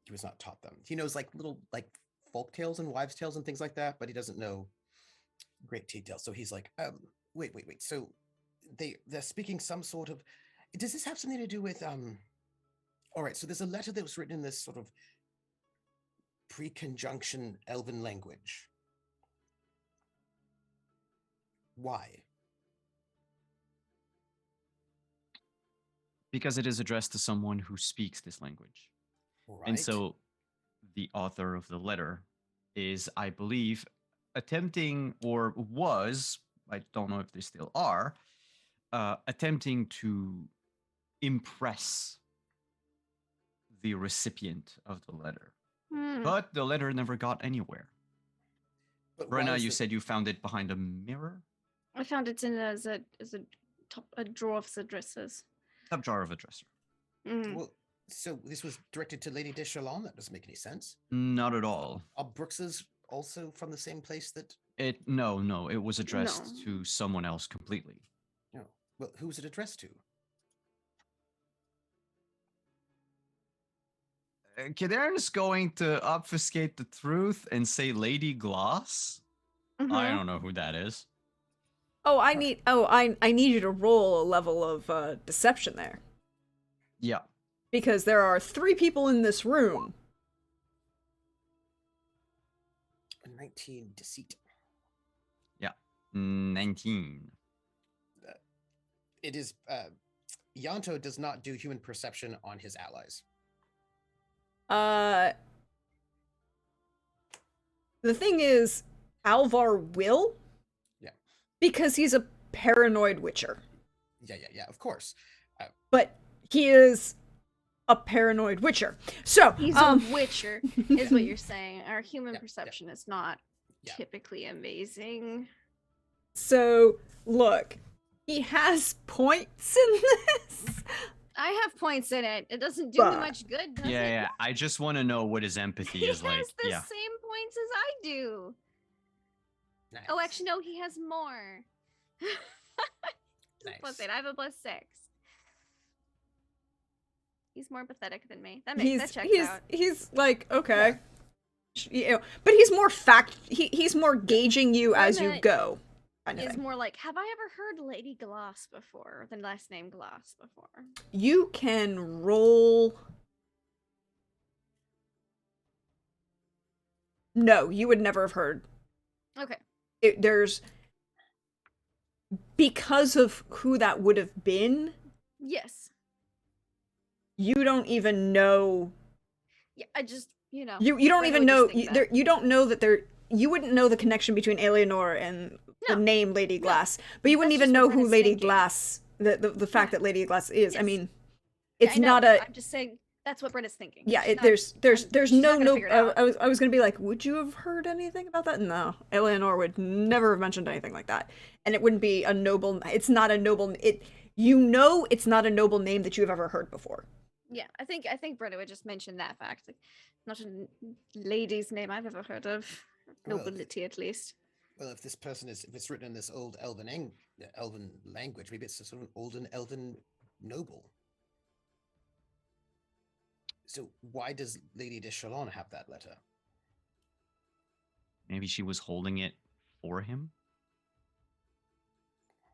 He was not taught them. He knows like little like folk tales and wives' tales and things like that, but he doesn't know great details. So he's like, wait. So they're speaking some sort of. Does this have something to do with All right, so there's a letter that was written in this sort of pre-conjunction elven language. Why? Because it is addressed to someone who speaks this language. Right. And so the author of the letter is, I believe, attempting, or was, I don't know if they still are, attempting to impress the recipient of the letter. Hmm. But the letter never got anywhere. But why Brenna, is you the- said you found it behind a mirror? I found it in as a drawer of addresses. Top jar of a dresser. Mm. Well, so this was directed to Lady de Chalon? That doesn't make any sense. Not at all. Are Brooks's also from the same place that? No, it was addressed No. to someone else completely. No. Well, who's it addressed to? Kadarn's going to obfuscate the truth and say Lady Gloss? I Mhm. don't know who that is. I need you to roll a level of deception there. Yeah. Because there are 3 people in this room. 19 deceit. 19. It is. Yanto does not do human perception on his allies. The thing is, Alvar will. Yeah. Because he's a paranoid witcher. Yeah. Of course. But he is a paranoid witcher. So He's a witcher, is what you're saying. Our human Yeah, yeah. perception is not Yeah. typically amazing. So look, he has points in this. I have points in it. It doesn't do me But- much good, does it? Yeah. I just want to know what his empathy He is has like. the Yeah. same points as I do. Oh, Nice. actually, no, he has more. Just plus Nice. 8. I have a +6. He's more pathetic than me. That checks out. He's like, okay. You know, but he's more he's more gauging you as you Brenna go. Kind of Is thing. more like, have I ever heard Lady Gloss before? Or the last name Gloss before? You can roll. No, you would never have heard. Okay. There's because of who that would have been. Yes. You don't even know. Yeah, I just, You don't Brenna even would just know. think that. You don't know that there. You wouldn't know the connection between Eleanor and the No, name Lady no. Glass, but you wouldn't That's even just know what who Brenna's Lady thinking. Glass, the fact Yeah. that Lady Glass is. I Yes. mean, Yeah, it's I know. not a I'm just saying that's what Brenna's thinking. yeah. She's It, not, there's she's no not gonna figure it out. I was gonna be like, would you have heard anything about that? No, Eleanor would never have mentioned anything like that, and it wouldn't be a noble. It's not a noble. It's not a noble name that you've ever heard before. Yeah, I think Brenna would just mention that fact. Like, not a lady's name I've ever heard of. Well, Nobility, at least. Well, if if it's written in this old elven language, maybe it's a sort of an olden elven noble. So why does Lady de Chalon have that letter? Maybe she was holding it for him.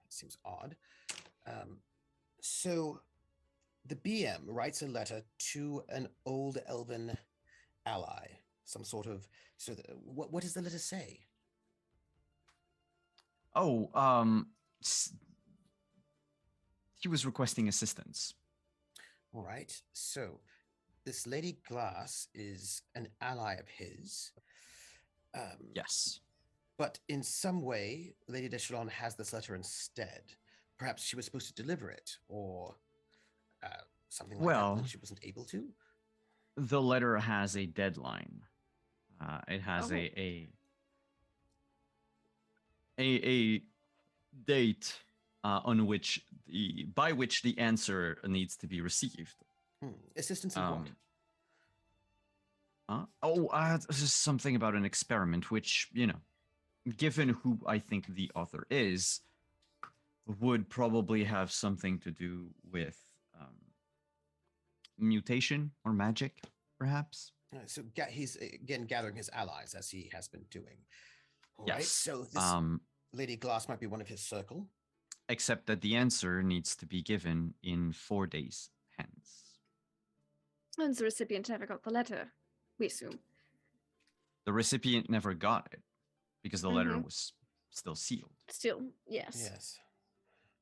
It seems odd. So the BM writes a letter to an old elven ally, some sort of. So what does the letter say? Oh, he was requesting assistance. All right. So this Lady Glass is an ally of his. Yes. But in some way, Lady de Chalon has this letter instead. Perhaps she was supposed to deliver it, or something like that, and she wasn't able to. The letter has a deadline. It has Oh. a date on which by which the answer needs to be received. Assistance in what? This is something about an experiment, which, given who I think the author is, would probably have something to do with mutation or magic, perhaps. So he's again gathering his allies as he has been doing. All Yes. right. So this Lady Glass might be one of his circle. Except that the answer needs to be given in 4 days hence. And the recipient never got the letter, we assume. The recipient never got it because the letter was still sealed. Still, yes. Yes.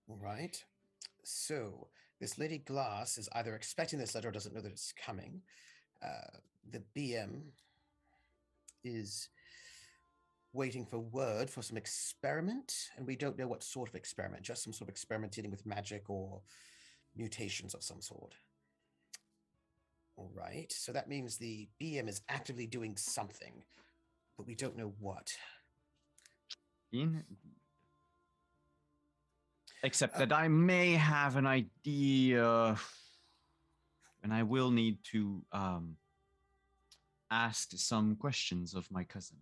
All right. So this Lady Glass is either expecting this letter or doesn't know that it's coming. The BM is waiting for word for some experiment, and we don't know what sort of experiment, just some sort of experiment dealing with magic or mutations of some sort. All right, so that means the BM is actively doing something, but we don't know what. Except that I may have an idea, and I will need to ask some questions of my cousin.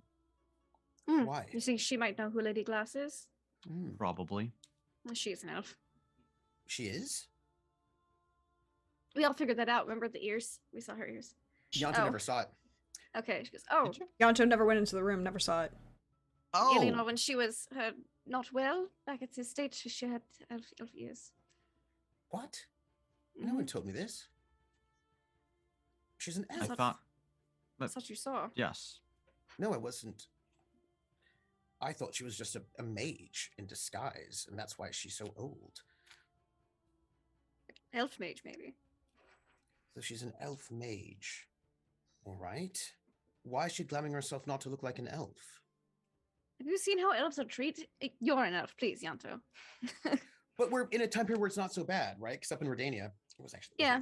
Why? You think she might know who Lady Glass is? Probably. Well, she's an elf. She is? We all figured that out. Remember the ears? We saw her ears. Yonta never saw it. Okay, she goes, oh. Yonto never went into the room, never saw it. Yeah, you know, when she was not well back at his state, she had elf ears. What? No one told me this. She's an elf. I thought you saw. Yes. No, I wasn't. I thought she was just a mage in disguise, and that's why she's so old. Elf mage, maybe. So she's an elf mage. All right. Why is she glamming herself not to look like an elf? Have you seen how elves are treated? You're an elf, please, Yanto. But we're in a time period where it's not so bad, right? Because up in Redania, it was actually Yeah.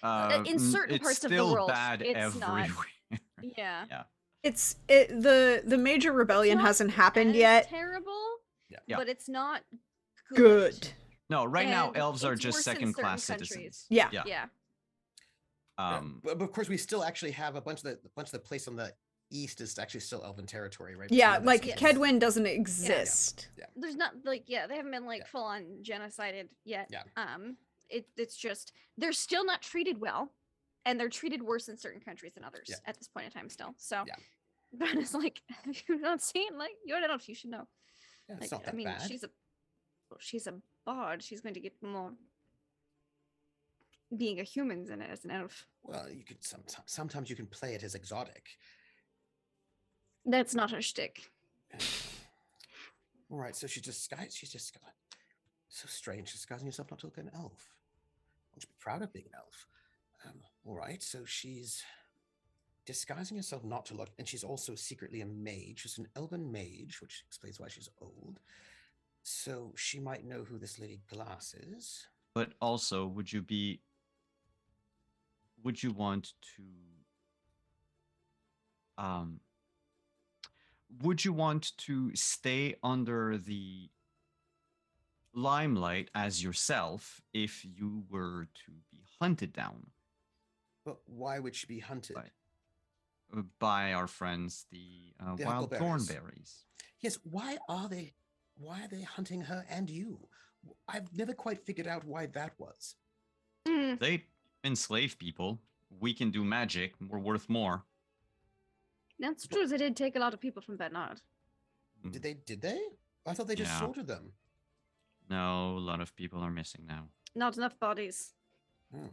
bad. In certain parts of the world, bad it's everywhere. Yeah. Yeah. The major rebellion hasn't happened yet. Terrible. Yeah. But it's not Good. No, right now And elves are it's just worse in second-class certain citizens. Yeah. Yeah. But of course, we still actually have a bunch of the place on the east is actually still elven territory, right? Yeah, So like that's- Kedwin doesn't exist. Yeah. There's not they haven't been full on genocided yet. Yeah. It's just they're still not treated well, and they're treated worse in certain countries than others at this point in time still. So Yeah. but it's like you're not seeing you're an elf, you should know. Yeah, it's not that bad. she's a bard. She's going to get more being a human than as an elf. Well, you could sometimes you can play it as exotic. That's not her shtick. All right, so she's just so strange, disguising yourself not to look like an elf. Won't you be proud of being an elf? All right, so she's disguising herself not to look, and she's also secretly a mage. She's an elven mage, which explains why she's old. So she might know who this Lady Glass is. But also, would you want to um would you want to stay under the limelight as yourself if you were to be hunted down But why would she be hunted? by our friends, the The wild huckleberries. thornberries? Yes, why are they hunting her and you? I've never quite figured out why that was. Mm, They enslave people. We can do magic. We're worth more. that's true. They did take a lot of people from Bernard. Did they? I thought they just Yeah. slaughtered them. No, a lot of people are missing now. Not enough bodies. Oh.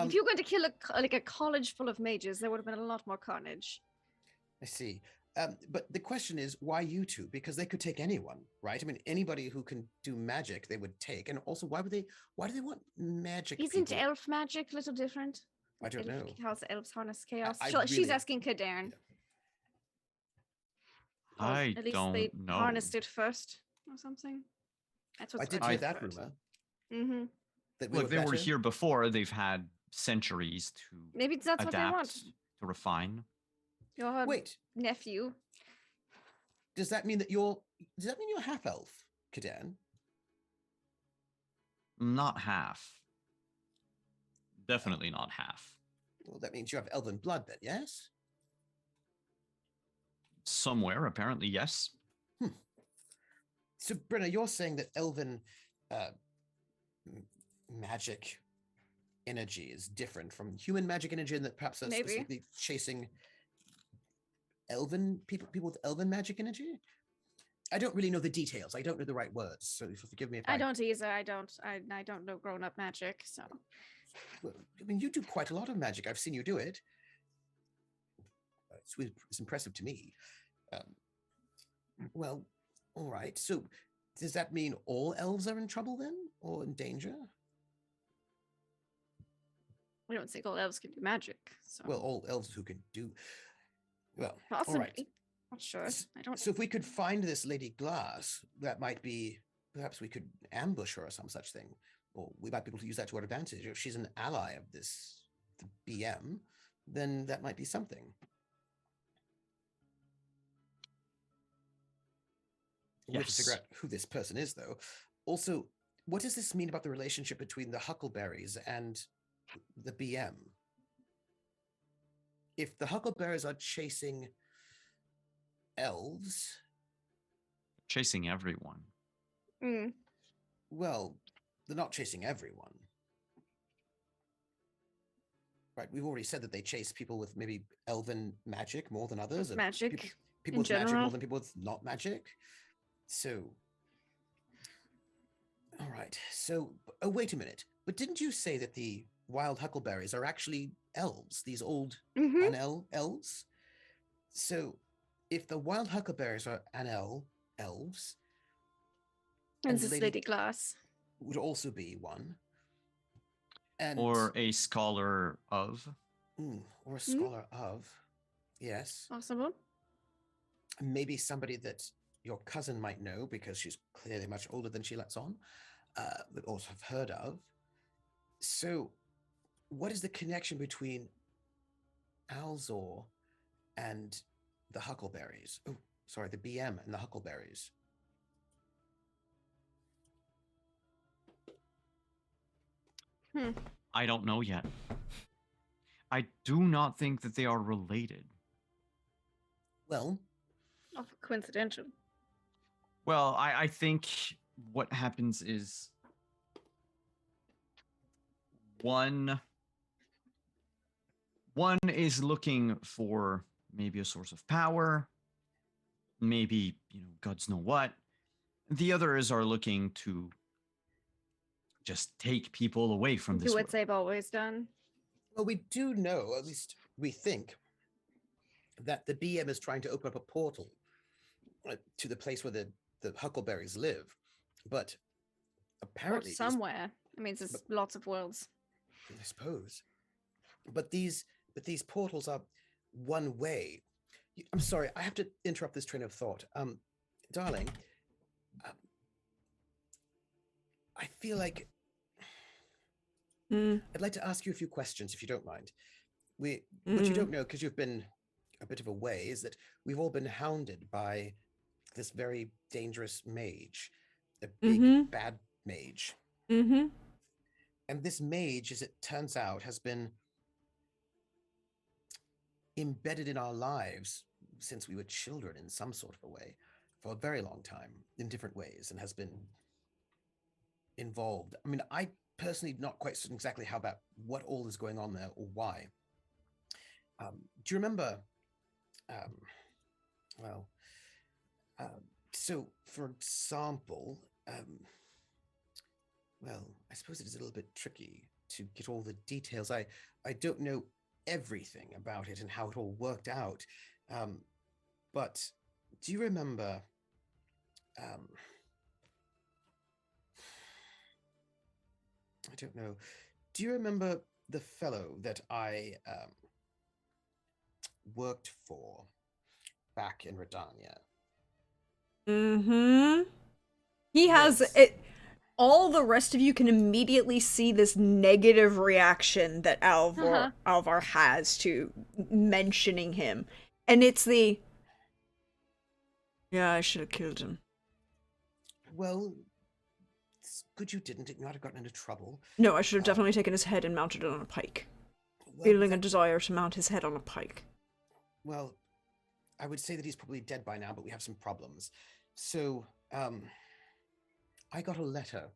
If you were going to kill a college full of mages, there would have been a lot more carnage. I see. But the question is, why you two? Because they could take anyone, right? I mean, anybody who can do magic, they would take. And also, why do they want magic? Isn't people? elf magic a little different? I don't know. How's elves harness chaos? I She's really- asking Kadern. I At least don't they know. harnessed it first or something. That's what I did hear that rumor. Mm-hmm. That we Look, they were better. here before. They've had centuries to Maybe that's what they adapt, want. to refine. Your Wait, nephew. does that mean you're half elf, Kadan? Not half. Definitely not half. Well, that means you have elven blood then, yes? Somewhere, apparently, yes. So, Brenna, you're saying that elven magic energy is different from human magic energy, and that perhaps that's Maybe. specifically chasing elven people with elven magic energy? I don't really know the details. I don't know the right words, so forgive me if I don't either. I don't know grown-up magic, so. Well, I mean, you do quite a lot of magic. I've seen you do it. It's impressive to me. Well, all right. So, does that mean all elves are in trouble then, or in danger? We don't think all elves can do magic. So. Well, all elves who can do. Well, possibly. all right. Not sure. I don't. So, if we could find this Lady Glass, that might be. Perhaps we could ambush her or some such thing, or we might be able to use that to our advantage. If she's an ally of the BM, then that might be something. We have to figure Yes. out who this person is, though. Also, what does this mean about the relationship between the Huckleberries and the BM? If the Huckleberries are chasing elves, Chasing everyone. Mm. well, they're not chasing everyone. Right, we've already said that they chase people with maybe elven magic more than others. and Magic. People in with magic general. more than people with not magic. So, all right. So, oh, wait a minute. But didn't you say that the wild huckleberries are actually elves? These old Mm-hmm. elves? So, if the wild huckleberries are elves, And this Lady Glass. would also be one. And Or a scholar of. or a scholar of, yes. Possible. Maybe somebody that your cousin might know because she's clearly much older than she lets on, but also have heard of. So, what is the connection between Alzor and the Huckleberries? Oh, sorry, the BM and the Huckleberries. I don't know yet. I do not think that they are related. Well, Coincidental. Well, I think what happens is one is looking for maybe a source of power, maybe, gods know what. The others are looking to just take people away from this Do what world. they've always done. well, we do know, at least we think, that the BM is trying to open up a portal to the place where the Huckleberries live. But Or apparently, somewhere. I mean, there's lots of worlds. I suppose. But these portals are one way. I'm sorry, I have to interrupt this train of thought. Darling, um, I feel like Mm, I'd like to ask you a few questions, if you don't mind. What you mm, don't know, because you've been a bit of away, is that we've all been hounded by this very dangerous mage, a big mm-hmm, bad mage. mm-hmm. And this mage, as it turns out, has been embedded in our lives since we were children in some sort of a way for a very long time in different ways and has been involved. I mean, I personally not quite certain exactly how that, what all is going on there or why. Do you remember? Um, well, uh, so for example, well, I suppose it is a little bit tricky to get all the details. I don't know everything about it and how it all worked out. Um, but do you remember? Um, I don't know. Do you remember the fellow that I worked for back in Redania? Mm-hmm. He has Yes. it. All the rest of you can immediately see this negative reaction that Uh-huh. Alvar has to mentioning him. And it's the, yeah, I should have killed him. Well, it's good you didn't. It might have gotten into trouble. No, I should have Um, definitely taken his head and mounted it on a pike. well, Feeling a that desire to mount his head on a pike. well, I would say that he's probably dead by now, but we have some problems. So, I got a letter,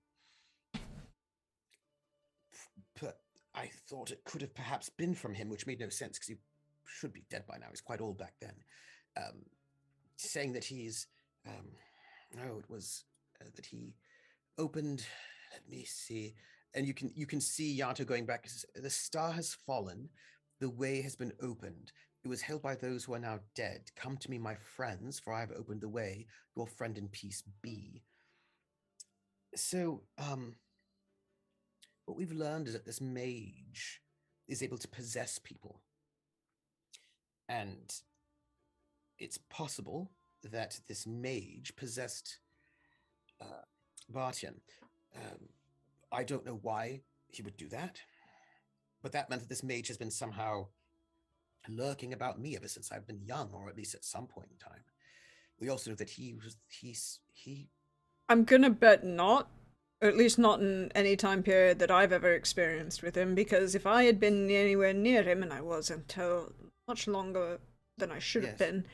but I thought it could have perhaps been from him, which made no sense because he should be dead by now. He's quite old back then. Um, saying that he's, um, no, it was that he opened. Let me see, and you can see Yato going back. The star has fallen, the way has been opened. It was held by those who are now dead. Come to me, my friends, for I have opened the way. Your friend in peace be. So, what we've learned is that this mage is able to possess people, and it's possible that this mage possessed uh, Bartian. Um, I don't know why he would do that, but that meant that this mage has been somehow lurking about me ever since I've been young, or at least at some point in time. We also know that he. I'm gonna bet not. Or at least not in any time period that I've ever experienced with him, because if I had been anywhere near him, and I was until much longer than I should have Yes, been,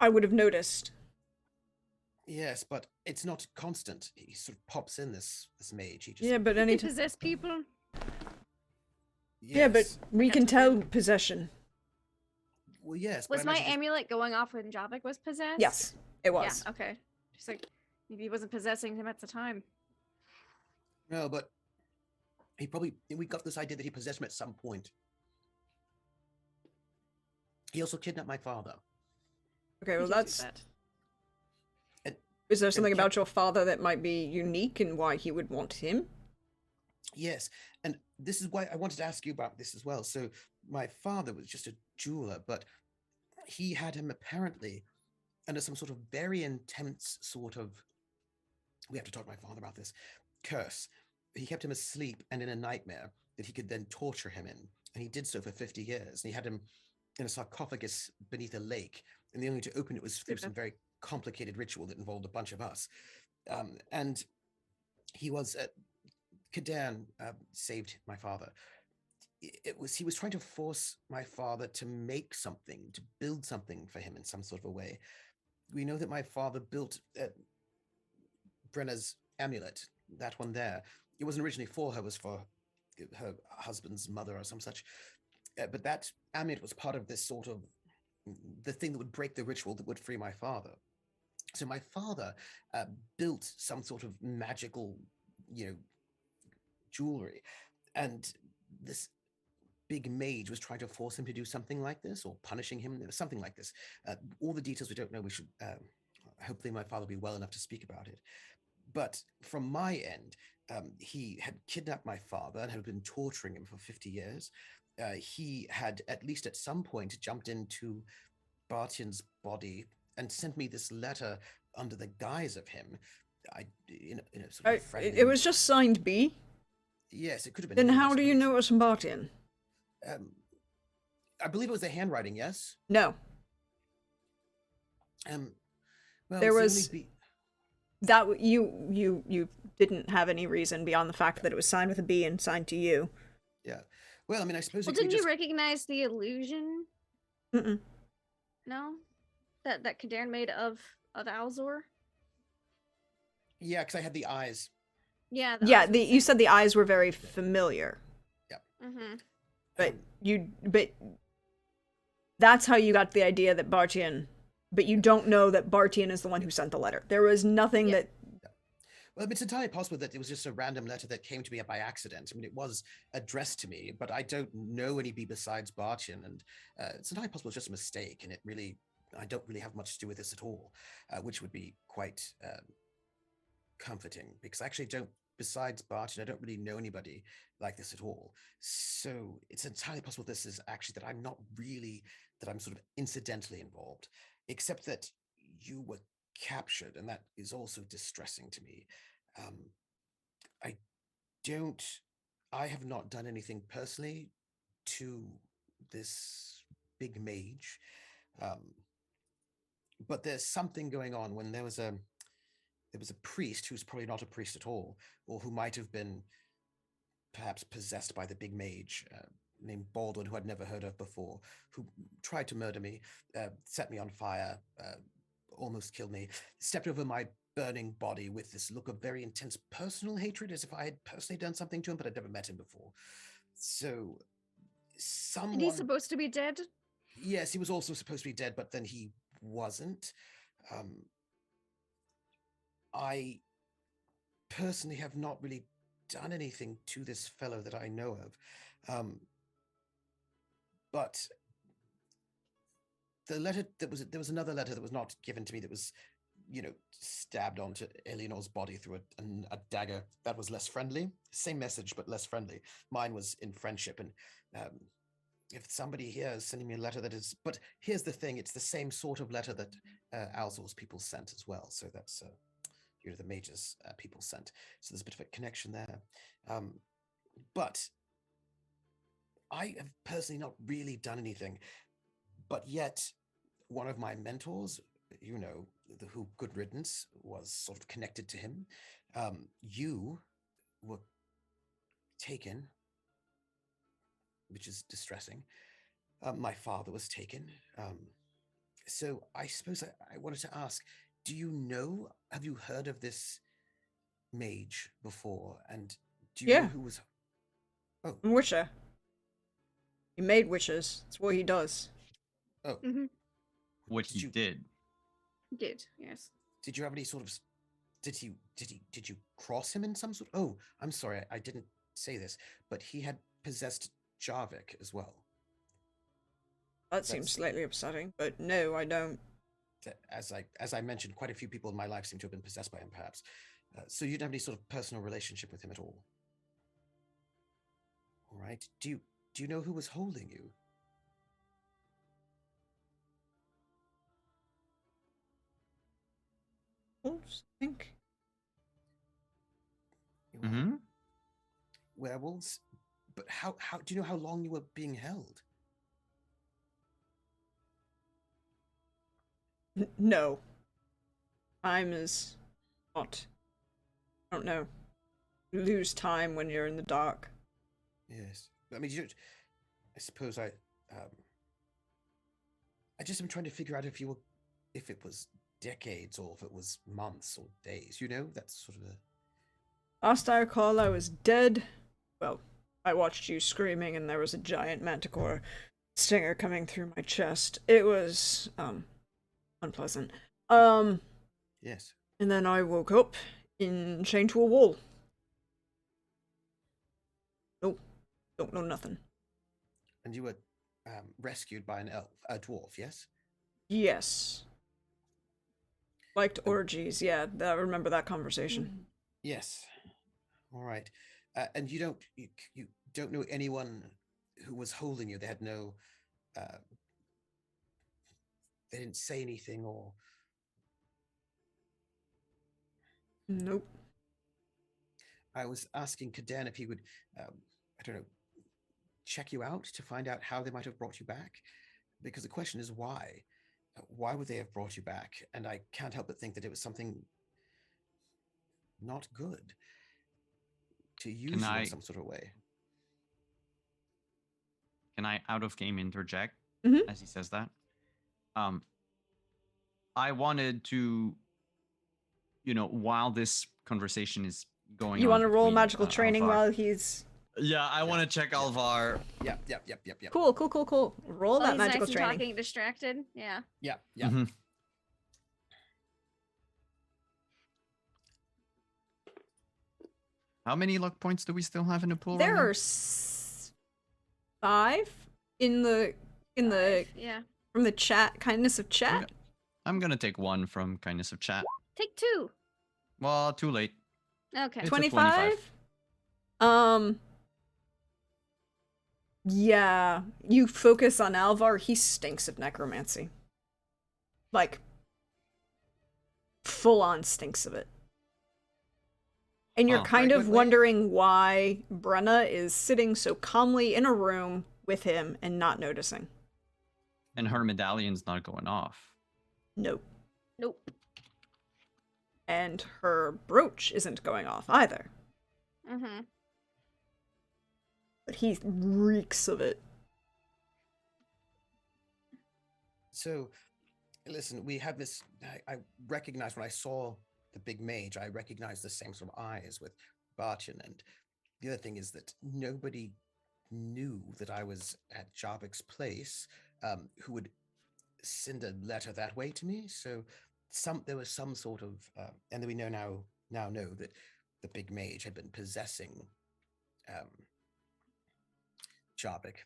I would have noticed. yes, but it's not constant. He sort of pops in this mage. He just Yeah, but He any can time. possess people. Yeah, but yes, we can That's tell weird. possession. well yes, but I Was my imagine just amulet going off when Javik was possessed? Yes, it Yeah, was. okay. Just like maybe he wasn't possessing him at the time. no, but he probably we got this idea that he possessed him at some point. He also kidnapped my father Okay, He well, did do that's. that. and Is there and something kept about your father that might be unique and why he would want him? yes, and this is why I wanted to ask you about this as well. So my father was just a jeweler, but he had him apparently under some sort of very intense sort of, we have to talk to my father about this, curse. He kept him asleep and in a nightmare that he could then torture him in. And he did so for 50 years. And he had him in a sarcophagus beneath a lake. And the only way to open it was through Stupid. some very complicated ritual that involved a bunch of us. And he was, Kadan saved my father. It was he was trying to force my father to make something, to build something for him in some sort of a way. We know that my father built Brenna's amulet, that one there. It wasn't originally for her; it was for her husband's mother or some such. But that amulet was part of this sort of the thing that would break the ritual that would free my father. So my father uh, built some sort of magical, you know, jewelry, and this big mage was trying to force him to do something like this or punishing him, something like this. All the details we don't know. We should hopefully my father will be well enough to speak about it. But from my end, he had kidnapped my father and had been torturing him for 50 years. he had at least at some point jumped into Bartian's body and sent me this letter under the guise of him. In a sort of It friendly. was just signed B. Yes, it could have been Then anyone, I how do you suppose. know it was from Bartian? Um, I believe it was the handwriting. Yes. No, Um, well, there it's the only was B. that you didn't have any reason beyond the fact that it was signed with a B and signed to you. Yeah. Well, I mean, I suppose Well, it could didn't be you just. recognize the illusion? Mm-mm. No, that Kadarn made of Alzor. Yeah, because I had the eyes. Yeah, Yeah, you said the eyes were very familiar, Mm-hmm. but but that's how you got the idea that Bartian. But you don't know that Bartian is the one who sent the letter. There was nothing Yeah. that. Well, it's entirely possible that it was just a random letter that came to me by accident. I mean, it was addressed to me, but I don't know any B besides Bartian, and it's entirely possible it's just a mistake, and I don't really have much to do with this at all, which would be quite comforting because I actually don't. Besides Bartian, I don't really know anybody like this at all. So it's entirely possible this is actually that I'm not really that I'm sort of incidentally involved, except that you were captured, and that is also distressing to me. Um, I don't. I have not done anything personally to this big mage, um, but there's something going on when there was a priest who's probably not a priest at all, or who might have been perhaps possessed by the big mage named Baldwin, who I'd never heard of before, who tried to murder me, set me on fire, almost killed me, stepped over my burning body with this look of very intense personal hatred, as if I had personally done something to him, but I'd never met him before. So, And he's someone, supposed to be dead. yes, he was also supposed to be dead, but then he wasn't. Um, I personally have not really done anything to this fellow that I know of. But the letter there was another letter that was not given to me that was, stabbed onto Eleanor's body through a dagger that was less friendly. Same message, but less friendly. Mine was in friendship, and if somebody here is sending me a letter that is, but here's the thing: it's the same sort of letter that Alzor's people sent as well. So that's the mage's people sent. So there's a bit of a connection there. But I have personally not really done anything, but yet one of my mentors, who Good Riddance was sort of connected to him, you were taken, which is distressing. My father was taken. So I suppose I wanted to ask, have you heard of this mage before? And do you know Yeah, who was, oh, Wisher. He made wishes. That's what he does. oh, Mm-hmm. What did he you, did. Did yes. did you have any sort of, did you cross him in some sort? Oh, I'm sorry, I didn't say this, but he had possessed Jarvik as well. That seems That's slightly upsetting, but no, I don't. as I mentioned, quite a few people in my life seem to have been possessed by him, perhaps. So you didn't have any sort of personal relationship with him at all. All right. Do you know who was holding you? Wolves, I think. Well, Mm-hmm. werewolves. But how do you know how long you were being held? No. Time is not. I don't know. You lose time when you're in the dark. Yes. I mean, I suppose I just am trying to figure out if it was decades or if it was months or days. That's sort of a. Last I recall, I was dead. Well, I watched you screaming, and there was a giant manticore stinger coming through my chest. It was, unpleasant. Yes. And then I woke up chained to a wall. Nope, don't know nothing. And you were rescued by a dwarf, yes? Yes. Liked And orgies, yeah, I remember that conversation. yes. All right. And you don't know anyone who was holding you, they had no, uh, they didn't say anything, or Nope. I was asking Kaden if he would, I don't know, check you out to find out how they might have brought you back, because the question is why. Why would they have brought you back? And I can't help but think that it was something not good to Can use you in I some sort of way. can I out of game interject Mhm. as he says that? Um, I wanted to, while this conversation is going You on want to roll between magical training Alvar. while he's Yeah, I want to check yeah. Alvar. Yep. cool. Roll Oh, that he's magical nice and training. talking, distracted. Yeah. Yeah. Mhm. How many luck points do we still have in the pool right There now? are 5 in the Yeah. from the chat kindness of chat. I'm gonna take one from kindness of chat. Take 2. Well, too late. Okay. It's a 25. Yeah, you focus on Alvar. He stinks of necromancy. Like, full on stinks of it. And you're Oh. kind of Wait. wondering why Brenna is sitting so calmly in a room with him and not noticing. And her medallion's not going off. Nope. Nope. And her brooch isn't going off either. Mm-hmm. But he reeks of it. So, listen, we have this. I recognized when I saw the big mage, I recognized the same sort of eyes with Barchin. And the other thing is that nobody knew that I was at Jarbik's place, who would send a letter that way to me. So, there was some sort of, and then we now know that the big mage had been possessing Jarbik.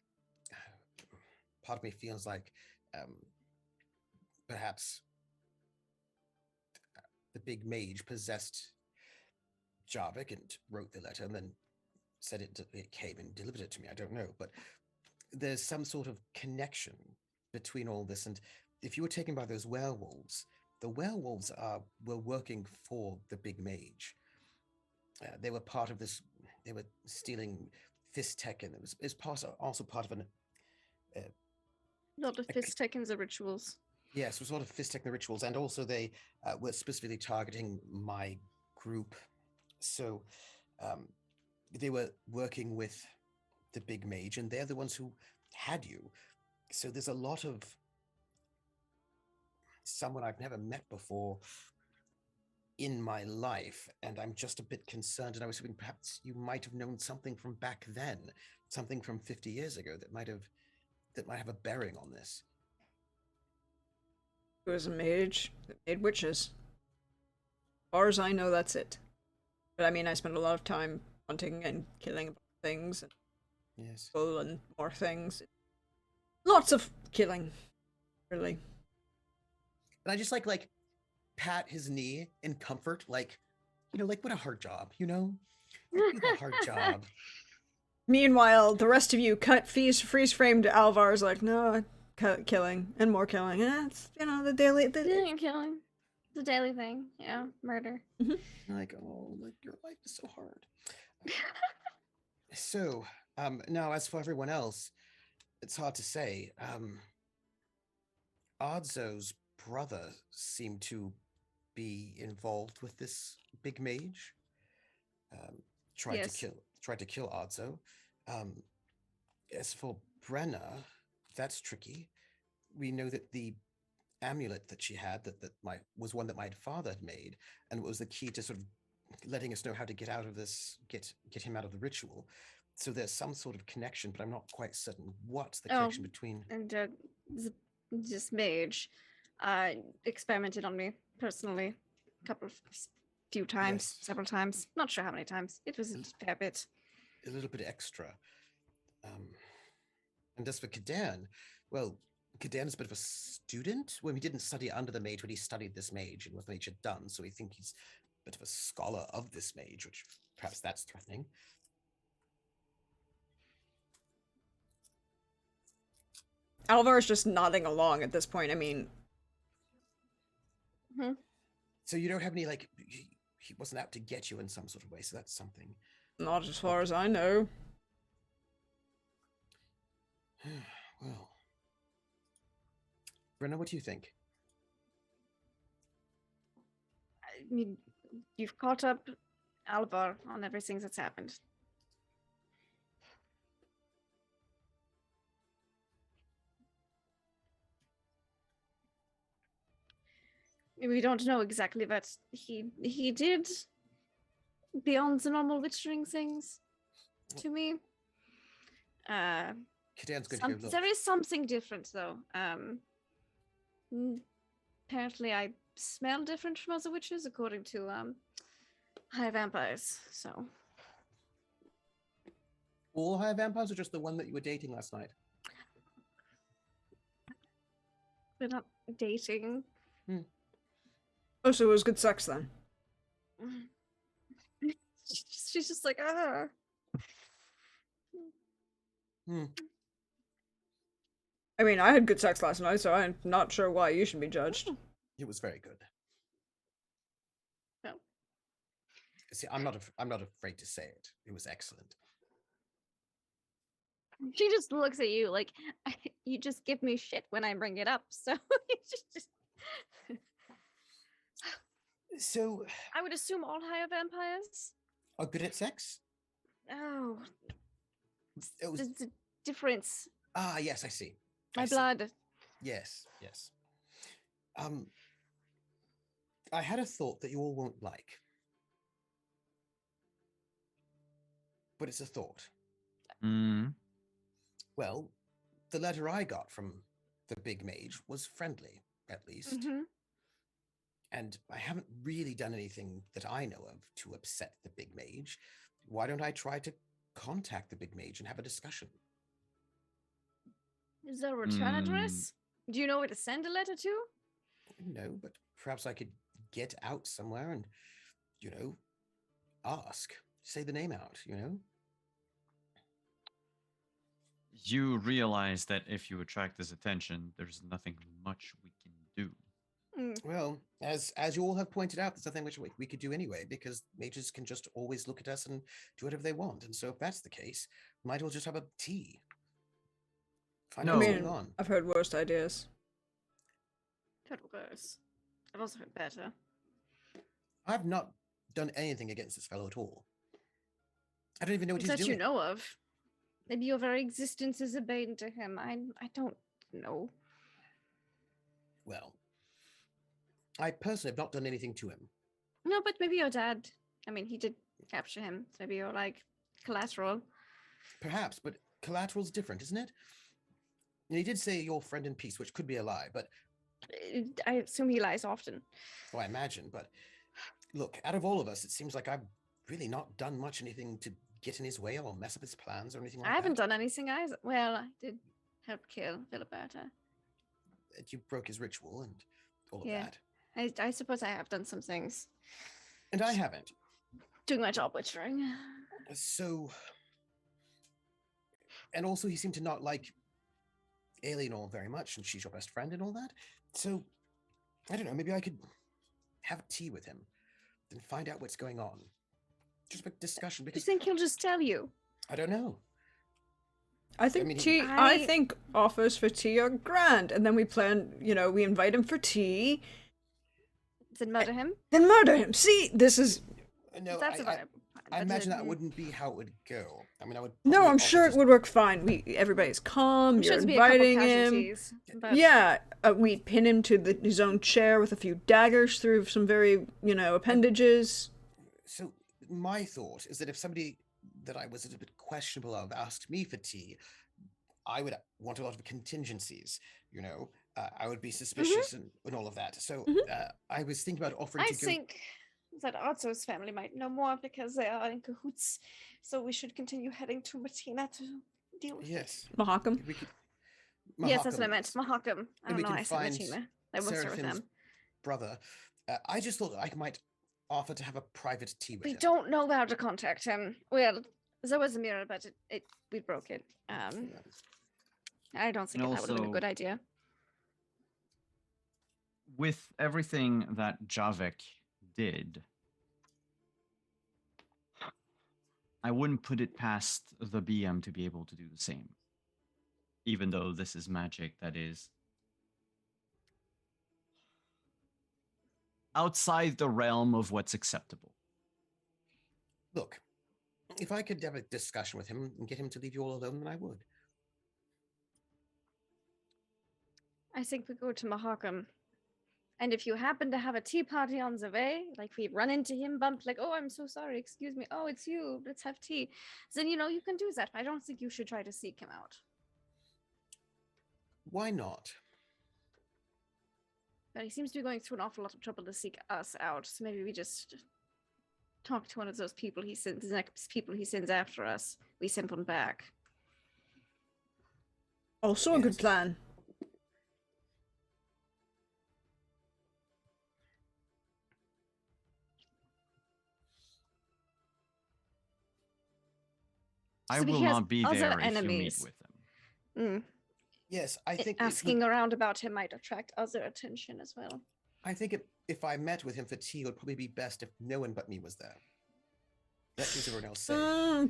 Part of me feels like perhaps the big mage possessed Jarvik and wrote the letter and then said it came and delivered it to me. I don't know, but there's some sort of connection between all this. And if you were taken by those werewolves, the werewolves were working for the big mage. They were part of this. They were stealing fist tech, and it was also part of an. Not the fist takings of rituals. Yes, it was sort of fist tech rituals, and also they were specifically targeting my group. So they were working with the big mage, and they're the ones who had you. So there's a lot of someone I've never met before in my life, and I'm just a bit concerned. And I was hoping perhaps you might have known something from back then, something from 50 years ago that might have a bearing on this. It was a mage that made witches. As far as I know, that's it. But I mean, I spent a lot of time hunting and killing things, and Yes. and more things. Lots of killing, really. And I just like pat his knee in comfort, like what a hard job, Like, what a hard job. Meanwhile, the rest of you cut freeze frame to Alvar's like, no, killing and more killing. It's the daily. You're killing. It's a daily thing. Yeah, murder. Like, oh, like your life is so hard. So, now as for everyone else, it's hard to say. Odzo's brother seemed to be involved with this big mage. Tried to kill Odzo. As for Brenna, that's tricky. We know that the amulet that she had was one that my father had made, and it was the key to sort of letting us know how to get out of this, get him out of the ritual. So there's some sort of connection, but I'm not quite certain what's the connection between. And this mage experimented on me personally few times, Yes. several times. Not sure how many times. It was a fair bit. A little bit extra. And as for Kadan, well, Kadan is a bit of a student. Well, he didn't study under the mage, but he studied this mage and what the mage had done. So we think he's a bit of a scholar of this mage, which perhaps that's threatening. Alvar's just nodding along at this point. I mean, So you don't have any, like, he wasn't out to get you in some sort of way, so that's something. not as far as I know. Well, Brenna, what do you think? I mean, you've caught up Alvar on everything that's happened. We don't know exactly, but he did beyond the normal witchering things to me. Kadan's good to go. Look. There is something different though. Apparently I smell different from other witches according to high vampires. So All high vampires, or just the one that you were dating last night? we're not dating. Oh, so it was good sex then. She's just like, ah. I mean, I had good sex last night, so I'm not sure why you should be judged. It was very good. No. See, I'm not afraid to say it. It was excellent. She just looks at you like you just give me shit when I bring it up. So just So, I would assume all higher vampires. are good at sex? Oh, It was. there's a difference. Ah, yes, I see. My I see. blood. Yes, yes. I had a thought that you all won't like, but it's a thought. Mm. Well, the letter I got from the big mage was friendly, at least. Mm-hmm. And I haven't really done anything that I know of to upset the big mage. Why don't I try to contact the big mage and have a discussion? Is there a return address? Do you know where to send a letter to? No, but perhaps I could get out somewhere and, ask. Say the name out, You realize that if you attract his attention, there's nothing much we can do. Well, as you all have pointed out, there's nothing which we could do anyway, because mages can just always look at us and do whatever they want. And so if that's the case, might as well just have a tea. Find out what's going on. I've heard worst ideas. Heard worse. I've also heard better. I've not done anything against this fellow at all. I don't even know what he's That doing. you know of. Maybe your very existence is a bane to him. I don't know. Well, I personally have not done anything to him. No, but maybe your dad. I mean, he did capture him. So maybe you're like collateral. Perhaps, but collateral's different, isn't it? And he did say your friend in peace, which could be a lie, but... I assume he lies often. Oh, I imagine, but... Look, out of all of us, it seems like I've really not done much anything to get in his way or mess up his plans or anything like that. I haven't done anything either. Well, I did help kill Filiberta. You broke his ritual and all of Yeah. that. I suppose I have done some things. And I haven't. Doing my job witchering. So... And also, he seemed to not like Alienor very much, and she's your best friend and all that. So, I don't know, maybe I could have tea with him and find out what's going on. Just a discussion, Do you because think he'll just tell you? I don't know. I think mean, tea. I think offers for tea are grand, and then we plan. We invite him for tea. Then murder him? Then murder him. See, this is. No, That's I imagine that wouldn't be how it would go. I mean, I would. No, probably I'm sure just- it would work fine. Everybody's calm. You're inviting him. But Yeah, we pin him to his own chair with a few daggers through some very, appendages. So my thought is that if somebody that I was a bit questionable of asked me for tea, I would want a lot of contingencies. I would be suspicious and all of that. So I was thinking about offering I to go. think that Arzo's family might know more because they are in cahoots. So we should continue heading to Martina to deal with Yes. Mahakam. We could, Yes, that's what I Mahakam, meant. Mahakam. I And we don't know. can I said find Martina. I will serve Seraphim's them. brother. I just thought that I might offer to have a private tea with We him. don't know how to contact him. Well, there was a mirror, but we broke it. I don't think And that would have been a also, good idea. with everything that Javik did, I wouldn't put it past the BM to be able to do the same. Even though this is magic that is outside the realm of what's acceptable. Look, if I could have a discussion with him and get him to leave you all alone, then I would. I think we go to Mahakam. And if you happen to have a tea party on the way, like we run into him, bump, like, oh, I'm so sorry, excuse me, oh, it's you, let's have tea, then, you can do that. But I don't think you should try to seek him out. Why not? But he seems to be going through an awful lot of trouble to seek us out, so maybe we just talk to one of those people he sends, the next people he sends after us. We send one back. Also a good plan. I So will he has not be other there if you meet enemies. with him. Yes, I think Asking around about him might attract other attention as well. I think if I met with him for tea, it would probably be best if no one but me was there. Let everyone else say.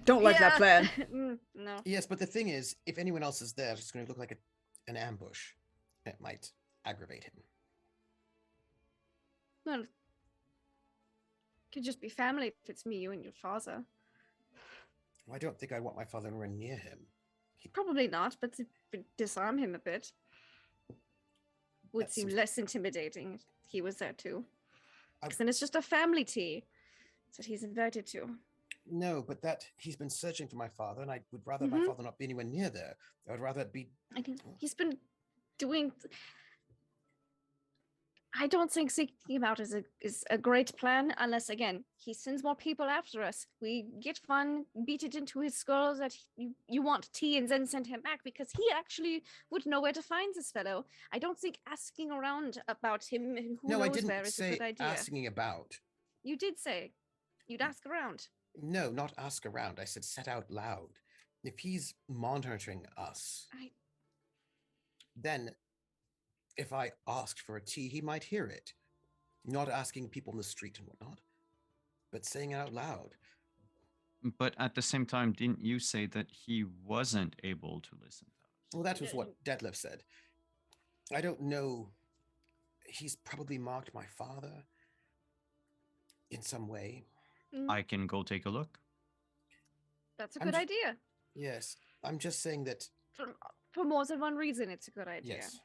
Don't like that plan. No. Yes, but the thing is, if anyone else is there, it's going to look like an ambush. It might aggravate him. Well, it could just be family if it's me, you, and your father. Well, I don't think I'd want my father anywhere near him. Probably not, but to disarm him a bit would That seem seems- less intimidating if he was there too. I- Because then it's just a family tea that he's invited to. No, but he's been searching for my father, and I would rather my Mhm. father not be anywhere near there. I would rather it be. He's been doing. I don't think seeking him out is a great plan unless, again, he sends more people after us. We get fun, beat it into his skull that you want tea, and then send him back because he actually would know where to find this fellow. I don't think asking around about him, who No, I knows didn't where, is a say good idea. asking about. You did say you'd ask around. No, not ask around. I said set out loud. If he's monitoring us, then if I asked for a tea, he might hear it. Not asking people in the street and whatnot, but saying it out loud. But at the same time, didn't you say that he wasn't able to listen to us? Well, that was what Detlef said. I don't know. He's probably marked my father in some way. I can go take a look. That's a I'm good ju- idea. Yes, I'm just saying that. For more than one reason, it's a good idea. Yes,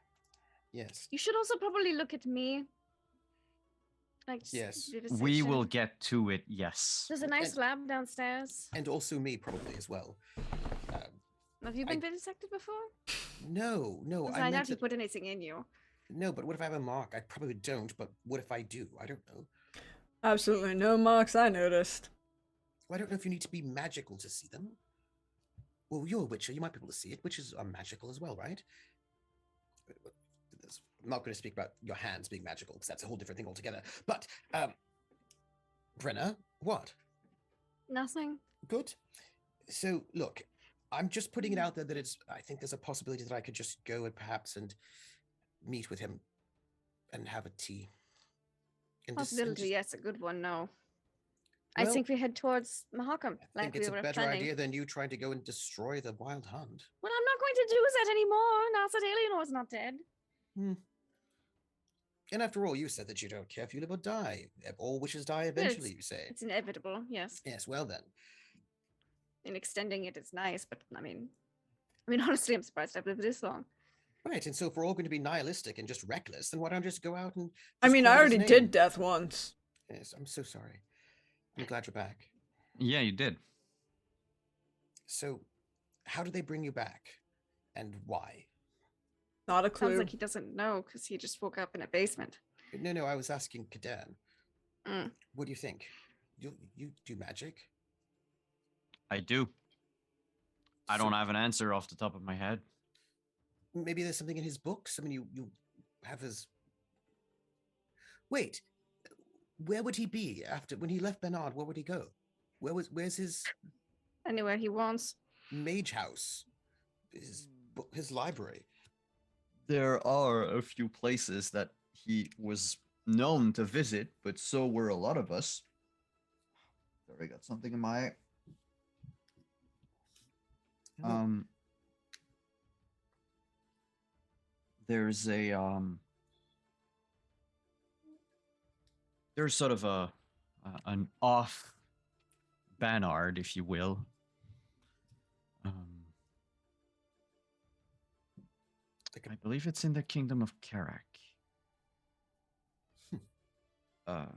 yes, You should also probably look at me. Like, yes. We will get to it, yes. There's a nice And- lab downstairs. And also me probably as well. Have you been vivisected before? No, no. I I doubt meant he that, put anything in you. no, but what if I have a mark? I probably don't, but what if I do? I don't know. Absolutely no marks I noticed. Well, I don't know if you need to be magical to see them. Well, you're a witcher. You might be able to see it. Witches are magical as well, right? I'm not going to speak about your hands being magical because that's a whole different thing altogether. But, Brenna, what? Nothing. Good. So, look, I'm just putting it out there that I think there's a possibility that I could just go and perhaps meet with him and have a tea. And Possibility, yes, a good one. No. I Well, think we head towards Mahakam, I like think it's we a were better planning. idea than you trying to go and destroy the wild hunt. Well, I'm not going to do that anymore now that Eleanor's not dead. And after all, you said that you don't care if you live or die. All wishes die eventually, you say. It's inevitable, yes. Yes, well then. And extending it is nice, but I mean, honestly, I'm surprised I've lived this long. Right, and so if we're all going to be nihilistic and just reckless, then why don't I just go out and... I just mean, call I his already name? did death once. Yes, I'm so sorry. I'm glad you're back. Yeah, you did. So, how did they bring you back? And why? Not a clue. Sounds like he doesn't know because he just woke up in a basement. No, I was asking Kadan. Mm. What do you think? You do magic? I do. I So don't have an answer off the top of my head. maybe there's something in his books? I mean, you have his... Wait, where would he be after... When he left Bernard, where would he go? Where's his Anywhere he wants. mage house? His his library. There are a few places that he was known to visit, but so were a lot of us. Sorry, I got something in my eye. Oh, There's a there's sort of a an off Banard, if you will. Um, like I believe it's in the kingdom of Karak. Um,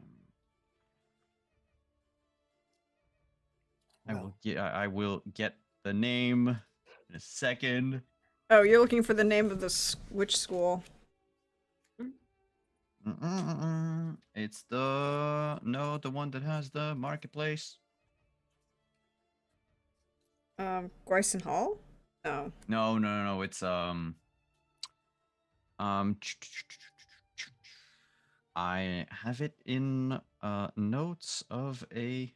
well, I will get the name in a second. Oh, you're looking for the name of which school? It's the one that has the marketplace. Gryson Hall? No. No. It's um. I have it in notes of a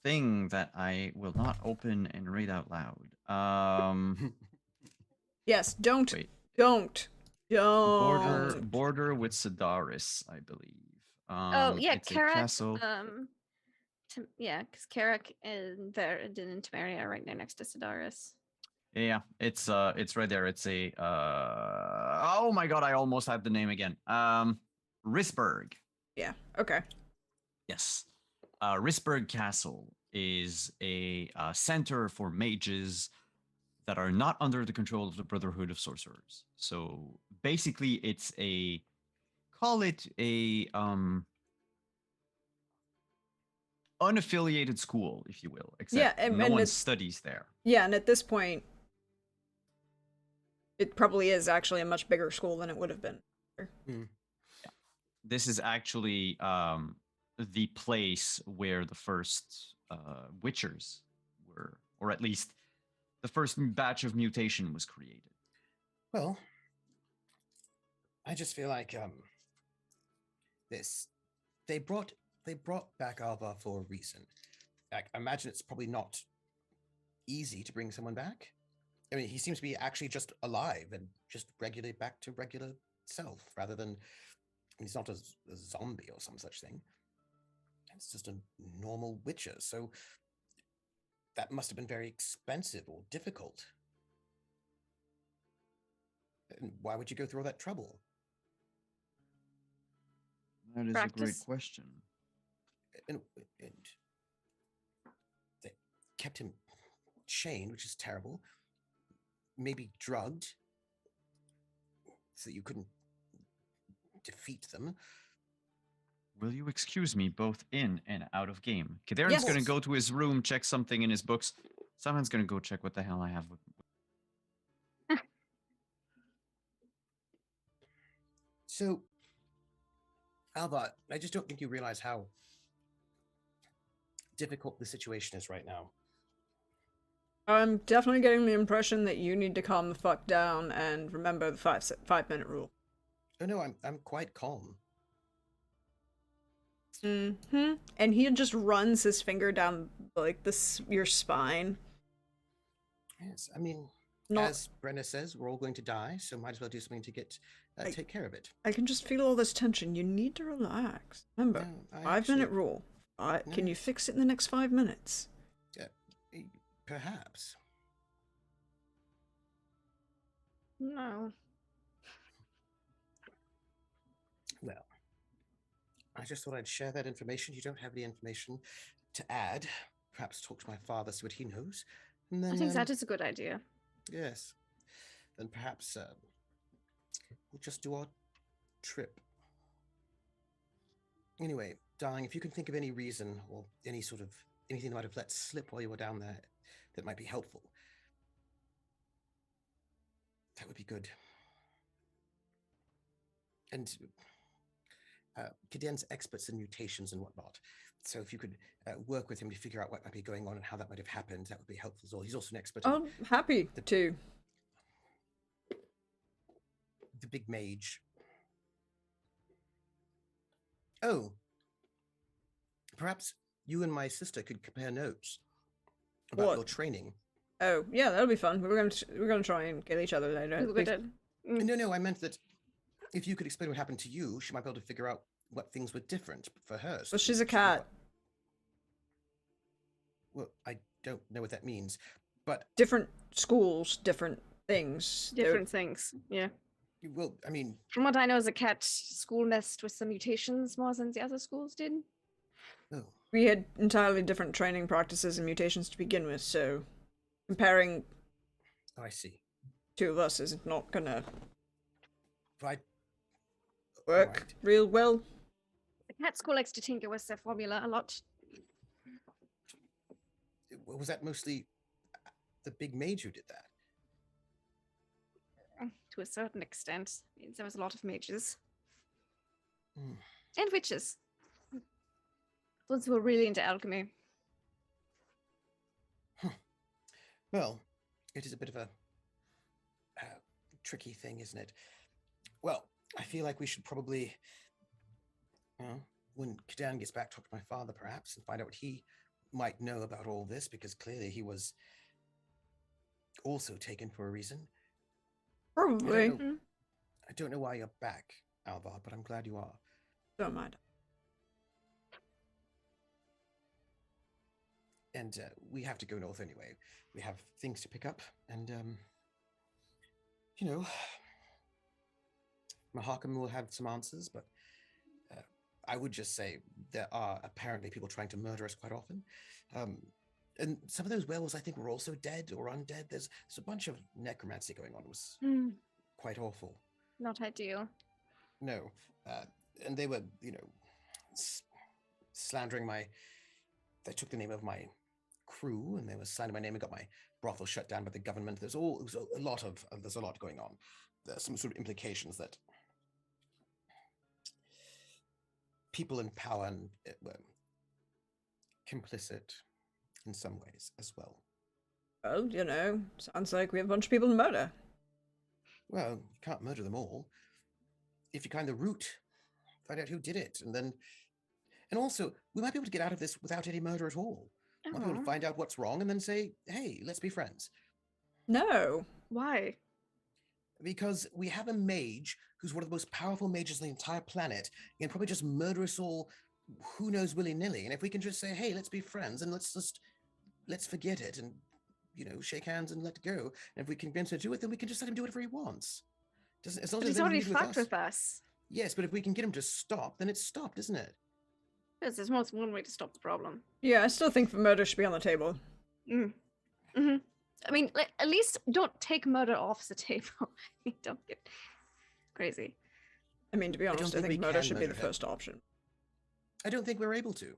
thing that I will not open and read out loud. Yes, don't. Wait. Don't. Don't. Border with Sedaris, I believe. Oh yeah, It's a Karak. castle. Yeah, because Karak and Temeria are right there next to Sidaris. Yeah, it's right there. It's a oh my god, I almost have the name again. Risberg. Yeah, okay. Yes. Risberg Castle is a center for mages that are not under the control of the Brotherhood of Sorcerers. So basically, it's a call it a unaffiliated school, if you will, Yeah, except and, no and one it, studies there. yeah, and at this point, it probably is actually a much bigger school than it would have been. hmm. This is actually the place where the first Witchers were, or at least the first batch of mutation was created. Well, I just feel like this they brought back Alva for a reason. I imagine it's probably not easy to bring someone back. I mean, he seems to be actually just alive and just regularly back to regular self, rather than he's not a zombie or some such thing. It's just a normal Witcher. So that must have been very expensive or difficult. And why would you go through all that trouble? That is a great Practice. question. And they kept him chained, which is terrible. Maybe drugged so that you couldn't defeat them. Will you excuse me both in and out of game? Kaderan's Yes. going to go to his room, check something in his books. Someone's going to go check what the hell I have with. So, Alba, I just don't think you realize how difficult the situation is right now. I'm definitely getting the impression that you need to calm the fuck down and remember the 5 minute rule. Oh no, I'm quite calm. Mm-hmm. And he just runs his finger down like your spine. Yes, I mean, Not. as Brenna says, we're all going to die, so might as well do something to get take care of it. I can just feel all this tension. You need to relax. Remember, No, I 5 minute actually- rule. Can you Yes. fix it in the next 5 minutes? Perhaps. No. Well, I just thought I'd share that information. You don't have any information to add. Perhaps talk to my father, see what he knows. And then, I think that is a good idea. yes. Then perhaps we'll just do our trip. Anyway, darling, if you can think of any reason or any sort of anything that might have let slip while you were down there that might be helpful, that would be good. And Kaden's experts in mutations and whatnot. So if you could work with him to figure out what might be going on and how that might have happened, that would be helpful as well. He's also an expert in I'm happy to. the big mage. Oh, perhaps you and my sister could compare notes about What? your training. Oh, yeah, that'll be fun. We're gonna try and kill each other later. We're gonna- No, I meant that if you could explain what happened to you, she might be able to figure out what things were different for her. Well, she's a cat. Well, I don't know what that means, but Different schools, different things. Different things. Yeah. well, I mean, From what I know, as a cat, school messed with some mutations more than the other schools did. oh, We had entirely different training practices and mutations to begin with, so comparing I see. two of us is not gonna Right. work Alright. real well. The cat school likes to tinker with their formula a lot. Was that mostly the big mage who did that? To a certain extent. There was a lot of mages. Hmm. And witches. Those who were really into alchemy. Well, it is a bit of a tricky thing, isn't it? Well, I feel like we should probably, when Kadan gets back, talk to my father perhaps and find out what he might know about all this, because clearly he was also taken for a reason. Probably. I don't know why you're back, Alvar, but I'm glad you are. Don't mind. And we have to go north anyway. We have things to pick up, and Mahakam will have some answers, but I would just say there are apparently people trying to murder us quite often. And some of those werewolves, I think, were also dead or undead. There's a bunch of necromancy going on. It was quite awful. Not ideal. No. And they were, slandering they took the name of my crew, and they were slandering my name and got my brothel shut down by the government. There's a lot going on. There's some sort of implications that people in power were complicit in some ways as well. Well, sounds like we have a bunch of people to murder. Well, you can't murder them all. If you find the root, find out who did it, and also we might be able to get out of this without any murder at all. We might be able to find out what's wrong and then say, hey, let's be friends. No. Why? Because we have a mage who's one of the most powerful mages on the entire planet. He can probably just murder us all, who knows, willy-nilly. And if we can just say, hey, let's be friends and let's forget it and, shake hands and let go. And if we can convince him to do it, then we can just let him do whatever he wants. As long But as he's already fucked with us. Yes, but if we can get him to stop, then it's stopped, isn't it? Yes, there's more than one way to stop the problem. Yeah, I still think murder should be on the table. I mean, at least don't take murder off the table. Don't get crazy. I mean, to be honest, I think murder should be the first option. I don't think we're able to.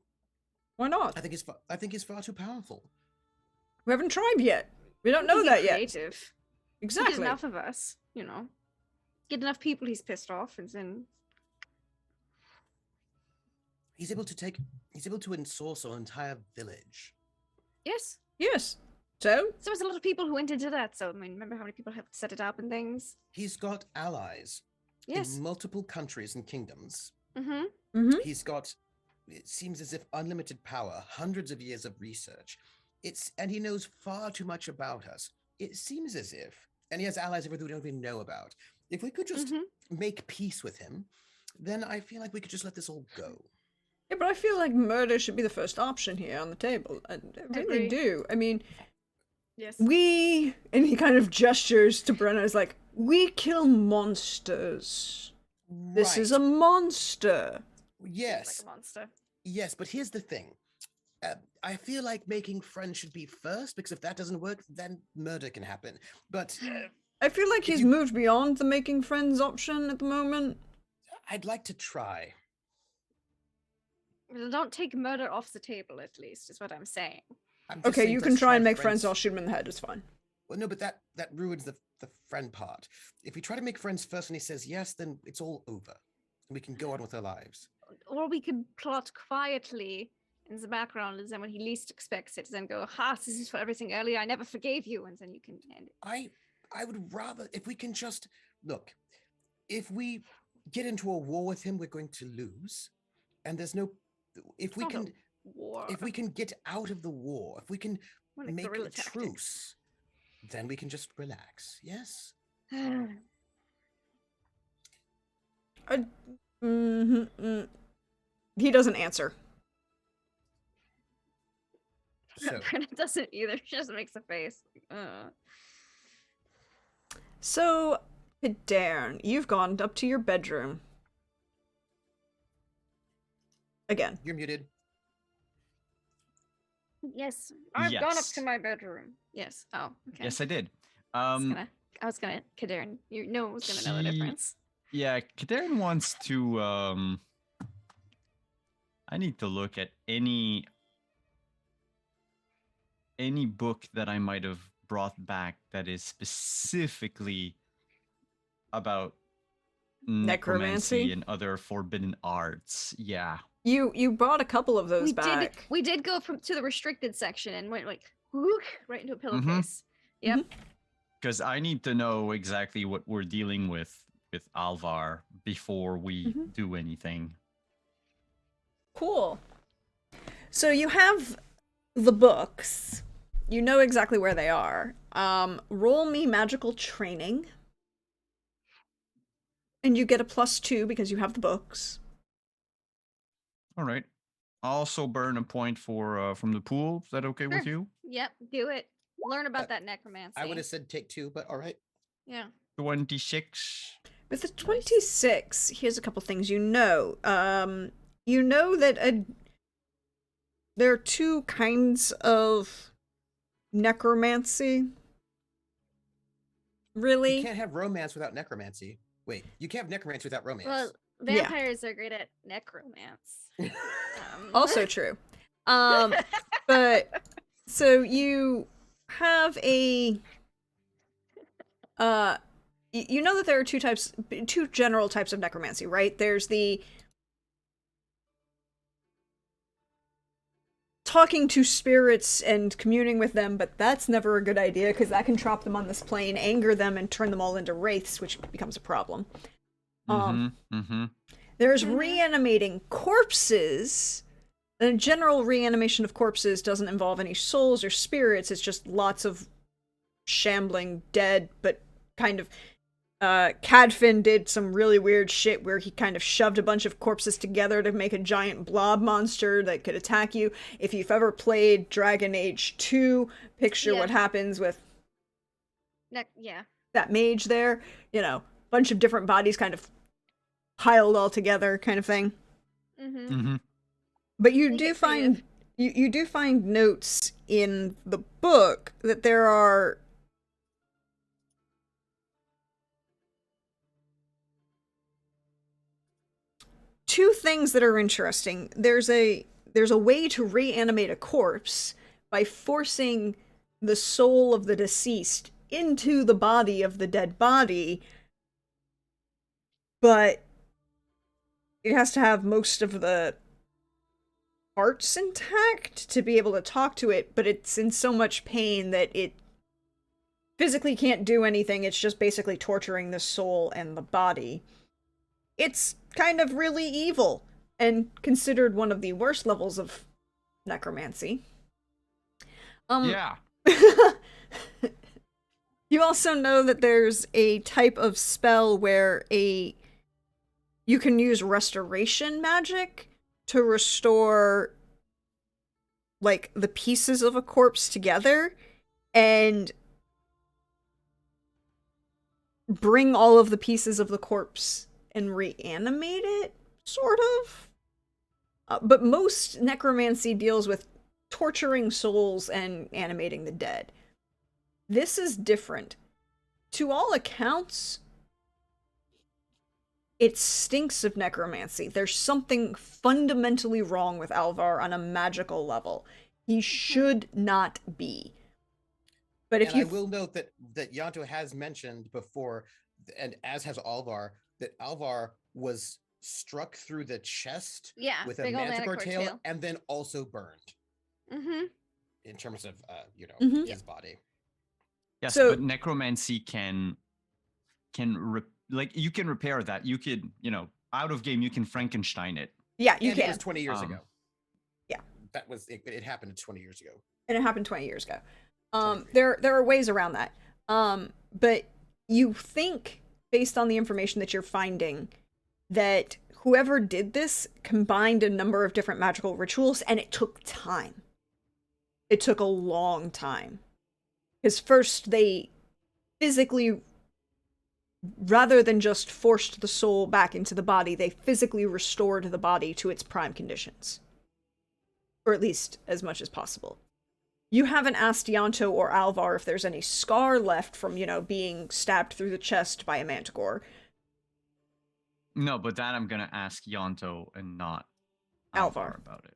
Why not? I think it's far too powerful. We haven't tried yet. We don't know that yet. Creative. Exactly. Get enough of us, Get enough people he's pissed off, and then He's able to ensorce an entire village. yes. Yes. So? So there's a lot of people who went into that. So I mean, remember how many people have set it up and things? He's got allies Yes. in multiple countries and kingdoms. Mm-hmm. He's got, it seems as if, unlimited power, hundreds of years of research. And he knows far too much about us. It seems as if, and he has allies everywhere we don't even know about. If we could just make peace with him, then I feel like we could just let this all go. Yeah, but I feel like murder should be the first option here on the table. I really do. I mean, yes. and he kind of gestures to Brenna, is like, we kill monsters. Right. This is a monster. Yes. Like a monster. Yes, but here's the thing. I feel like making friends should be first, because if that doesn't work, then murder can happen. But I feel like he's moved beyond the making friends option at the moment. I'd like to try. Well, don't take murder off the table, at least, is what I'm saying. Okay, you can try and make friends, I'll shoot him in the head, it's fine. Well, no, but that ruins the friend part. If we try to make friends first and he says yes, then it's all over. And we can go on with our lives. Or we could plot quietly in the background, and then when he least expects it, then go, ha, this is for everything earlier, I never forgave you, and then you can end it. I would rather, if we can just, look, if we get into a war with him, we're going to lose. And there's no, if we can get out of the war, if we can make a truce, Then we can just relax. Yes. Uh, mhm, mm. He doesn't answer. So Brenna doesn't either. She just makes a face. So, Darren, you've gone up to your bedroom. Again. you're muted. Yes, I've gone up to Yes. my bedroom. Yes. Oh, okay. Yes, I did. I was gonna, Kadarn. No one was gonna know the He- difference. Yeah, Katerin wants to. I need to look at any book that I might have brought back that is specifically about necromancy and other forbidden arts. Yeah. You brought a couple of those back. We did go to the restricted section and went like whook, right into a pillowcase. Yep. Because I need to know exactly what we're dealing with Alvar before we do anything. Cool. So you have the books. You know exactly where they are. Roll me magical training. And you get a +2 because you have the books. All right. I'll also burn a point for from the pool. Is that okay with Sure. you? Yep. Do it. Learn about that necromancy. I would have said take 2, but all right. Yeah. 26. With the 26, here's a couple things you know. You know that there are 2 kinds of necromancy. Really? You can't have romance without necromancy. Wait, you can't have necromancy without romance. Well, Yeah. vampires are great at necromance. Also true. But so you have a you know that there are 2 general types of necromancy, right? There's the talking to spirits and communing with them, but that's never a good idea because that can drop them on this plane, anger them, and turn them all into wraiths, which becomes a problem. There's reanimating corpses. The general reanimation of corpses doesn't involve any souls or spirits. It's just lots of shambling dead, but kind of Cadfin did some really weird shit where he kind of shoved a bunch of corpses together to make a giant blob monster that could attack you. If you've ever played Dragon Age 2, picture what happens with that mage there. You know, bunch of different bodies kind of piled all together kind of thing. But you do find you do find notes in the book that there are two things that are interesting. There's a way to reanimate a corpse by forcing the soul of the deceased into the body of the dead body, but it has to have most of the parts intact to be able to talk to it, but it's in so much pain that it physically can't do anything. It's just basically torturing the soul and the body. It's kind of really evil and considered one of the worst levels of necromancy. Yeah. You also know that there's a type of spell where you can use restoration magic to restore like the pieces of a corpse together and bring all of the pieces of the corpse and reanimate it, sort of. But most necromancy deals with torturing souls and animating the dead. This is different. To all accounts, it stinks of necromancy. There's something fundamentally wrong with Alvar on a magical level. He should not be. But if I will note that Yanto has mentioned before, and as has Alvar, that Alvar was struck through the chest with a manticore tail and then also burned. In terms of his body. Yes, but necromancy can you can repair that. You could, out of game, you can Frankenstein it. Yeah, you can. It was 20 years ago. Yeah. That was it happened 20 years ago. And it happened 20 years ago. There are ways around that. But you think, based on the information that you're finding, that whoever did this combined a number of different magical rituals, and it took time. It took a long time. Because first they physically, rather than just forced the soul back into the body, they physically restored the body to its prime conditions. Or at least as much as possible. You haven't asked Yanto or Alvar if there's any scar left from, being stabbed through the chest by a manticore. No, but that I'm gonna ask Yonto and not Alvar. about it.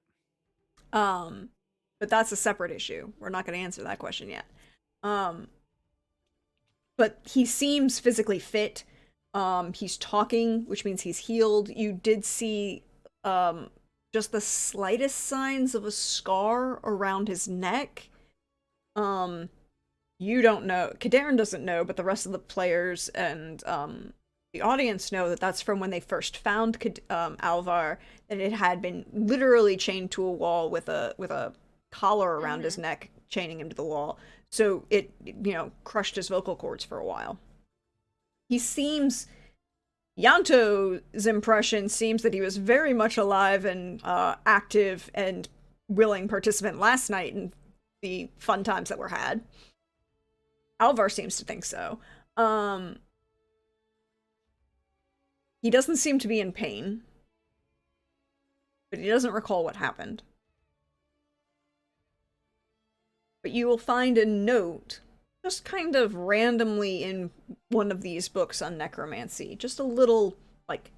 But that's a separate issue. We're not going to answer that question yet. But he seems physically fit. He's talking, which means he's healed. You did see just the slightest signs of a scar around his neck. You don't know. Kadarin doesn't know, but the rest of the players and the audience know that that's from when they first found Alvar, that it had been literally chained to a wall with a collar around his neck, chaining him to the wall. So it, crushed his vocal cords for a while. He seems... Yanto's impression seems that he was very much alive and active and willing participant last night in the fun times that were had. Alvar seems to think so. He doesn't seem to be in pain, but he doesn't recall what happened. But you will find a note just kind of randomly in one of these books on necromancy. Just a little, like,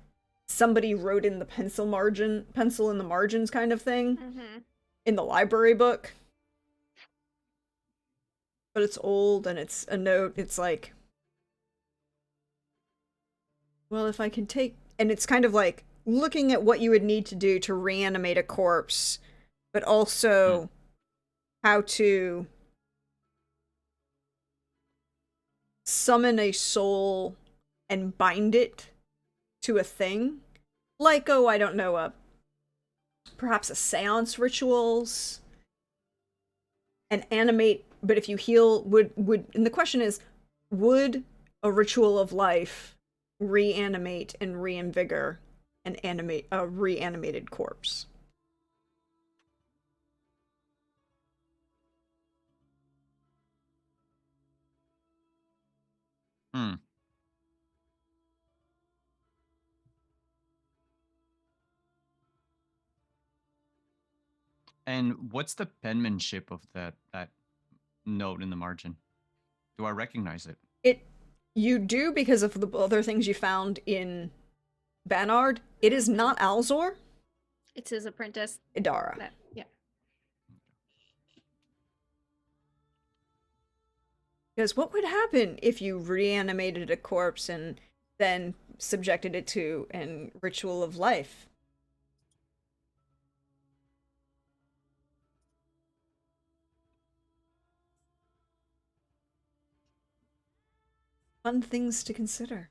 somebody wrote in the pencil in the margins kind of thing. In the library book. But it's old, and it's a note. It's like, well, if I can take... And it's kind of like looking at what you would need to do to reanimate a corpse, but also how to summon a soul and bind it to a thing. Like, I don't know, perhaps a seance rituals. And animate, but if you heal, would and the question is, would a ritual of life reanimate and reinvigor and animate a reanimated corpse? And what's the penmanship of that note in the margin? Do I recognize it? You do, because of the other things you found in Banard. It is not Alzor. It's his apprentice. Idara. Yeah. Because what would happen if you reanimated a corpse and then subjected it to an ritual of life? Fun things to consider.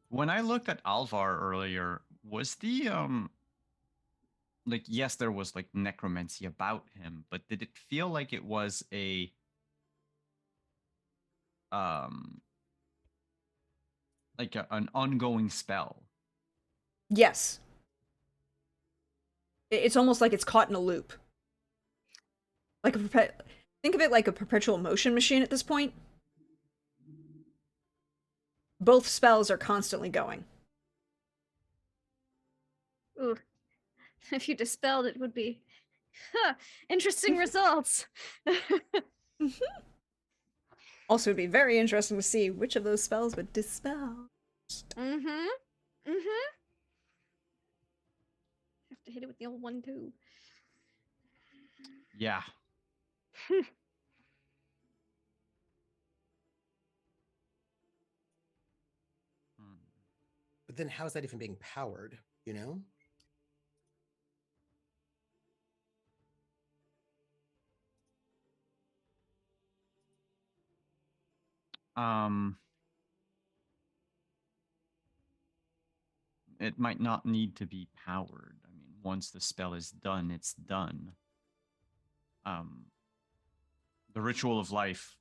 When I looked at Alvar earlier, was the like, yes, there was like necromancy about him, but did it feel like it was a like an ongoing spell? Yes. It's almost like it's caught in a loop. Like think of it like a perpetual motion machine at this point. Both spells are constantly going. Ooh. If you dispelled it, would be interesting results. Also, it'd be very interesting to see which of those spells would dispel. Have to hit it with the old one too. Yeah. But then how is that even being powered, you know? it might not need to be powered. I mean, once the spell is done, it's done. Um, the ritual of life,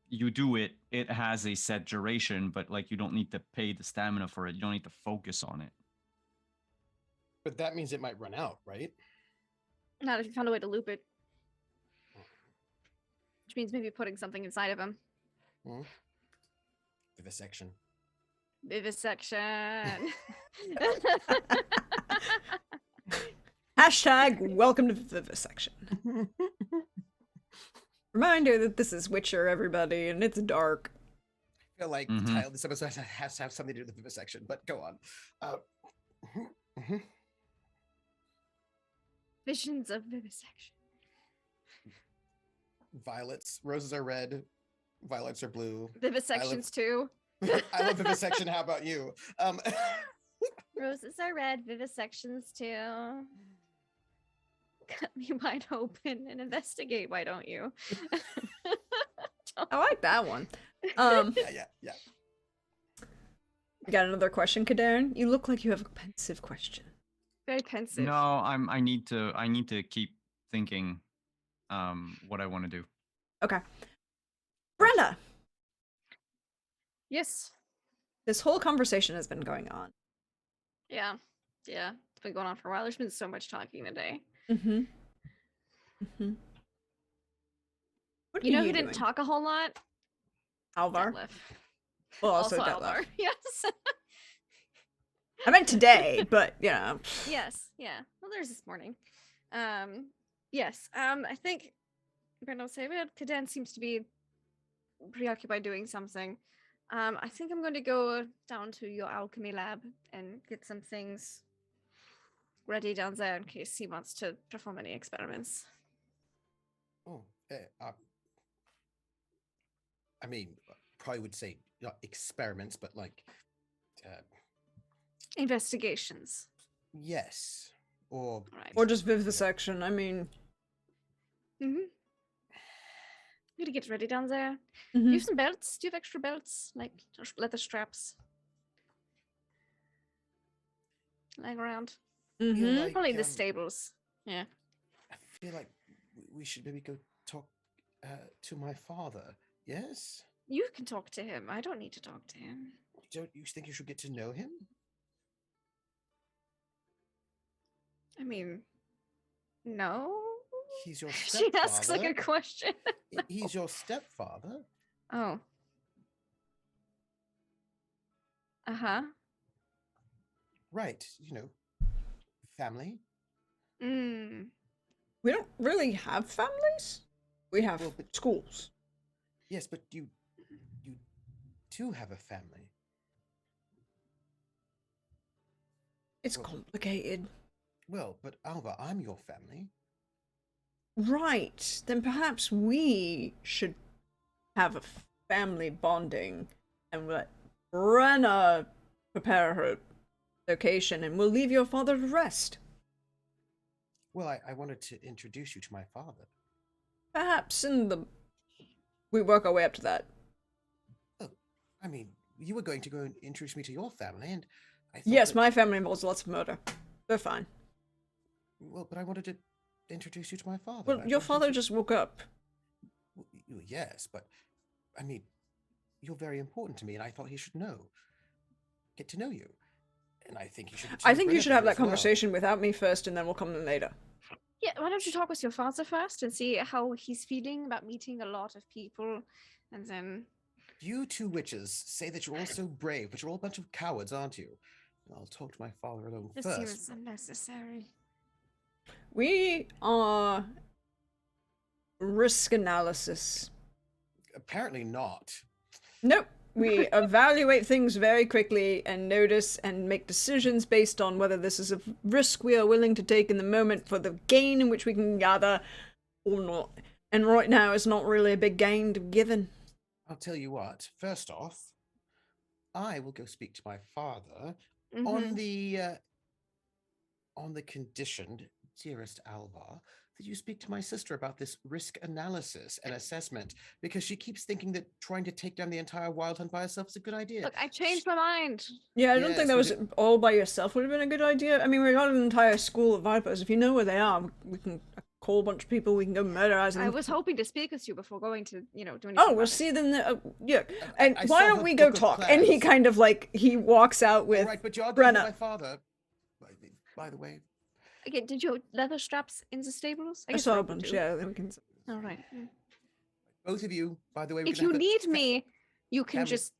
you do it, it has a set duration, but like you don't need to pay the stamina for it. You don't need to focus on it. But that means it might run out, right? Not if you found a way to loop it. Which means maybe putting something inside of him. Hmm? Vivisection. Vivisection. Hashtag welcome to Vivisection. Reminder that this is Witcher, everybody, and it's dark. I feel like the title of this episode has to have something to do with the vivisection, but go on. Visions of vivisection. Violets. Roses are red. Violets are blue. Vivisections too. I love vivisection. How about you? Roses are red, vivisections too. Cut me wide open and investigate, why don't you? I like that one. Yeah. You got another question, Kadaren? You look like you have a pensive question. Very pensive. No, I need to keep thinking what I want to do. Okay. Brenna! Yes. This whole conversation has been going on. Yeah. It's been going on for a while. There's been so much talking today. Mm-hmm. Mm-hmm. What are You know who doing? didn't talk a whole lot? Alvar? Detlef. Well, also Detlef. Alvar. Yes. I meant today, but, you know. Yes. Yeah. Well, there's this morning. Yes. I think Brenda will say, well, Kaden seems to be preoccupied doing something. I think I'm going to go down to your alchemy lab and get some things ready down there in case he wants to perform any experiments. Oh, I mean, probably would say not experiments, but like investigations. Yes, or Right. Or just vivisection. I mean, I'm gonna get ready down there. mhm. Do you have some belts? Do you have extra belts, like leather straps, lying around? Mhm. like, Probably in the stables. Yeah. I feel like we should maybe go talk to my father. Yes. You can talk to him. I don't need to talk to him. Don't you think you should get to know him? I mean, no. He's your She stepfather. asks like a question. He's your stepfather. Oh. Uh-huh. Right, you know, family. Mm. We don't really have families. We have Well, but- schools. Yes, but you do have a family. It's Well- complicated. Well, but Alva, I'm your family. Right. Then perhaps we should have a family bonding and let Brenna prepare her location and we'll leave your father to rest. Well, I wanted to introduce you to my father. Perhaps we work our way up to that. Oh, I mean, you were going to go and introduce me to your family, and I thought Yes, that- my family involves lots of murder. They're fine. Well, but I wanted to introduce you to my father. Well, I your wanted father to- just woke up. Yes, but I mean, you're very important to me, and I thought he should get to know you. And I think you should. I think you should have that as well. conversation without me first and then we'll come in later. Yeah, why don't you talk with your father first and see how he's feeling about meeting a lot of people, and then You two witches say that you're all so brave, but you're all a bunch of cowards, aren't you? I'll talk to my father alone this first. seems unnecessary. We are risk analysis. Apparently not. Nope. We evaluate things very quickly and notice and make decisions based on whether this is a risk we are willing to take in the moment for the gain in which we can gather or not. And right now it's not really a big gain to be given. I'll tell you what. First off, I will go speak to my father Mhm. on the condition, dearest Alva, that you speak to my sister about this risk analysis and assessment, because she keeps thinking that trying to take down the entire wild hunt by herself is a good idea. Look, I changed my mind. Yeah, I don't think Yes, that but was all by yourself would have been a good idea. I mean, we got an entire school of vipers. If you know where they are, we can call a bunch of people. We can go murderize them. I was hoping to speak with you before going to, do anything. Oh, we'll about see them. Yeah, and I why saw don't her we go book of talk? And he plans. kind of like he walks out with All right, but you are going to Brenna. my father. By the way, it. Okay, did you have leather straps in the stables? I guess saw a Rogue would bunch. do. Yeah, then we can. All right. both of you. By the way, If you need me, you can just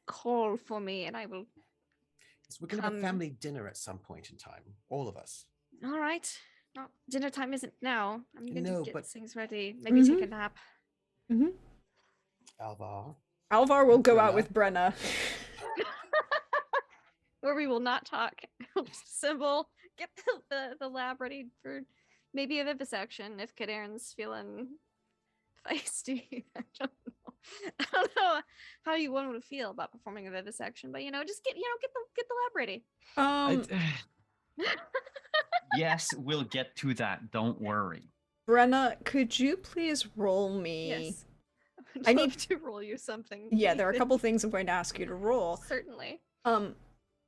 call for me, and I will. we're going to have a come. family dinner at some point in time. All of us. All right. No, dinner time isn't now. I'm going to No, get but- things ready. Maybe take a nap. Alvar. Alvar will go out Brenna. with Brenna. Where we will not talk. We'll just assemble, get the lab ready for maybe a vivisection if Kadarn's feeling feisty. I don't know how one would feel about performing a vivisection, but just get the lab ready. Yes, we'll get to that. Don't worry. Brenna, could you please roll me? Yes. I I need- need to roll you something. Yeah, there are a Nathan. couple things I'm going to ask you to roll. Certainly.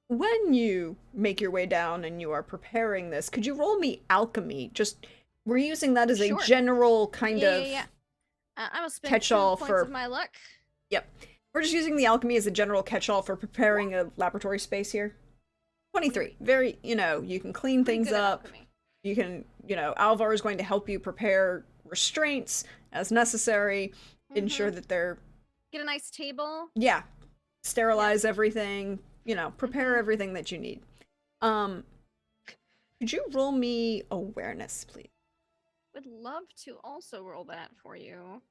When you make your way down and you are preparing this, could you roll me alchemy? Just we're using that as Sure. a general kind of Yeah. I will spend catch-all 2 points for- of my luck. Yep. We're just using the alchemy as a general catch-all for preparing a laboratory space here. 23. Very, you can clean Pretty things good at up. alchemy. You can, Alvar is going to help you prepare restraints as necessary, ensure that they're, Get a nice table. yeah, sterilize everything, prepare Mhm. everything that you need. Could you roll me awareness, please? Would love to also roll that for you.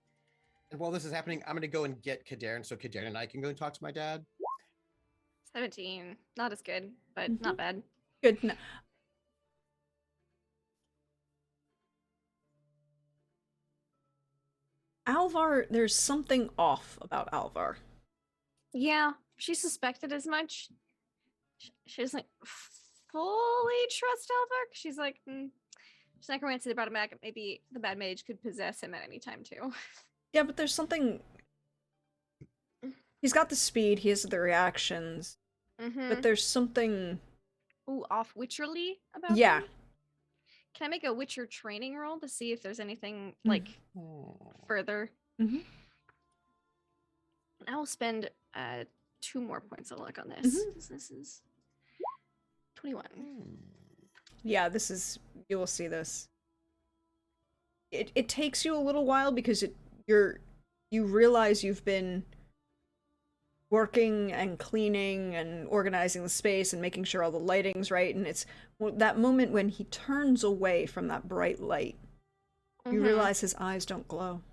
And while this is happening, I'm going to go and get Kadarn so Kadarn and I can go and talk to my dad. 17. Not as good, but not bad. Good. No. Alvar, there's something off about Alvar. Yeah, she suspected as much. She doesn't fully trust Elvar. She's like, she's necromancy brought him back. Maybe the bad mage could possess him at any time too. Yeah, but there's something. He's got the speed, he has the reactions, but there's something. Ooh, off witcherly about Yeah. him? Can I make a witcher training roll to see if there's anything like further? Mhm. I will spend 2 more points of luck on this. 'Cause this is 21. Yeah, you will see this. It takes you a little while because you realize you've been working and cleaning and organizing the space and making sure all the lighting's right, and it's that moment when he turns away from that bright light. You realize his eyes don't glow.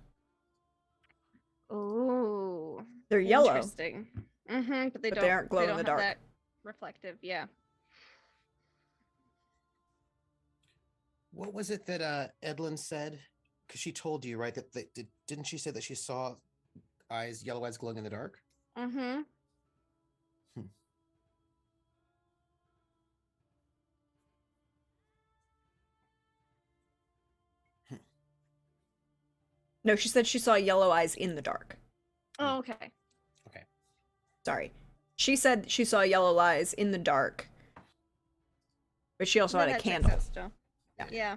Oh, They're yellow. interesting. But they But don't. they aren't glow in don't the have dark. That reflective, yeah. What was it that Edlin said? Because she told you, right? Didn't she say that she saw yellow eyes glowing in the dark? No, she said she saw yellow eyes in the dark. Oh, okay. Sorry. She said she saw yellow eyes in the dark. But she also Then had a that checks candle. out still. Yeah.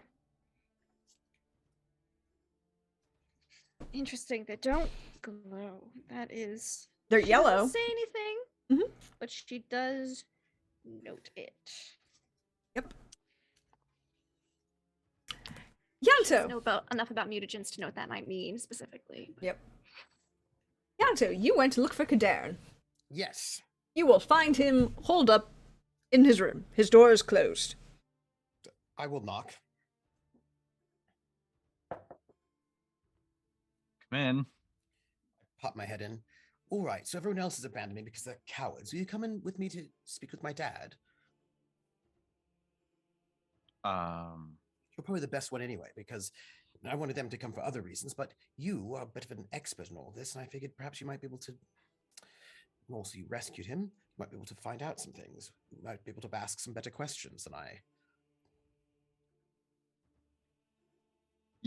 Interesting. They don't glow. That is. They're She yellow. doesn't say anything. Mhm. But she does note it. Yep. She doesn't Yanto. know enough about mutagens to know what that might mean specifically. Yep. Yanto, you went to look for Kadarn. Yes. You will find him holed up in his room. His door is closed. I will knock. Come in. Pop my head in. All right, so everyone else has abandoned me because they're cowards. Will you come in with me to speak with my dad? You're probably the best one anyway, because I wanted them to come for other reasons, but you are a bit of an expert in all this, and I figured perhaps you might be able to. Also, you rescued him. You might be able to find out some things. You might be able to ask some better questions than I.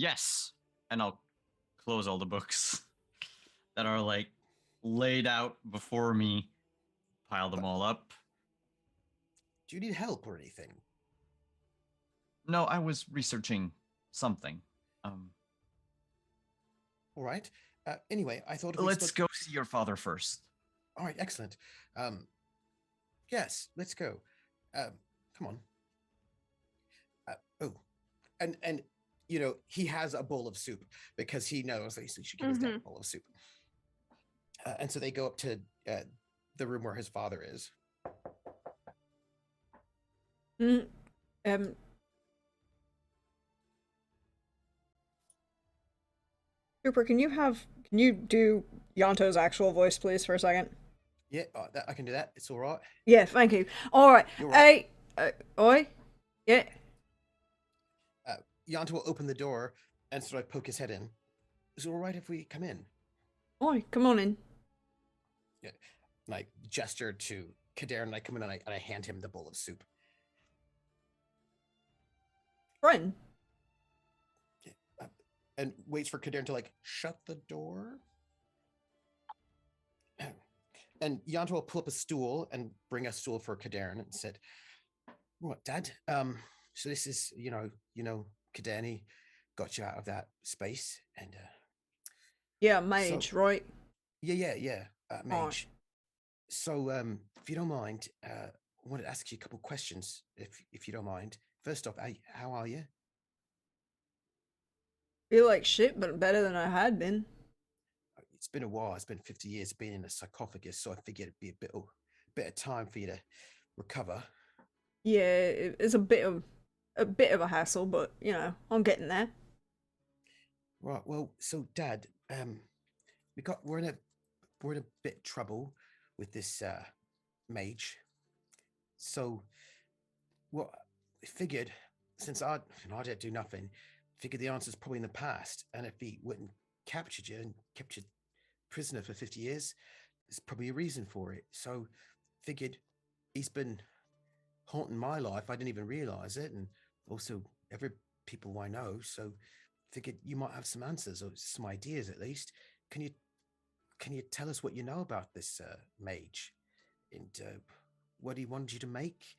Yes. And I'll close all the books that are like laid out before me, pile them all up. Do you need help or anything? No, I was researching something. All right. Anyway, I thought if we Let's spoke... go see your father first. All right, excellent. Yes, let's go. Come on. Oh, and you know, he has a bowl of soup because he knows that he should give his dad a bowl of soup. And so they go up to the room where his father is. Cooper, can you do Yanto's actual voice, please, for a second? Yeah, I can do that. It's all right. Yeah, thank you. All right. You're right. Hey, oi. Yeah. Yanto will open the door and sort of poke his head in. Is it all right if we come in? Oi, come on in. Yeah. And I gesture to Kader and I come in and I hand him the bowl of soup. Friend. Yeah. And waits for Kader to like shut the door. And Yanto will pull up a stool and bring a stool for Kader and said, "What, Dad? So this is, you know, Kaderni got you out of that space and Yeah, mage, so, right? yeah, mage. Right. So if you don't mind, I wanted to ask you a couple questions, if you don't mind. First off, how are you? Feel like shit, but better than I had been. It's been a while. It's been 50 years of being in a sarcophagus, so I figured it'd be a bit of time for you to recover. Yeah, it's a bit of a hassle, but you know, I'm getting there. Right. Well, so Dad, we're in a bit of trouble with this mage. So, what I figured, since I didn't do nothing, figured the answer's probably in the past. And if he wouldn't captured you and kept you prisoner for 50 years, there's probably a reason for it. So, figured he's been haunting my life. I didn't even realize it, and also every people I know. So, figured you might have some answers or some ideas at least. Can you tell us what you know about this mage and what he wanted you to make?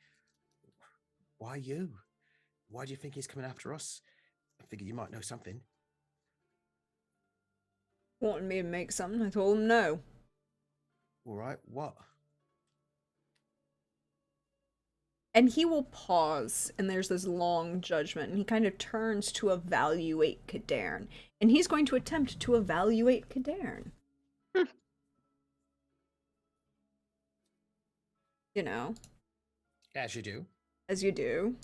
Why you? Why do you think he's coming after us? I figured you might know something. Wanted me to make something, I told him no. All right, what? And he will pause, and there's this long judgment, and he kind of turns to evaluate Cadarn. And he's going to attempt to evaluate Cadarn. You know. As you do. As you do.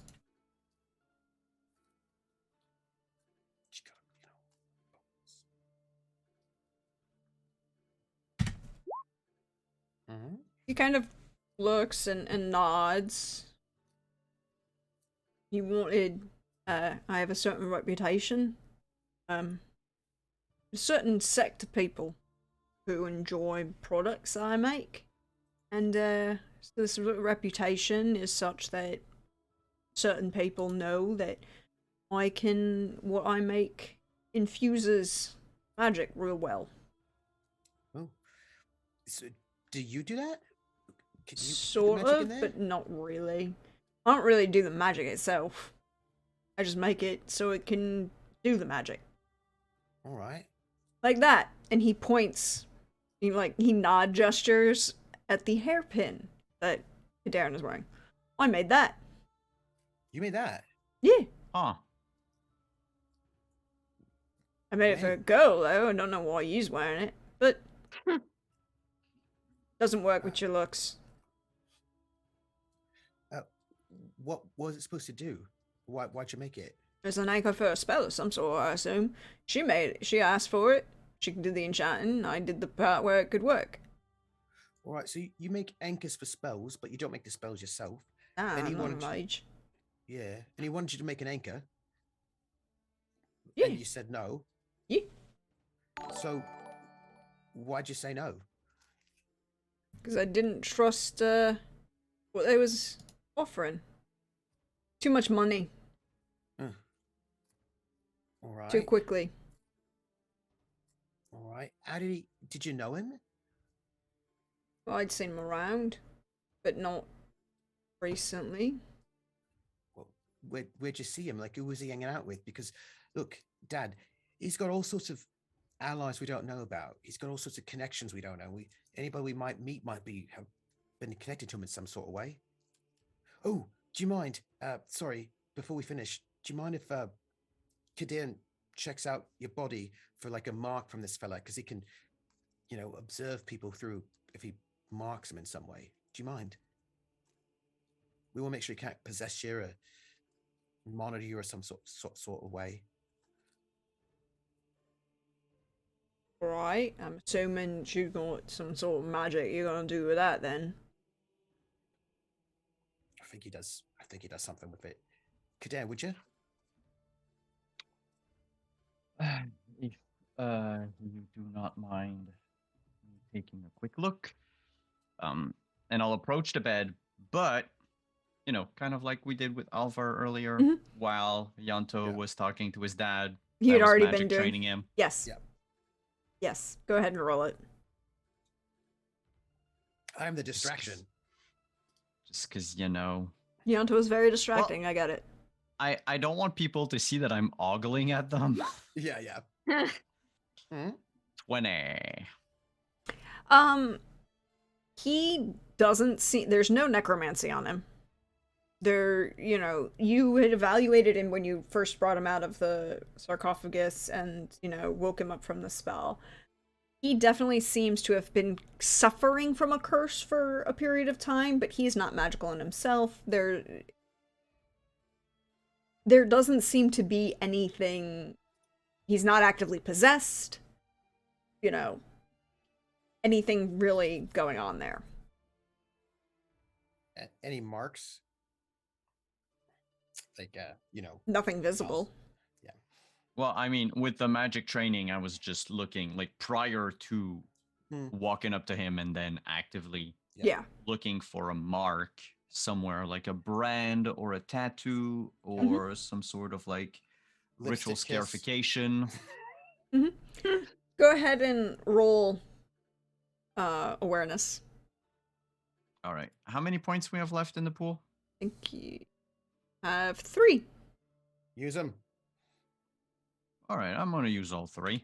He kind of looks and nods. He wanted, I have a certain reputation. A certain sect of people who enjoy products I make. And so this reputation is such that certain people know that what I make infuses magic real well. Oh. So do you do that? Can you sort of, but not really. I don't really do the magic itself. I just make it so it can do the magic. All right. Like that. And he points, he nod gestures at the hairpin that Darren is wearing. I made that. You made that? Yeah. Huh. I made it for a girl, though. I don't know why he's wearing it, but doesn't work with your looks. What was it supposed to do? Why'd you make it? It's an anchor for a spell of some sort, I assume. She made it. She asked for it. She did the enchanting. I did the part where it could work. All right, so you make anchors for spells, but you don't make the spells yourself. I'm not a mage. Yeah, and he wanted you to make an anchor. Yeah. And you said no. Yeah. So, why'd you say no? Because I didn't trust what they was offering. Too much money. All too right. quickly. All right. Did you know him? Well, I'd seen him around, but not recently. Well, where'd you see him? Like, who was he hanging out with? Because, look, Dad, he's got all sorts of allies we don't know about. He's got all sorts of connections we don't know. Anybody we might meet might have been connected to him in some sort of way. Oh, do you mind? Sorry, before we finish, do you mind if Kadir checks out your body for like a mark from this fella? Because he can, observe people through if he marks them in some way. Do you mind? We will make sure he can't possess you or monitor you or some sort of way. Right, I'm assuming you got some sort of magic you're gonna do with that then. I think he does. I think he does something with it. Kadir, would you? If you do not mind me taking a quick look, and I'll approach the bed, but kind of like we did with Alvar earlier, Mhm. while Yanto Yeah. was talking to his dad. He I had was already magic been doing. training him. Yes. Yeah. Yes. Go ahead and roll it. I'm the distraction. Just because Yonto was very distracting. I get it. I don't want people to see that I'm ogling at them. Yeah, yeah. 20. He doesn't see. There's no necromancy on him. You had evaluated him when you first brought him out of the sarcophagus and, woke him up from the spell. He definitely seems to have been suffering from a curse for a period of time, but he's not magical in himself. There doesn't seem to be anything. He's not actively possessed. Anything really going on there. Any marks? Like, Nothing visible. Yeah. Well, I mean, with the magic training, I was just looking, like, prior to walking up to him and then actively Yeah. looking for a mark somewhere, like a brand or a tattoo or some sort of, like, ritual Lipstick kiss. scarification. Go ahead and roll awareness. All right. How many points we have left in the pool? I think you have 3. Use them. All right. I'm going to use all 3.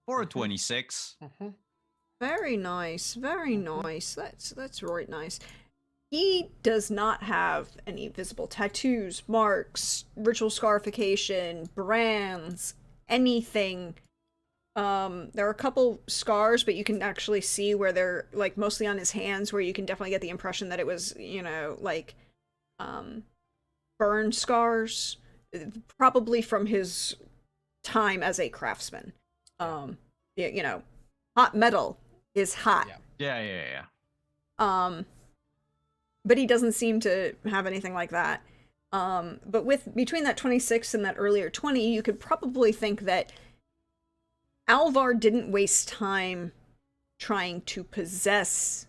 For a 26. Very nice. Very nice. That's right nice. He does not have any visible tattoos, marks, ritual scarification, brands, anything. There are a couple scars, but you can actually see where they're, like, mostly on his hands, where you can definitely get the impression that it was, burn scars, probably from his time as a craftsman. Hot metal is hot. Yeah. But he doesn't seem to have anything like that. But between that 26 and that earlier 20, you could probably think that Alvar didn't waste time trying to possess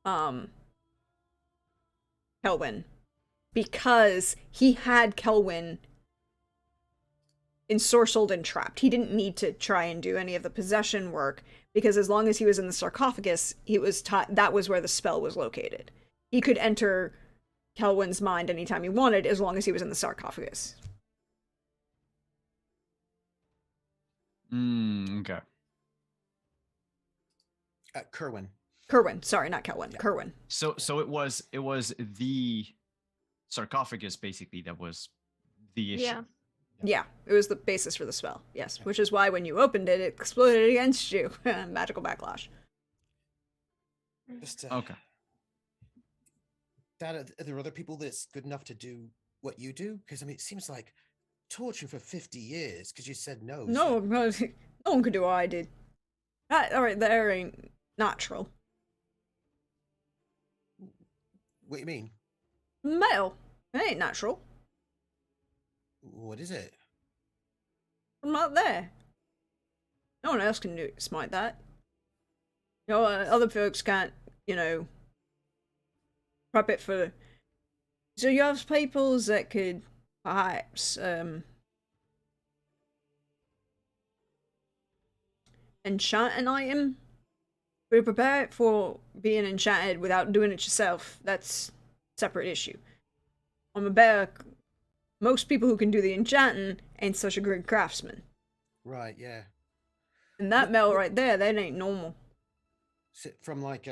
Kelwyn, because he had Kelwyn ensorcelled and trapped. He didn't need to try and do any of the possession work, because as long as he was in the sarcophagus, that was where the spell was located. He could enter Kelwyn's mind anytime he wanted, as long as he was in the sarcophagus. Okay. Kerwin. Sorry, not Kelwyn. Yeah. Kerwyn. So it was the sarcophagus basically that was the issue. Yeah, it was the basis for the spell. Yes, which is why when you opened it, it exploded against you. Magical backlash. Just Okay. Dad, are there other people that's good enough to do what you do? Because it seems like torturing for 50 years. Because you said no. No, no one could do what I did. That right there ain't natural. What do you mean? Metal. It ain't natural. What is it? I'm not there. No one else can smite that. Other folks can't, prep it for. So you have peoples that could perhaps enchant an item. But prepare it for being enchanted without doing it yourself. That's a separate issue. I'm a better. Most people who can do the enchanting ain't such a good craftsman. Right, yeah. And that What metal what right there, that ain't normal. is it from like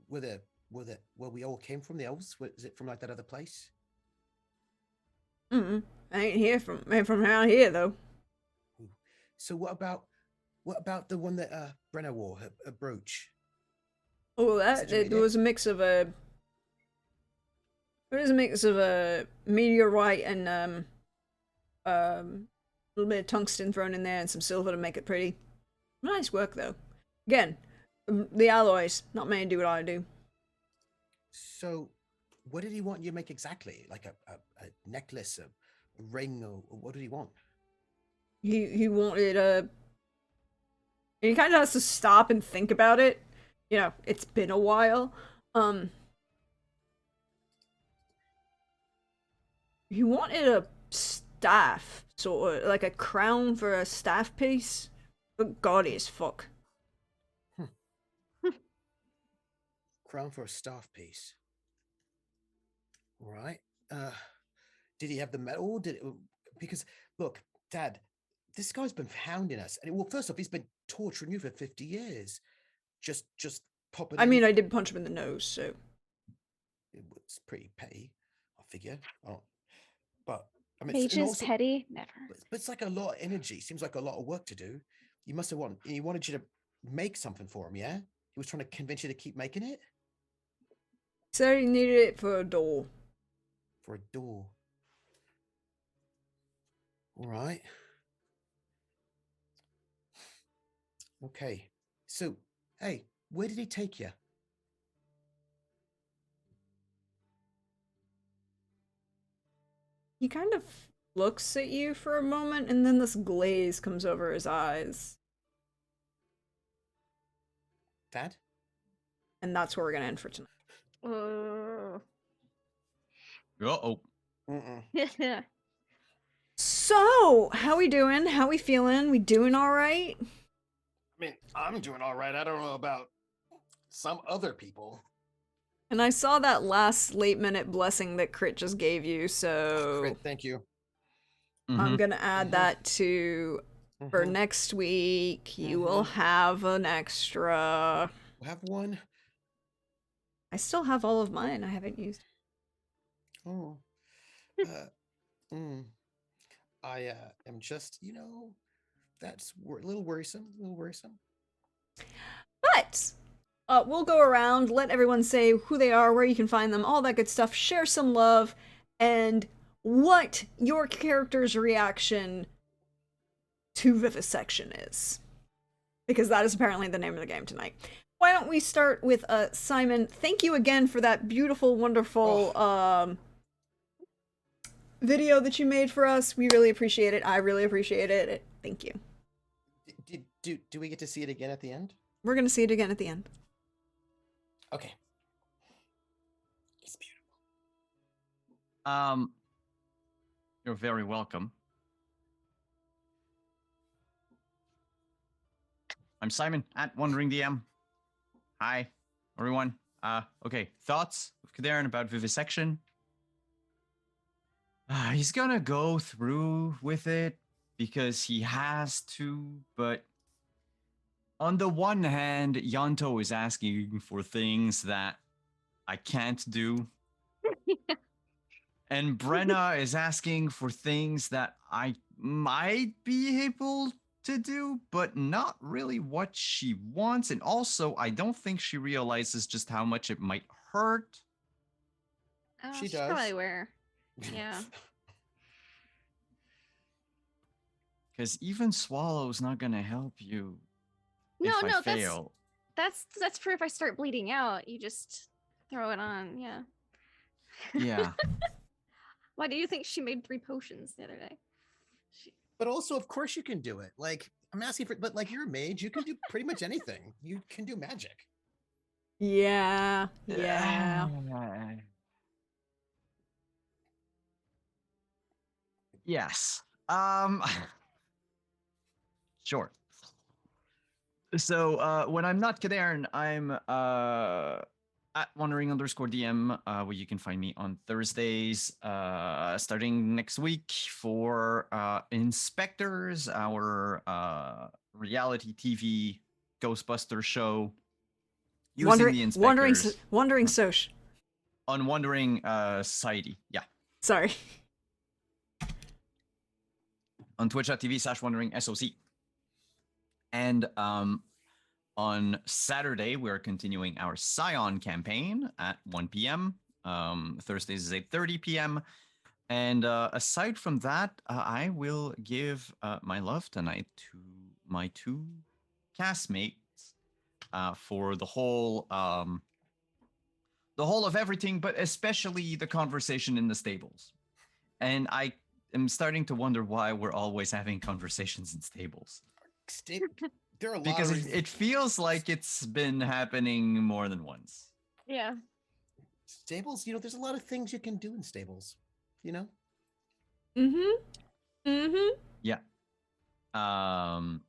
where we all came from, the elves? Is it from like that other place? I ain't from around here though. Ooh. So what about the one that Brenna wore, her brooch? Oh, Did that you it made it? was a mix of a. It was a mix of a meteorite and a little bit of tungsten thrown in there and some silver to make it pretty. Nice work though. Again, the alloys. Not many do what I do. So what did he want you to make exactly? Like a necklace, a ring, or what did he want? He wanted a. He kind of has to stop and think about it. You know, it's been a while. Um, he wanted a staff, sort of like a crown for a staff piece. But gaudy as fuck. Hmm. Crown for a staff piece. Right. Did he have the metal? Because look, Dad, this guy's been hounding us, and well, first off, he's been torturing you for 50 years. Just popping I in. mean, I did punch him in the nose, so. It was pretty petty, I figure. Oh, but I mean, and Mages also, petty? Never. but it's like a lot of energy. Seems like a lot of work to do. You must have he wanted you to make something for him, yeah? He was trying to convince you to keep making it So he needed it for a door. for a door. All right. Okay. So, hey, where did he take you? He kind of looks at you for a moment, and then this glaze comes over his eyes. Dad? And that's where we're gonna end for tonight. Uh-oh. Mm-mm. So, how we doing? How we feeling? We doing all right? I mean, I'm doing all right. I don't know about some other people. And I saw that last late minute blessing that Crit just gave you, so Crit, thank you. I'm Mhm. gonna add that to for Mhm. next week. You will have an extra. We'll have one. I still have all of mine. I haven't used. Oh. Uh, mm. I am just, that's a little worrisome. A little worrisome. But we'll go around, let everyone say who they are, where you can find them, all that good stuff. Share some love, and what your character's reaction to vivisection is, because that is apparently the name of the game tonight. Why don't we start with Simon? Thank you again for that beautiful, wonderful video that you made for us. We really appreciate it. I really appreciate it. Thank you. Do we get to see it again at the end? We're gonna see it again at the end. Okay. It's beautiful. You're very welcome. I'm Simon at Wandering DM. Hi, everyone. Okay, thoughts of Kadarin about vivisection? He's gonna go through with it because he has to, but on the one hand, Yanto is asking for things that I can't do. And Brenna is asking for things that I might be able to do, but not really what she wants. And also, I don't think she realizes just how much it might hurt. Oh, She she's does. probably aware. Yeah. Because even Swallow's not gonna help you No, if I no, fail. that's for if I start bleeding out. You just throw it on. Yeah. Yeah. Why do you think she made 3 potions the other day? But also, of course, you can do it. Like, I'm asking for, but like, you're a mage. You can do pretty much anything. You can do magic. Yeah. Yeah. Yes. Sure. So when I'm not Kadern, I'm at wandering underscore DM, where you can find me on Thursdays, starting next week for Inspectors, our reality TV Ghostbuster show using the Inspectors Wandering Soch. on Wandering Society. Yeah. Sorry. On twitch.tv/wandering SOC. And on Saturday, we're continuing our Scion campaign at 1 p.m. Thursdays is 8:30 p.m. And aside from that, I will give my love tonight to my two castmates for the whole of everything, but especially the conversation in the stables. And I am starting to wonder why we're always having conversations in stables. There are a lot Because of reasons. it feels like it's been happening more than once. Yeah. Stables, there's a lot of things you can do in stables, Mm-hmm. Mm-hmm. Yeah. And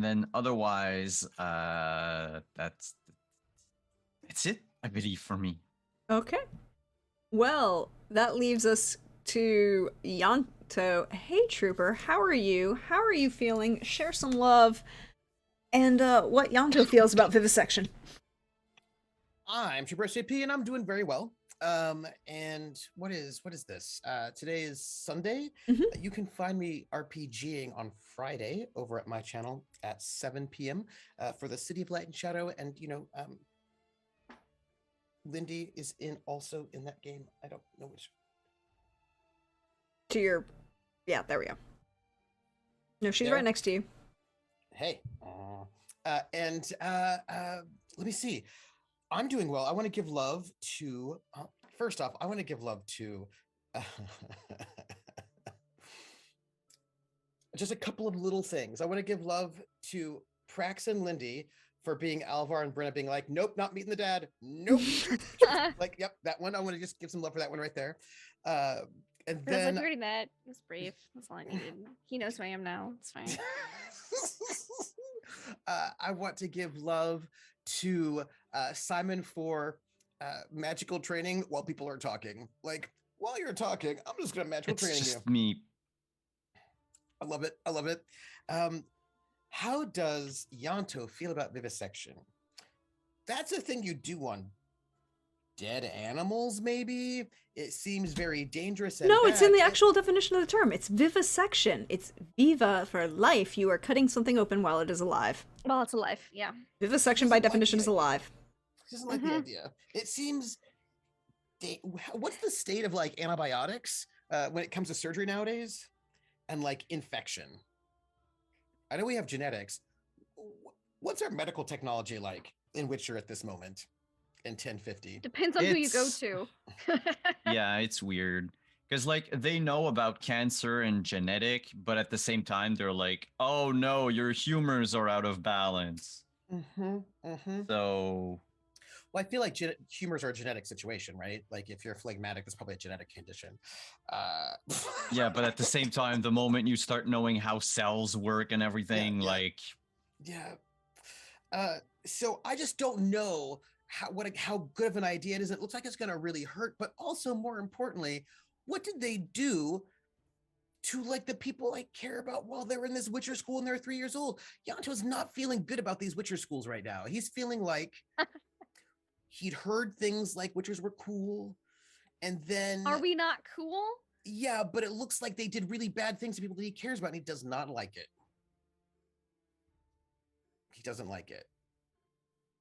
then otherwise, that's it, I believe, for me. Okay. Well, that leaves us to Yanto. Hey, Trooper, how are you? How are you feeling? Share some love and what Yanto feels about vivisection. I'm Trooper SJP, and I'm doing very well. And what is this? Today is Sunday. Mhm. You can find me RPGing on Friday over at my channel at 7 p.m. For the City of Light and Shadow, and Lindy is also in that game. I don't know which. To your, yeah, there we go. No, she's There? right next to you. Hey. And let me see. I'm doing well. I want to give love to, first off, I want to give love to just a couple of little things. I want to give love to Prax and Lindy for being Alvar and Brenna being like, nope, not meeting the dad. Nope. Like, yep, that one. I want to just give some love for that one right there. And I was then like, we already met. It was brief. That's all I needed. He knows who I am now. It's fine. I want to give love to Simon for magical training while people are talking. Like, while you're talking, I'm just gonna magical It's training just you. me. I love it. I love it. How does Yanto feel about vivisection? That's a thing you do on dead animals, maybe? It seems very dangerous and No, it's in bad. the actual definition of the term. It's vivisection. It's viva for life. You are cutting something open while it is alive. Well, it's a life. Yeah. Vivisection by Doesn't like definition the is idea. alive. He doesn't like the idea. It seems. What's the state of like antibiotics when it comes to surgery nowadays, and like infection? I know we have genetics. What's our medical technology like in Witcher at this moment in 1050? Depends on who you go It's- to. Yeah, it's weird. Because, like, they know about cancer and genetic, but at the same time, they're like, oh no, your humors are out of balance. Mm-hmm. Mm-hmm. So, Well, I feel like humors are a genetic situation, right? Like if you're phlegmatic, that's probably a genetic condition. yeah, but at the same time, the moment you start knowing how cells work and everything, yeah. like, Yeah. So I just don't know how good of an idea it is. It looks like it's going to really hurt, but also more importantly, what did they do to like the people I care about while they're in this Witcher school and they're 3 years old? Yanto's not feeling good about these Witcher schools right now. He's feeling like he'd heard things like Witchers were cool, and then Are we not cool? yeah, but it looks like they did really bad things to people that he cares about, and he does not like it. He doesn't like it.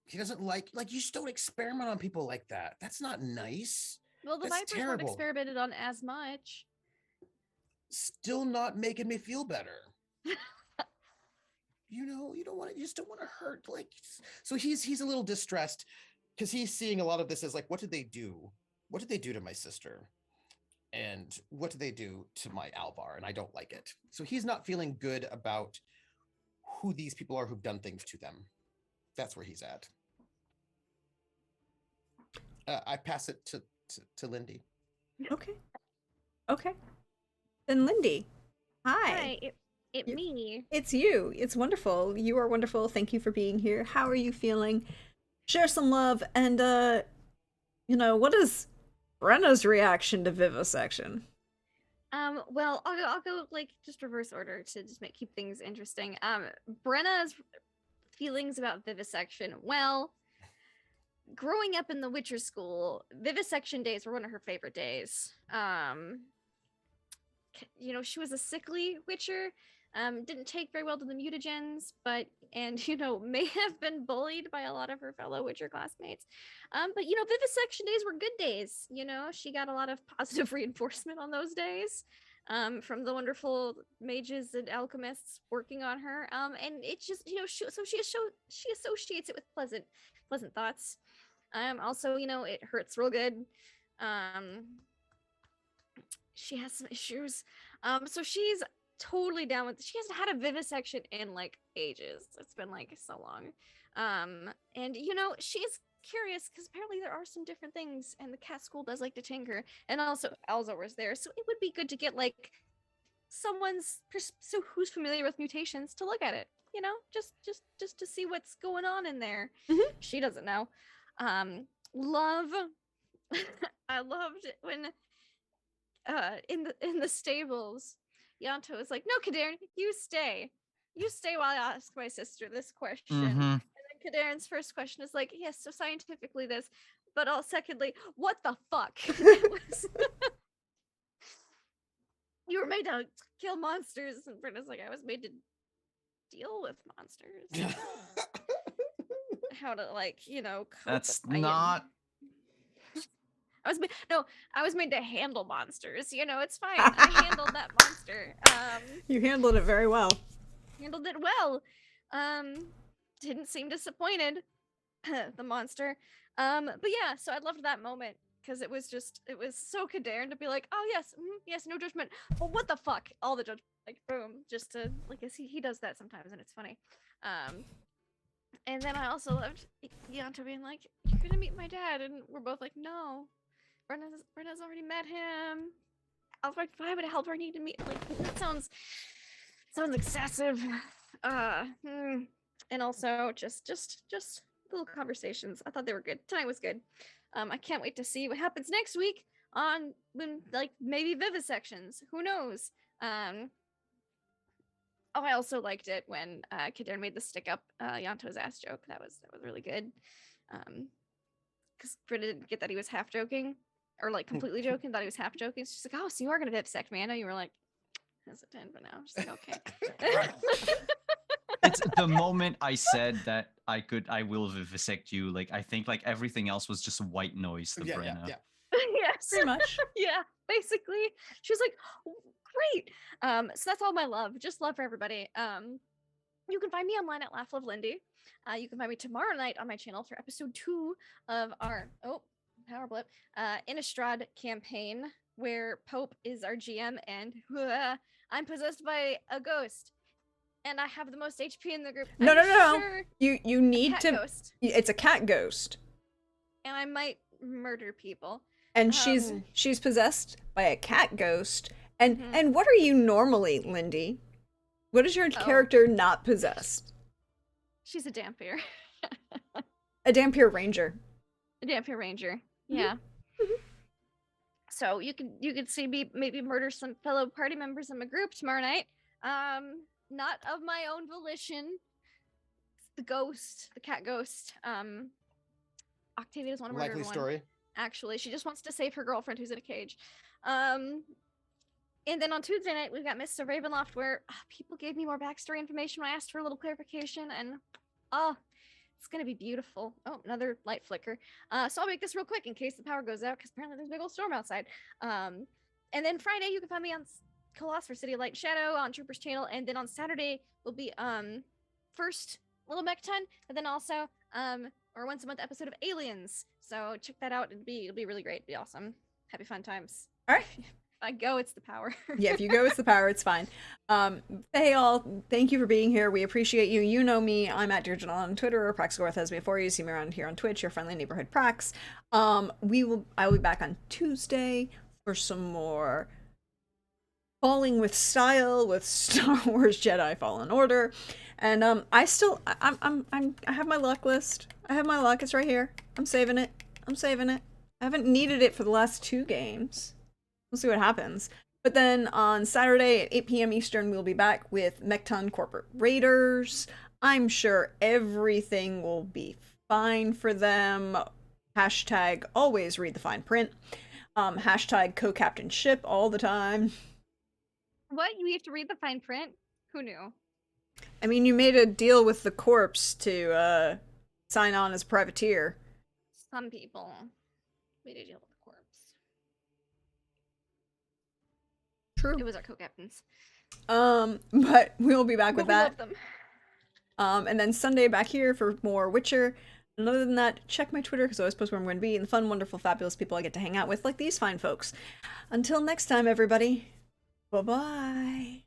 He doesn't like you just don't experiment on people like that. That's not nice. Well, the That's Vipers weren't terrible. experimented on as much. Still not making me feel better. You don't want to, you just don't want to hurt. Like, so he's a little distressed because he's seeing a lot of this as like, what did they do? What did they do to my sister? And what did they do to my Alvar? And I don't like it. So he's not feeling good about who these people are who've done things to them. That's where he's at. I pass it to Lindy. Okay. Okay. Then Lindy, hi. Hi, it You- me. It's you. It's wonderful. You are wonderful. Thank you for being here. How are you feeling? Share some love and what is Brenna's reaction to vivisection? Well, I'll go like just reverse order to just keep things interesting. Brenna's feelings about vivisection. Well, growing up in the Witcher school, vivisection days were one of her favorite days. She was a sickly Witcher. Didn't take very well to the mutagens, and may have been bullied by a lot of her fellow Witcher classmates. But vivisection days were good days. She got a lot of positive reinforcement on those days. From the wonderful mages and alchemists working on her. And it just, she associates it with pleasant thoughts. Also, it hurts real good. She has some issues. So she's totally down with. She hasn't had a vivisection in like ages. It's been like so long. And she's curious because apparently there are some different things, and the cat school does like to tinker. And also Elza was there, so it would be good to get like someone's so who's familiar with mutations to look at it. Just to see what's going on in there. Mhm. She doesn't know. Love. I loved it when in the stables, Yanto is like, "No, Kadarn, you stay. You stay while I ask my sister this question." Mm-hmm. And then Kadarn's first question is like, "Yes, so scientifically this, but all secondly, what the fuck?" That was you were made to kill monsters, and Brenda's like, "I was made to deal with monsters." How to cope That's with not. I was made to handle monsters. It's fine. I handled that monster. You handled it very well. Handled it well. Didn't seem disappointed. The monster. But yeah, so I loved that moment because it was so Kadarn to be like, "Oh yes, yes, no judgment, but what the fuck?" All the judgment, like boom, just to like, he does that sometimes, and it's funny. And then I also loved Yanto being like, "You're gonna meet my dad," and we're both like, "No, Brenna's already met him. I was like, why would Halvard need to meet? Like, that sounds excessive." And also just little conversations. I thought they were good. Tonight was good. I can't wait to see what happens next week on when maybe vivisections. Who knows? Oh, I also liked it when Kadarn made the stick up Yanto's ass joke. That was really good. Because Britta didn't get that he was half joking or like completely joking. Thought he was half joking. She's like, "Oh, so you are gonna vivisect me?" I know you were like hesitant, but now she's like, "Okay." It's the moment I said that I will vivisect you. Like I think like everything else was just white noise to Brenna. Yeah. Yes, Pretty much. yeah, basically. She was like, "Great." So that's all my love. Just love for everybody. You can find me online at Laugh Love Lindy. You can find me tomorrow night on my channel for episode 2 of our power blip Innistrad campaign, where Pope is our GM and I'm possessed by a ghost, and I have the most HP in the group. No, I'm no, no. sure You need cat to. ghost, It's a cat ghost, and I might murder people. and she's possessed by a cat ghost. And what are you normally, Lindy? What is your character not possessed? She's a Dampier. A Dampier Ranger. A Dampier Ranger. Yeah. So you could see me maybe murder some fellow party members in my group tomorrow night. Not of my own volition. It's the ghost, the cat ghost. Octavia doesn't want to murder Likely everyone. story. Actually, she just wants to save her girlfriend who's in a cage. And then on Tuesday night, we've got Mr. Ravenloft, where people gave me more backstory information when I asked for a little clarification, and it's gonna be beautiful. Oh, another light flicker. So I'll make this real quick in case the power goes out, because apparently there's a big old storm outside. And then Friday, you can find me on Colossus for City of Light and Shadow on Trooper's channel, and then on Saturday will be first Little Mech Ton, and then also or once a month episode of Aliens. So check that out. It'll be really great. It'll be awesome. Happy fun times. All right. If I go, it's the power. Yeah, if you go, it's the power. It's fine. Hey, all. Thank you for being here. We appreciate you. You know me. I'm at Deirdre on Twitter or Praxgorth has before. You see me around here on Twitch, your friendly neighborhood Prax. I will be back on Tuesday for some more falling with style with Star Wars Jedi Fallen Order. And I have my luck list. I have my luck. It's right here. I'm saving it. I'm saving it. I haven't needed it for the last 2 games. We'll see what happens. But then on Saturday at 8 p.m. Eastern, we'll be back with Mechton Corporate Raiders. I'm sure everything will be fine for them. Hashtag always read the fine print. Hashtag co-captain ship all the time. What? You have to read the fine print? Who knew? I mean, you made a deal with the corpse to sign on as privateer. Some people made a deal with the corpse. True. It was our co-captains. But we'll be back with But we that. love them. And then Sunday back here for more Witcher. And other than that, check my Twitter because I always post where I'm going to be and the fun, wonderful, fabulous people I get to hang out with, like these fine folks. Until next time, everybody. Bye-bye.